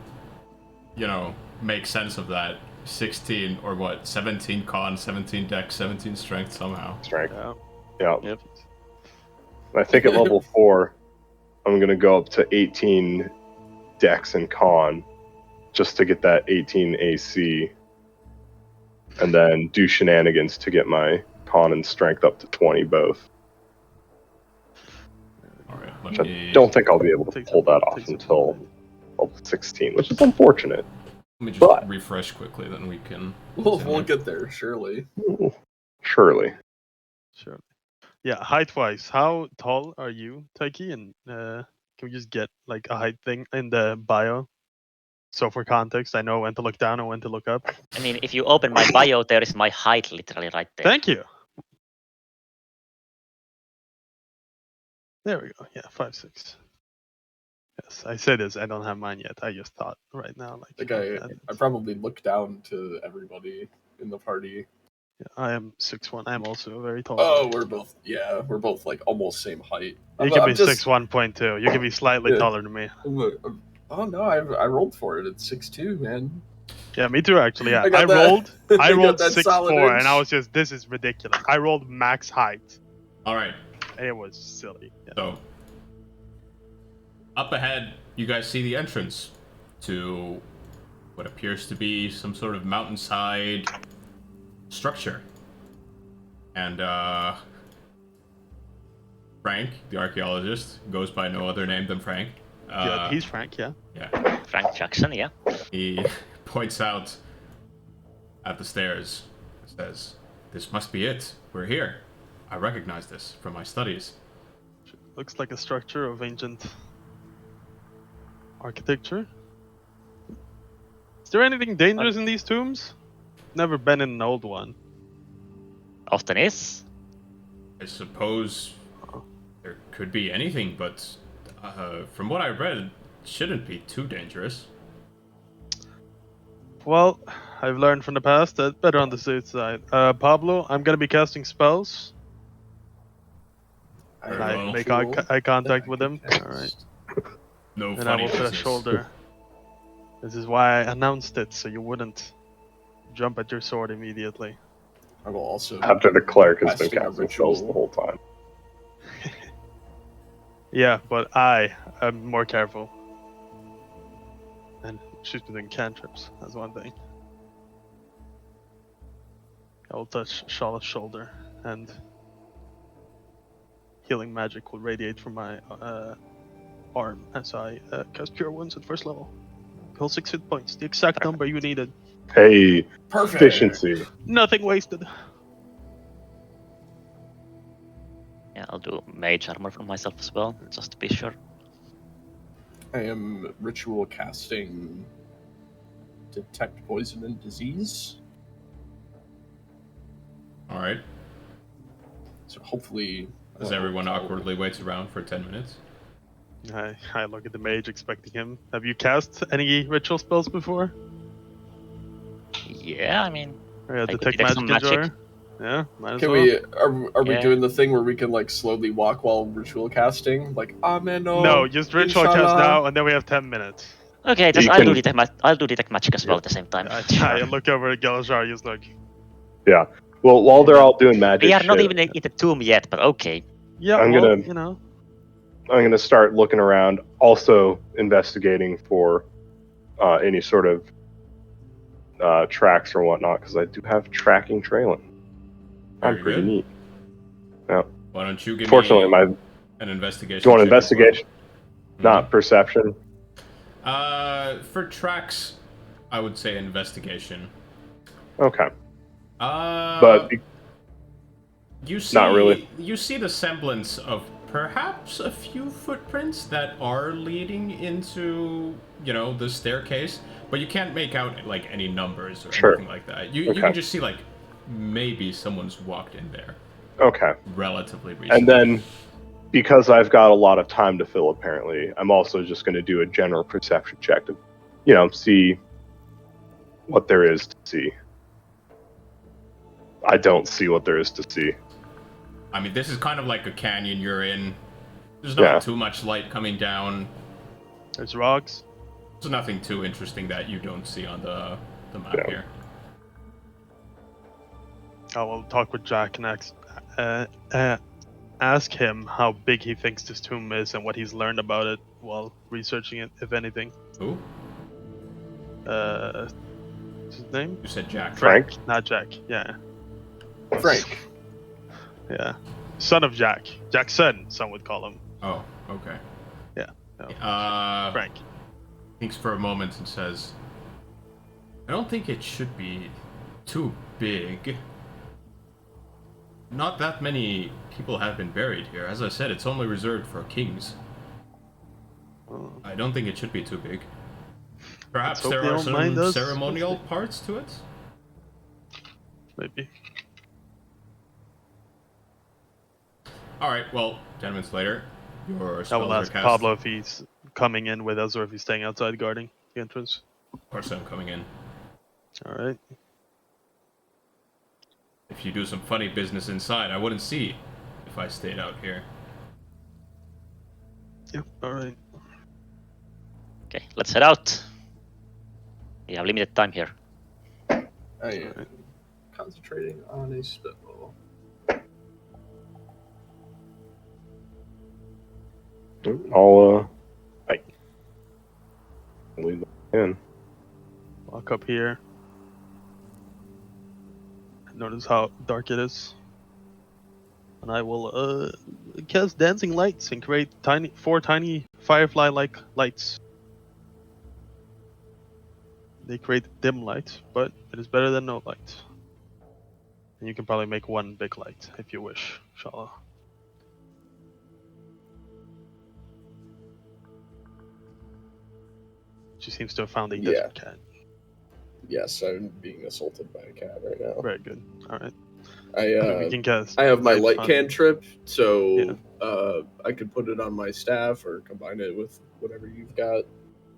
you know, make sense of that. 16 or what? 17 con, 17 dex, 17 strength somehow. strength. Yeah. Yeah. Yep. I think at level 4, I'm going to go up to 18 dex and con just to get that 18 AC. And then do shenanigans to get my con and strength up to 20 both. Alright, Which let I me, don't think I'll be able to Takes pull a- that off takes a until while. level 16, which is unfortunate. let me just but- refresh quickly, then we can. we'll continue. get there, surely. Surely. Sure. Yeah, height-wise, how tall are you, Taiki? And can we just get like a height thing in the bio? So for context, I know when to look down and when to look up. I mean, if you open my bio, there is my height literally right there. Thank you. There we go. Yeah, 5'6". Yes, I say this. I don't have mine yet. I just thought right now, like, Like yeah, I probably look down to everybody in the party. I am 6'1". I am also very tall. Oh, we're both like almost same height. You can be 6'1.2". You can be slightly Yeah. taller than me. Oh no, I rolled for it at 6'2", man. Yeah, me too. Actually, yeah. I got that- I you got rolled that solid 6'4", and inch. I was just, this is ridiculous. I rolled max height, Alright, and it was silly. Yeah. so. Up ahead, you guys see the entrance to what appears to be some sort of mountainside structure. And, Frank, the archaeologist, goes by no other name than Frank. Yeah, he's Frank. Yeah. Yeah. Frank Jackson, yeah. He points out at the stairs and says, "This must be it. We're here. I recognize this from my studies." Looks like a structure of ancient architecture. Is there anything dangerous in these tombs? Never been in an old one. Often is. I suppose there could be anything, but from what I read, it shouldn't be too dangerous. Well, I've learned from the past that better on the safe side. Pablo, I'm gonna be casting spells. Very I well. make eye contact with him. Alright. No And I funny will put a business. shoulder. This is why I announced it, so you wouldn't jump at your sword immediately. I will also. After the cleric has been casting a casting spells the ritual. whole time. Yeah, but I am more careful. And she's been doing cantrips. That's one thing. I will touch Shala's shoulder, and healing magic will radiate from my arm as I cast Cure Wounds at first level. Heal 6 hit points, the exact number you needed. Hey, Perfect. efficiency. Nothing wasted. Yeah, I'll do mage armor for myself as well, just to be sure. I am ritual casting detect poison and disease. All right. So hopefully. As everyone awkwardly waits around for 10 minutes. I look at the mage, expecting him. Have you cast any ritual spells before? Yeah, I mean, Or yeah, I could detect detect some magic in magic. jar? Yeah, might as Can well. we are we Yeah. doing the thing where we can like slowly walk while ritual casting? Like Ameno. No, just ritual cast Inshallah. now, and then we have 10 minutes. Okay, just You I'll do can- detect I'll do detect magic as well at the same time. I look over at Galazar, just like, Yeah. Well, while they're all doing magic We are not shit, even in the tomb yet, but okay. yeah, I'm well, gonna- you know. I'm going to start looking around, also investigating for any sort of tracks or whatnot, because I do have tracking trailing. I'm Very pretty good. neat. Why don't you give Fortunately, me my an investigation? do you want check as well? investigation, not perception. For tracks, I would say investigation. Okay, Uh, but you see, not really. You see the semblance of perhaps a few footprints that are leading into, the staircase, but you can't make out like any numbers or Sure. anything like that. You Okay. can just see like maybe someone's walked in there Okay, relatively recently. and then because I've got a lot of time to fill, apparently, I'm also just going to do a general perception check to, see what there is to see. I don't see what there is to see. I mean, this is kind of like a canyon you're in. There's not Yeah. too much light coming down. There's rocks. There's nothing too interesting that you don't see on the map Yeah. here. I will talk with Jack next. Ask him how big he thinks this tomb is and what he's learned about it while researching it, if anything. Who? What's his name? You said Jack. Frank? Not Jack. Yeah. Frank. Yeah. Son of Jack. Jackson, some would call him. Oh, okay. No. Frank. Thinks for a moment and says, I don't think it should be too big. Not that many people have been buried here. As I said, it's only reserved for kings. Oh. I don't think it should be too big. Perhaps hope there they are don't mind some us. ceremonial parts to it? Maybe. Alright, well, 10 minutes later, your I spells will are ask cast. Pablo if he's coming in with us or if he's staying outside guarding the entrance. Of course I'm coming in. Alright. If you do some funny business inside, I wouldn't see if I stayed out here. Yep, alright. Okay, let's head out. We have limited time here. I am concentrating on a spell. I'll leave them in. Walk up here. Notice how dark it is. And I will cast dancing lights and create four tiny firefly-like lights. They create dim light, but it is better than no light. And you can probably make one big light if you wish, Shala. She seems to have found a Yeah. desert cat. Yes, I'm being assaulted by a cat right now. Very good. Alright. I We can cast I have my light on- cantrip, so Yeah. I could put it on my staff or combine it with whatever you've got,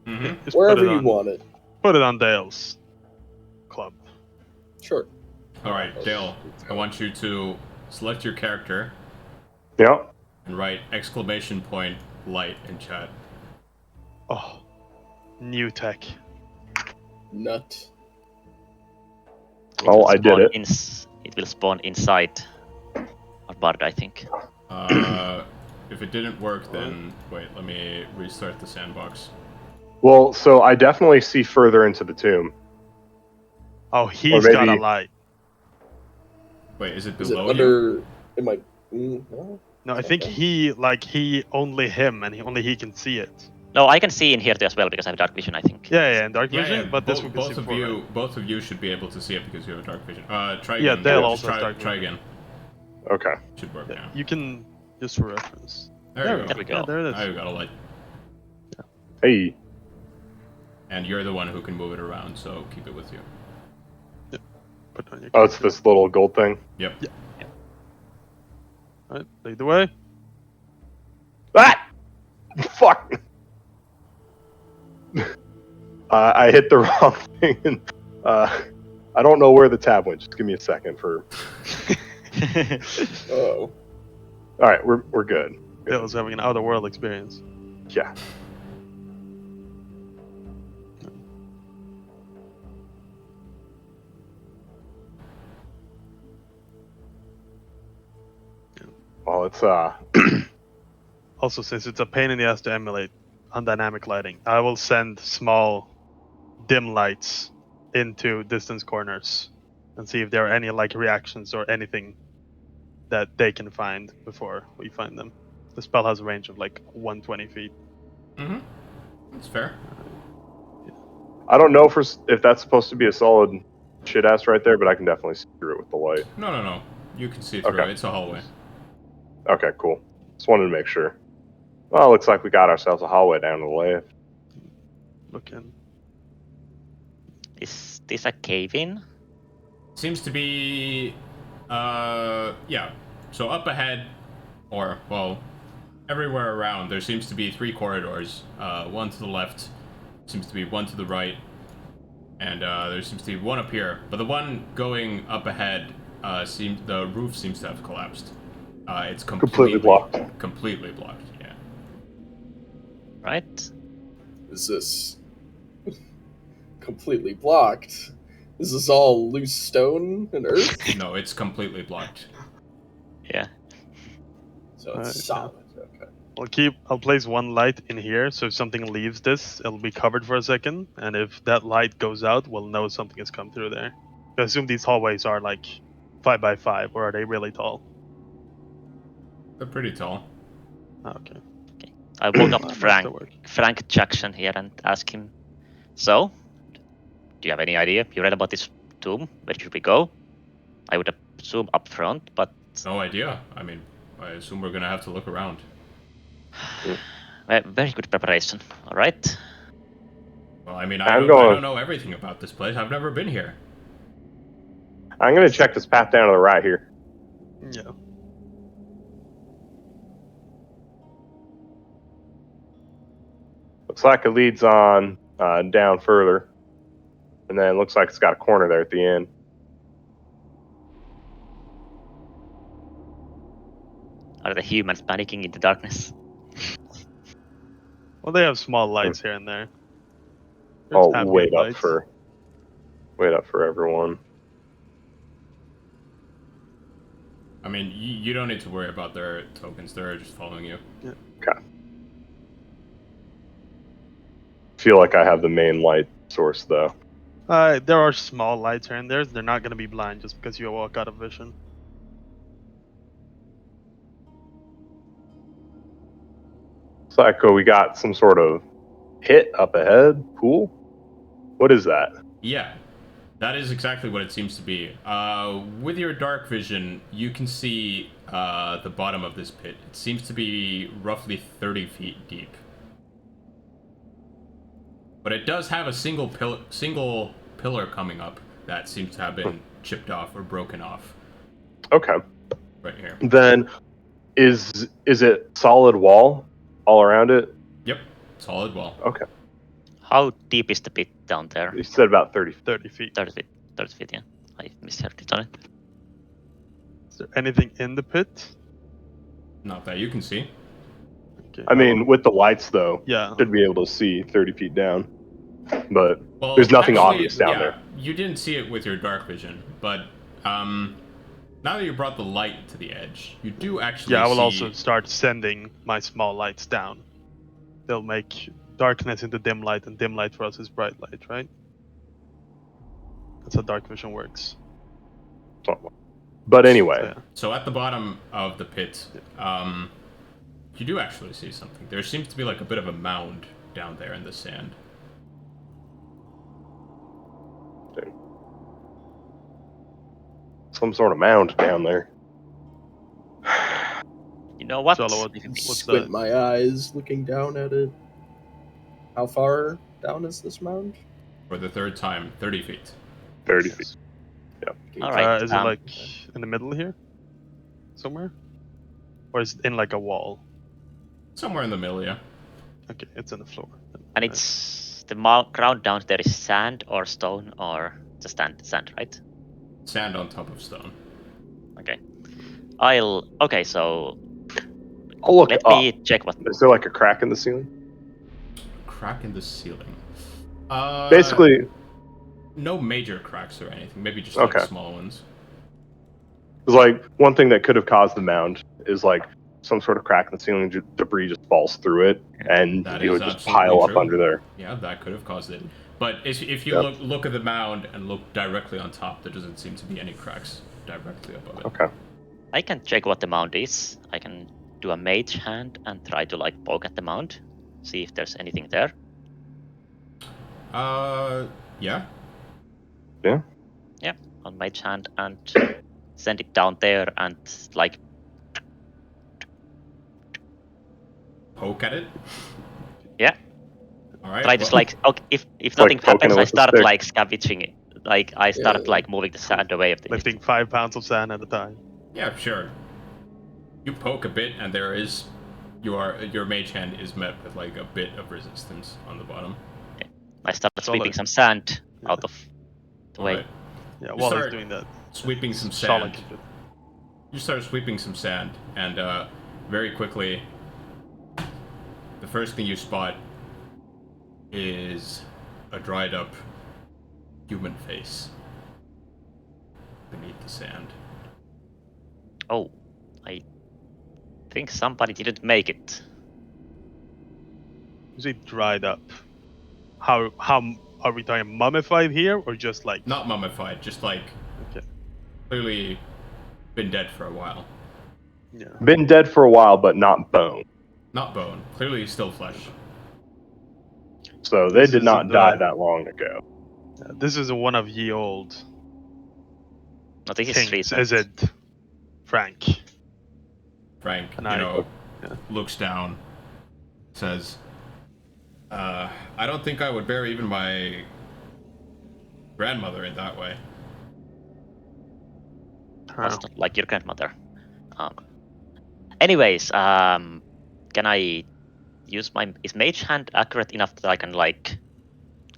Mm-hmm. Just wherever put it you on, want it. Put it on Dale's club. Sure. Alright, Dale, I want you to select your character Yeah. and write exclamation point light in chat. Oh, new tech. Nut. Oh, I did it. It will spawn inside our bard, I think. If it didn't work, then wait, let me restart the sandbox. Well, so I definitely see further into the tomb. Oh, he's maybe- got a light. Wait, is it Is it below you? under? It might. No. No, I think he only him and only he can see it. No, I can see in here too as well because I have dark vision, I think. Yeah, in dark Yeah, vision, yeah, but this both, would be both of C4, you, right? both of you should be able to see it because you have dark vision. Try Yeah, again. Dale Just also has try, dark try vision. again. Okay. Should work Yeah, now. you can just for reference. There you There go. we go. Yeah, there it is. Now you got a light, Hey. and you're the one who can move it around, so keep it with you. Put it on your Oh, it's character. this little gold thing. Yep. Alright, lead the way. Ah! Fuck. I hit the wrong thing. And, I don't know where the tab went. Just give me a second for. Oh. All right, we're good. It was having an outer world experience. Yeah. Well, it's Also, since it's a pain in the ass to emulate on dynamic lighting, I will send small dim lights into distance corners and see if there are any like reactions or anything that they can find before we find them. The spell has a range of like 120 feet. Mm-hmm. That's fair. I don't know if that's supposed to be a solid shit ass right there, but I can definitely see through it with the light. No. You can see through. Okay. It's a hallway. Okay, cool. Just wanted to make sure. Well, looks like we got ourselves a hallway down to the left. Look in. Is this a cave-in? Seems to be, yeah. So up ahead, or well, everywhere around, there seems to be 3 corridors. One to the left, seems to be one to the right, and there seems to be one up here. But the one going up ahead, the roof seems to have collapsed. It's completely blocked. Completely blocked. Yeah. Right? Is this completely blocked? Is this all loose stone and earth? No, it's completely blocked. Yeah. So Alright, it's solid. Okay. I'll place one light in here, so if something leaves this, it'll be covered for a second, and if that light goes out, we'll know something has come through there. I assume these hallways are like 5 by 5, or are they really tall? They're pretty tall. Okay. I walk up That to might still work. Frank Jackson here and ask him, so, do you have any idea? You read about this tomb? Where should we go? I would assume up front, but No idea. I mean, I assume we're gonna have to look around. very good preparation. All right. Well, I mean, I'm I going- don't know everything about this place. I've never been here. I'm gonna check this path down to the right here. Yeah. Looks like it leads on down further, and then looks like it's got a corner there at the end. Are the humans panicking in the darkness? Well, they have small lights here and there. There's Oh, ambient lights. wait up for everyone. I mean, you don't need to worry about their tokens. They're just following you. Okay. Feel like I have the main light source though. There are small lights here and there. They're not going to be blind just because you walk out of vision. Looks like we got some sort of pit up ahead. Pool. What is that? Yeah, that is exactly what it seems to be. With your dark vision, you can see the bottom of this pit. It seems to be roughly 30 feet deep. But it does have a single pillar coming up that seems to have been chipped off or broken off. Okay. Right here. Then, is it solid wall all around it? Yep, solid wall. Okay. How deep is the pit down there? You said about 30. 30 feet. 30 feet. 30 feet, yeah. I misheard it on it. Is there anything in the pit? Not that you can see. Okay. I mean, with the lights though, Yeah. should be able to see 30 feet down. But Well, there's nothing actually, obvious down yeah, there. You didn't see it with your dark vision, but now that you brought the light to the edge, you do actually Yeah, I will see... also start sending my small lights down. They'll make darkness into dim light, and dim light for us is bright light, right? That's how dark vision works. But anyway, So, yeah. So at the bottom of the pit, you do actually see something. There seems to be like a bit of a mound down there in the sand. some sort of mound down there. You know what? Jolo, what's Squint that? my eyes looking down at it. How far down is this mound? For the third time, 30 feet. 30 feet. All right. Is it like in the middle here? Somewhere? Or is it in like a wall? Somewhere in the middle, yeah. Okay, it's on the floor. And it's the ground down there is sand or stone or just sand, right? Sand on top of stone. Okay. Okay, so I'll look let up. me check what. Is there like a crack in the ceiling? Crack in the ceiling. Basically, No major cracks or anything. Maybe just Okay. like small ones. it's like one thing that could have caused the mound is like some sort of crack in the ceiling, debris just falls through it, and That you is would just absolutely pile up true. under there. Yeah, that could have caused it. But if you Yep. look at the mound and look directly on top, there doesn't seem to be any cracks directly above it. Okay. I can check what the mound is. I can do a mage hand and try to like poke at the mound, see if there's anything there. Yeah. Yeah, on mage hand and send it down there and like Poke at it. Yeah. All right. try to like okay, if Like nothing poking happens, it I with a start stick. like scavenging it. Like I start Yeah. like moving the sand away of the Lifting 5 pounds of sand at a time. Yeah, sure. You poke a bit, and there is your mage hand is met with like a bit of resistance on the bottom. I start Solid. sweeping some sand Yeah. out of the way. Alright. Yeah, You while he's start doing that. Sweeping some Shala sand. can do it. You start sweeping some sand, and very quickly, the first thing you spot is a dried up human face beneath the sand. Oh, I think somebody didn't make it. Is it dried up? How are we talking mummified here or just like Not mummified, just like okay. clearly been dead for a while. Yeah. Been dead for a while, but not bone. Not bone, clearly still flesh. So they This did not isn't die the- that long ago. This is one of ye old No, this is things, recent. is it, Frank? Frank, And yeah. looks down, says, I don't think I would bury even my grandmother in that way. That's not like your grandmother. Anyways, can I use my is mage hand accurate enough that I can like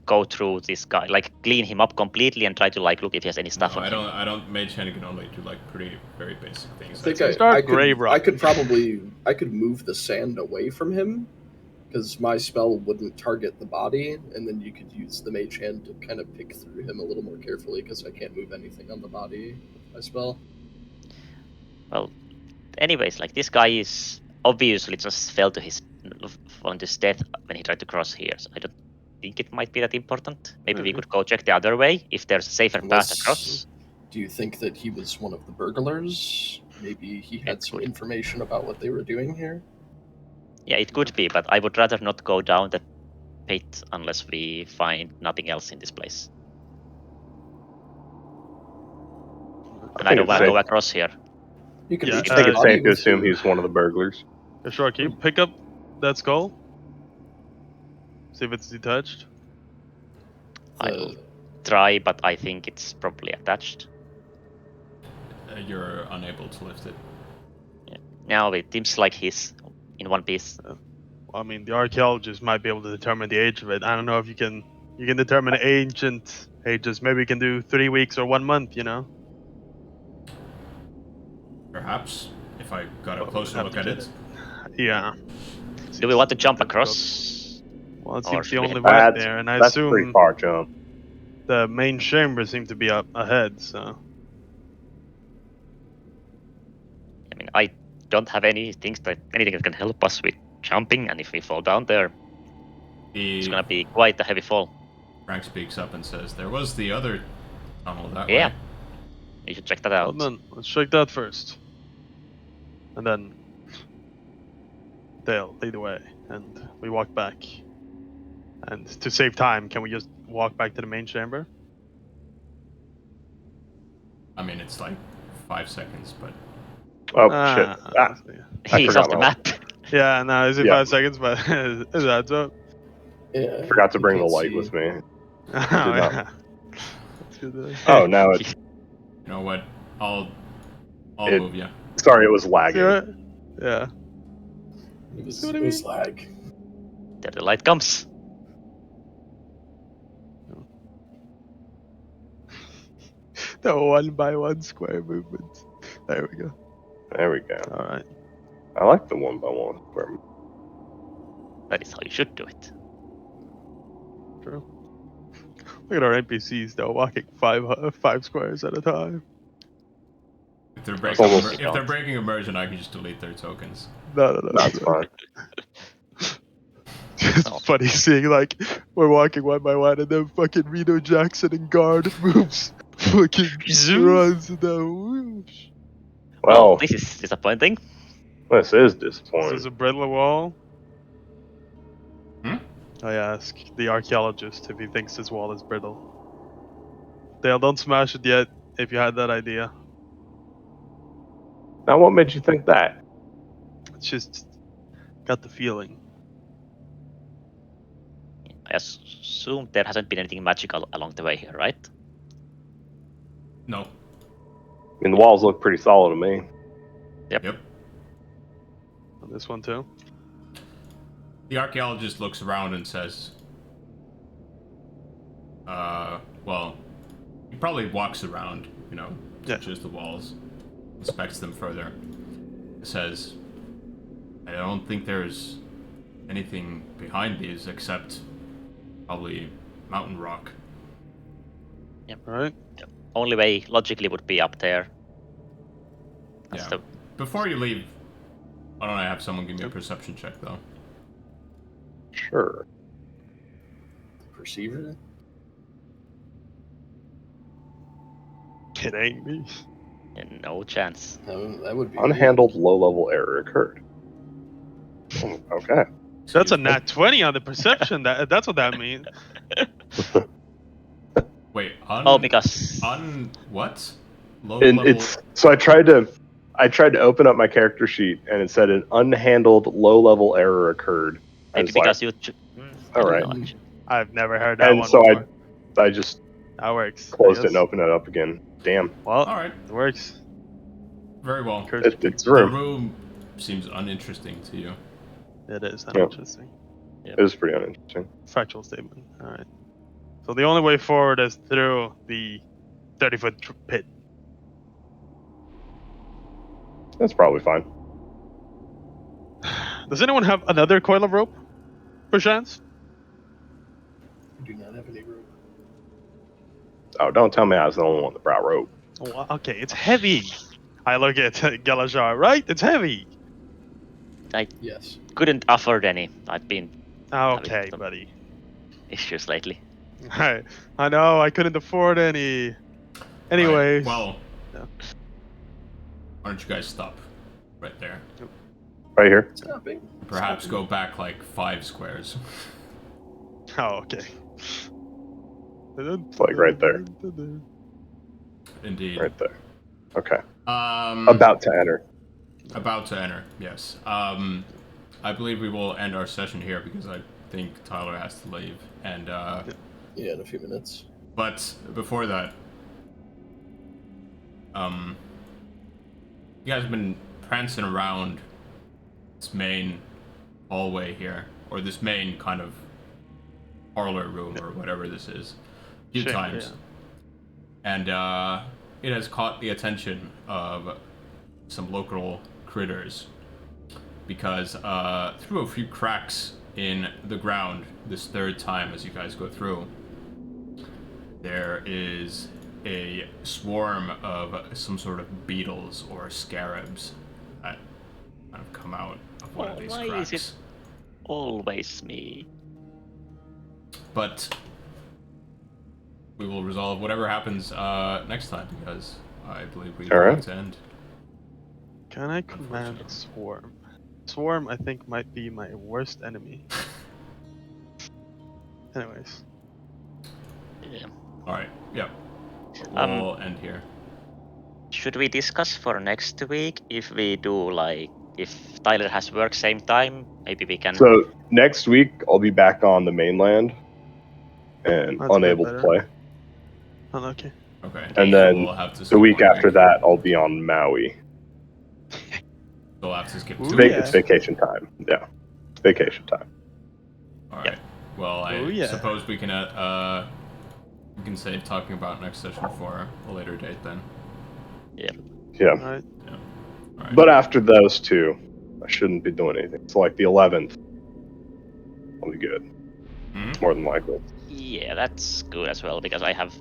go through this guy, like clean him up completely and try to like look if he has any stuff No, on him? I don't. Mage hand can only do like very basic things. I think That's it. Start grave I could robbing. I could move the sand away from him because my spell wouldn't target the body, and then you could use the mage hand to kind of pick through him a little more carefully because I can't move anything on the body with my spell. Well, anyways, like this guy is obviously just fell to his death when he tried to cross here. So I don't think it might be that important. Maybe we Maybe. could go check the other way if there's a safer path Unless- across. Do you think that he was one of the burglars? Maybe he had It some could. information about what they were doing here? Yeah, it could be, but I would rather not go down the pit unless we find nothing else in this place. And I think don't it's want to go safe. across here. You can Yeah, reach I think the it's body safe to with assume your- he's one of the burglars. Yeah, sure, can you pick up that skull? See if it's detached. I'll the- try, but I think it's probably attached. You're unable to lift it. Now it seems like he's in one piece. I mean, the archaeologist might be able to determine the age of it. I don't know if you can determine ancient ages. Maybe you can do 3 weeks or 1 month. You know. Perhaps, if I got a But we'll closer have look to at get it. Yeah. Do we want to jump difficult. across? Well, it Or seems should the we only head way back? there, and I That's a pretty assume far jump. the main chamber seems to be up ahead. So I mean, I don't have anything that can help us with jumping, and if we fall down there, it's gonna be quite a heavy fall. Frank speaks up and says, "There was the other tunnel that Yeah. way." You should check that well, out. then let's check that first, and then they'll lead the way, and we walk back. And to save time, can we just walk back to the main chamber? I mean, it's like 5 seconds, but Oh shit! Ah, I He's forgot off the my- map. yeah, no, is it Yeah. 5 seconds? But is that so? Yeah, forgot to you bring the can't light see. with me. Oh, not. yeah. Let's do that. Oh, now it. you know what? I'll It- move you. Sorry, it was See lagging. what? Yeah. It was, See what I it was mean? lag. There the light comes. The 1x1 square movement. There we go. There we go. All right. I like the 1x1 square. That is how you should do it. True. Look at our NPCs though, walking five squares at a time. If they're breaking, almost if they're breaking immersion, I can just delete their tokens. No. That's fine. It's funny seeing like we're walking one by one and then fucking Reno Jackson and guard moves, fucking Zoom. runs down. Well, This is disappointing. this is This is disappointing. a brittle wall. Hmm? I ask the archaeologist if he thinks this wall is brittle. Dale, don't smash it yet. If you had that idea, Now, what made you think that? it's just got the feeling. I assume there hasn't been anything magical along the way here, right? No. I mean, the walls look pretty solid to me. Yep. On this one too. The archaeologist looks around and says, well, he probably walks around, touches the walls, inspects them further. Says, I don't think there's anything behind these except probably mountain rock. Right? Only way logically would be up there. That's Yeah. the Before you leave, why don't I have someone give me a perception check, though? Sure. Perceiver? Kidding me. no chance. That would be Unhandled low-level error occurred. Oh, okay. That's a nat 20 on the perception. That's what that means. Wait, Because what? Low And level. it's so I tried to open up my character sheet and it said an unhandled low-level error occurred. I maybe was like, because you. I all don't right. know, actually. I've never heard that and one so before. I just That works. I closed it guess. and opened it up again. Damn. Well, All right, it works. very well. It's The room. room seems uninteresting to you. It is Yeah. interesting. It was pretty uninteresting. Factual statement. All right. So the only way forward is through the 30-foot pit. That's probably fine. Does anyone have another coil of rope, perchance? I do not have any room. Oh, don't tell me I was the only one that brought rope. Oh, okay, it's heavy. I look at Galajar, right? It's heavy. Yes. Couldn't afford any. I've been Okay, some- buddy. issues lately. I know, I couldn't afford any. Anyways. Right, well, Yeah. why don't you guys stop right there? Right here. Stopping. Perhaps Stopping. go back like 5 squares. Oh, okay. It's like right there. Indeed. Right there. Okay. About About to enter. to enter. Yes. I believe we will end our session here because I think Tyler has to leave. And Yeah, in a few minutes. but before that, you guys have been prancing around this main hallway here, or this main kind of parlor room, or whatever this is, a few Sure, times. And it has caught the attention of some local critters because through a few cracks in the ground this third time as you guys go through, there is a swarm of some sort of beetles or scarabs that kind of come out of one of these Why cracks. is it always me? But we will resolve whatever happens next time because I believe we All right. have to end. Can I command Swarm? Swarm, I think, might be my worst enemy. Anyways. Yeah. All right. Yep. We'll end here. Should we discuss for next week if we do if Tyler has work same time? Maybe we can. So next week I'll be back on the mainland and That's a bit unable to better. play. Oh, okay. Okay. And so then we'll have to the skip week 1 after that I'll be on Maui. We'll have to skip Ooh, 2 yeah. weeks. It's vacation time. Yeah. Vacation time. All right. Yep. Well, I Oh, yeah. suppose we can save talking about next session for a later date then. Yeah. All right. All right. But after those two, I shouldn't be doing anything. So like the 11th, I'll be good. Mhm. More than likely. Yeah, that's good as well because I have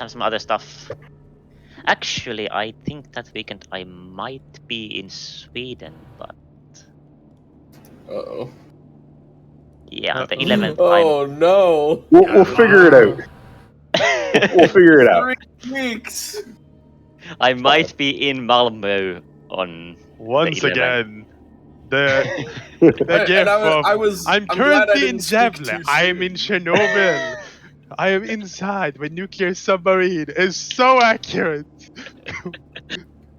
some other stuff. Actually, I think that weekend I might be in Sweden, but Uh-oh. yeah, on the Uh-oh. 11th Oh, no. We'll figure it out. We'll figure it out. 3 weeks. I might be in Malmö on Once the 11th. again, the gift of I'm I'm glad I currently in didn't speak Gävle. too I am soon. in Chernobyl. I am inside the nuclear submarine. It's so accurate.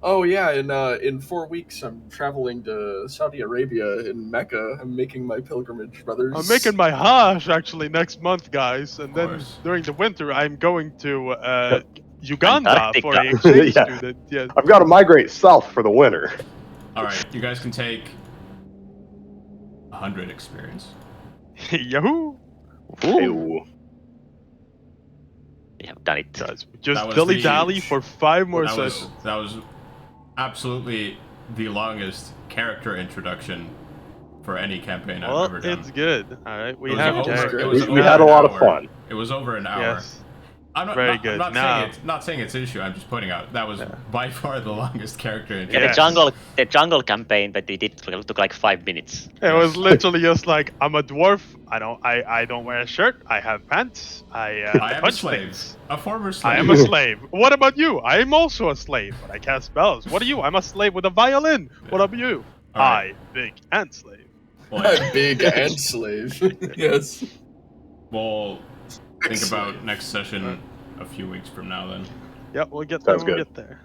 Oh yeah, in 4 weeks I'm traveling to Saudi Arabia in Mecca. I'm making my pilgrimage, brothers. I'm making my Hajj actually next month, guys, and then course. during the winter I'm going to Uganda for Antarctica. an exchange Yeah. student. Yes. I've got to migrate south for the winter. All right. You guys can take 100 experience. Yahoo! Ew. We have done it. Guys, just That was dilly the- dally for 5 more That sessions. was absolutely the longest character introduction for any campaign I've Well, ever done. it's good. All right, we It was have over- characters. it was We over had a an lot of hour. fun. It was over an hour. Yes. I'm not, Very not, good. I'm Now- not saying it's an issue. I'm just pointing out that was by far the longest character Yeah, introduction. Yes. the jungle campaign that we did took like 5 minutes. It was literally just like I'm a dwarf. I don't wear a shirt. I have pants. I am a punch slave, things. a former slave. I am a slave. What about you? I am also a slave, but I cast spells. What are you? I'm a slave with a violin. What about you? All right. Big ant slave. Well, Big ant slave. Yes. we'll think Excellent. about next session a few weeks from now then. Yep, we'll get there. Sounds We'll good. get there.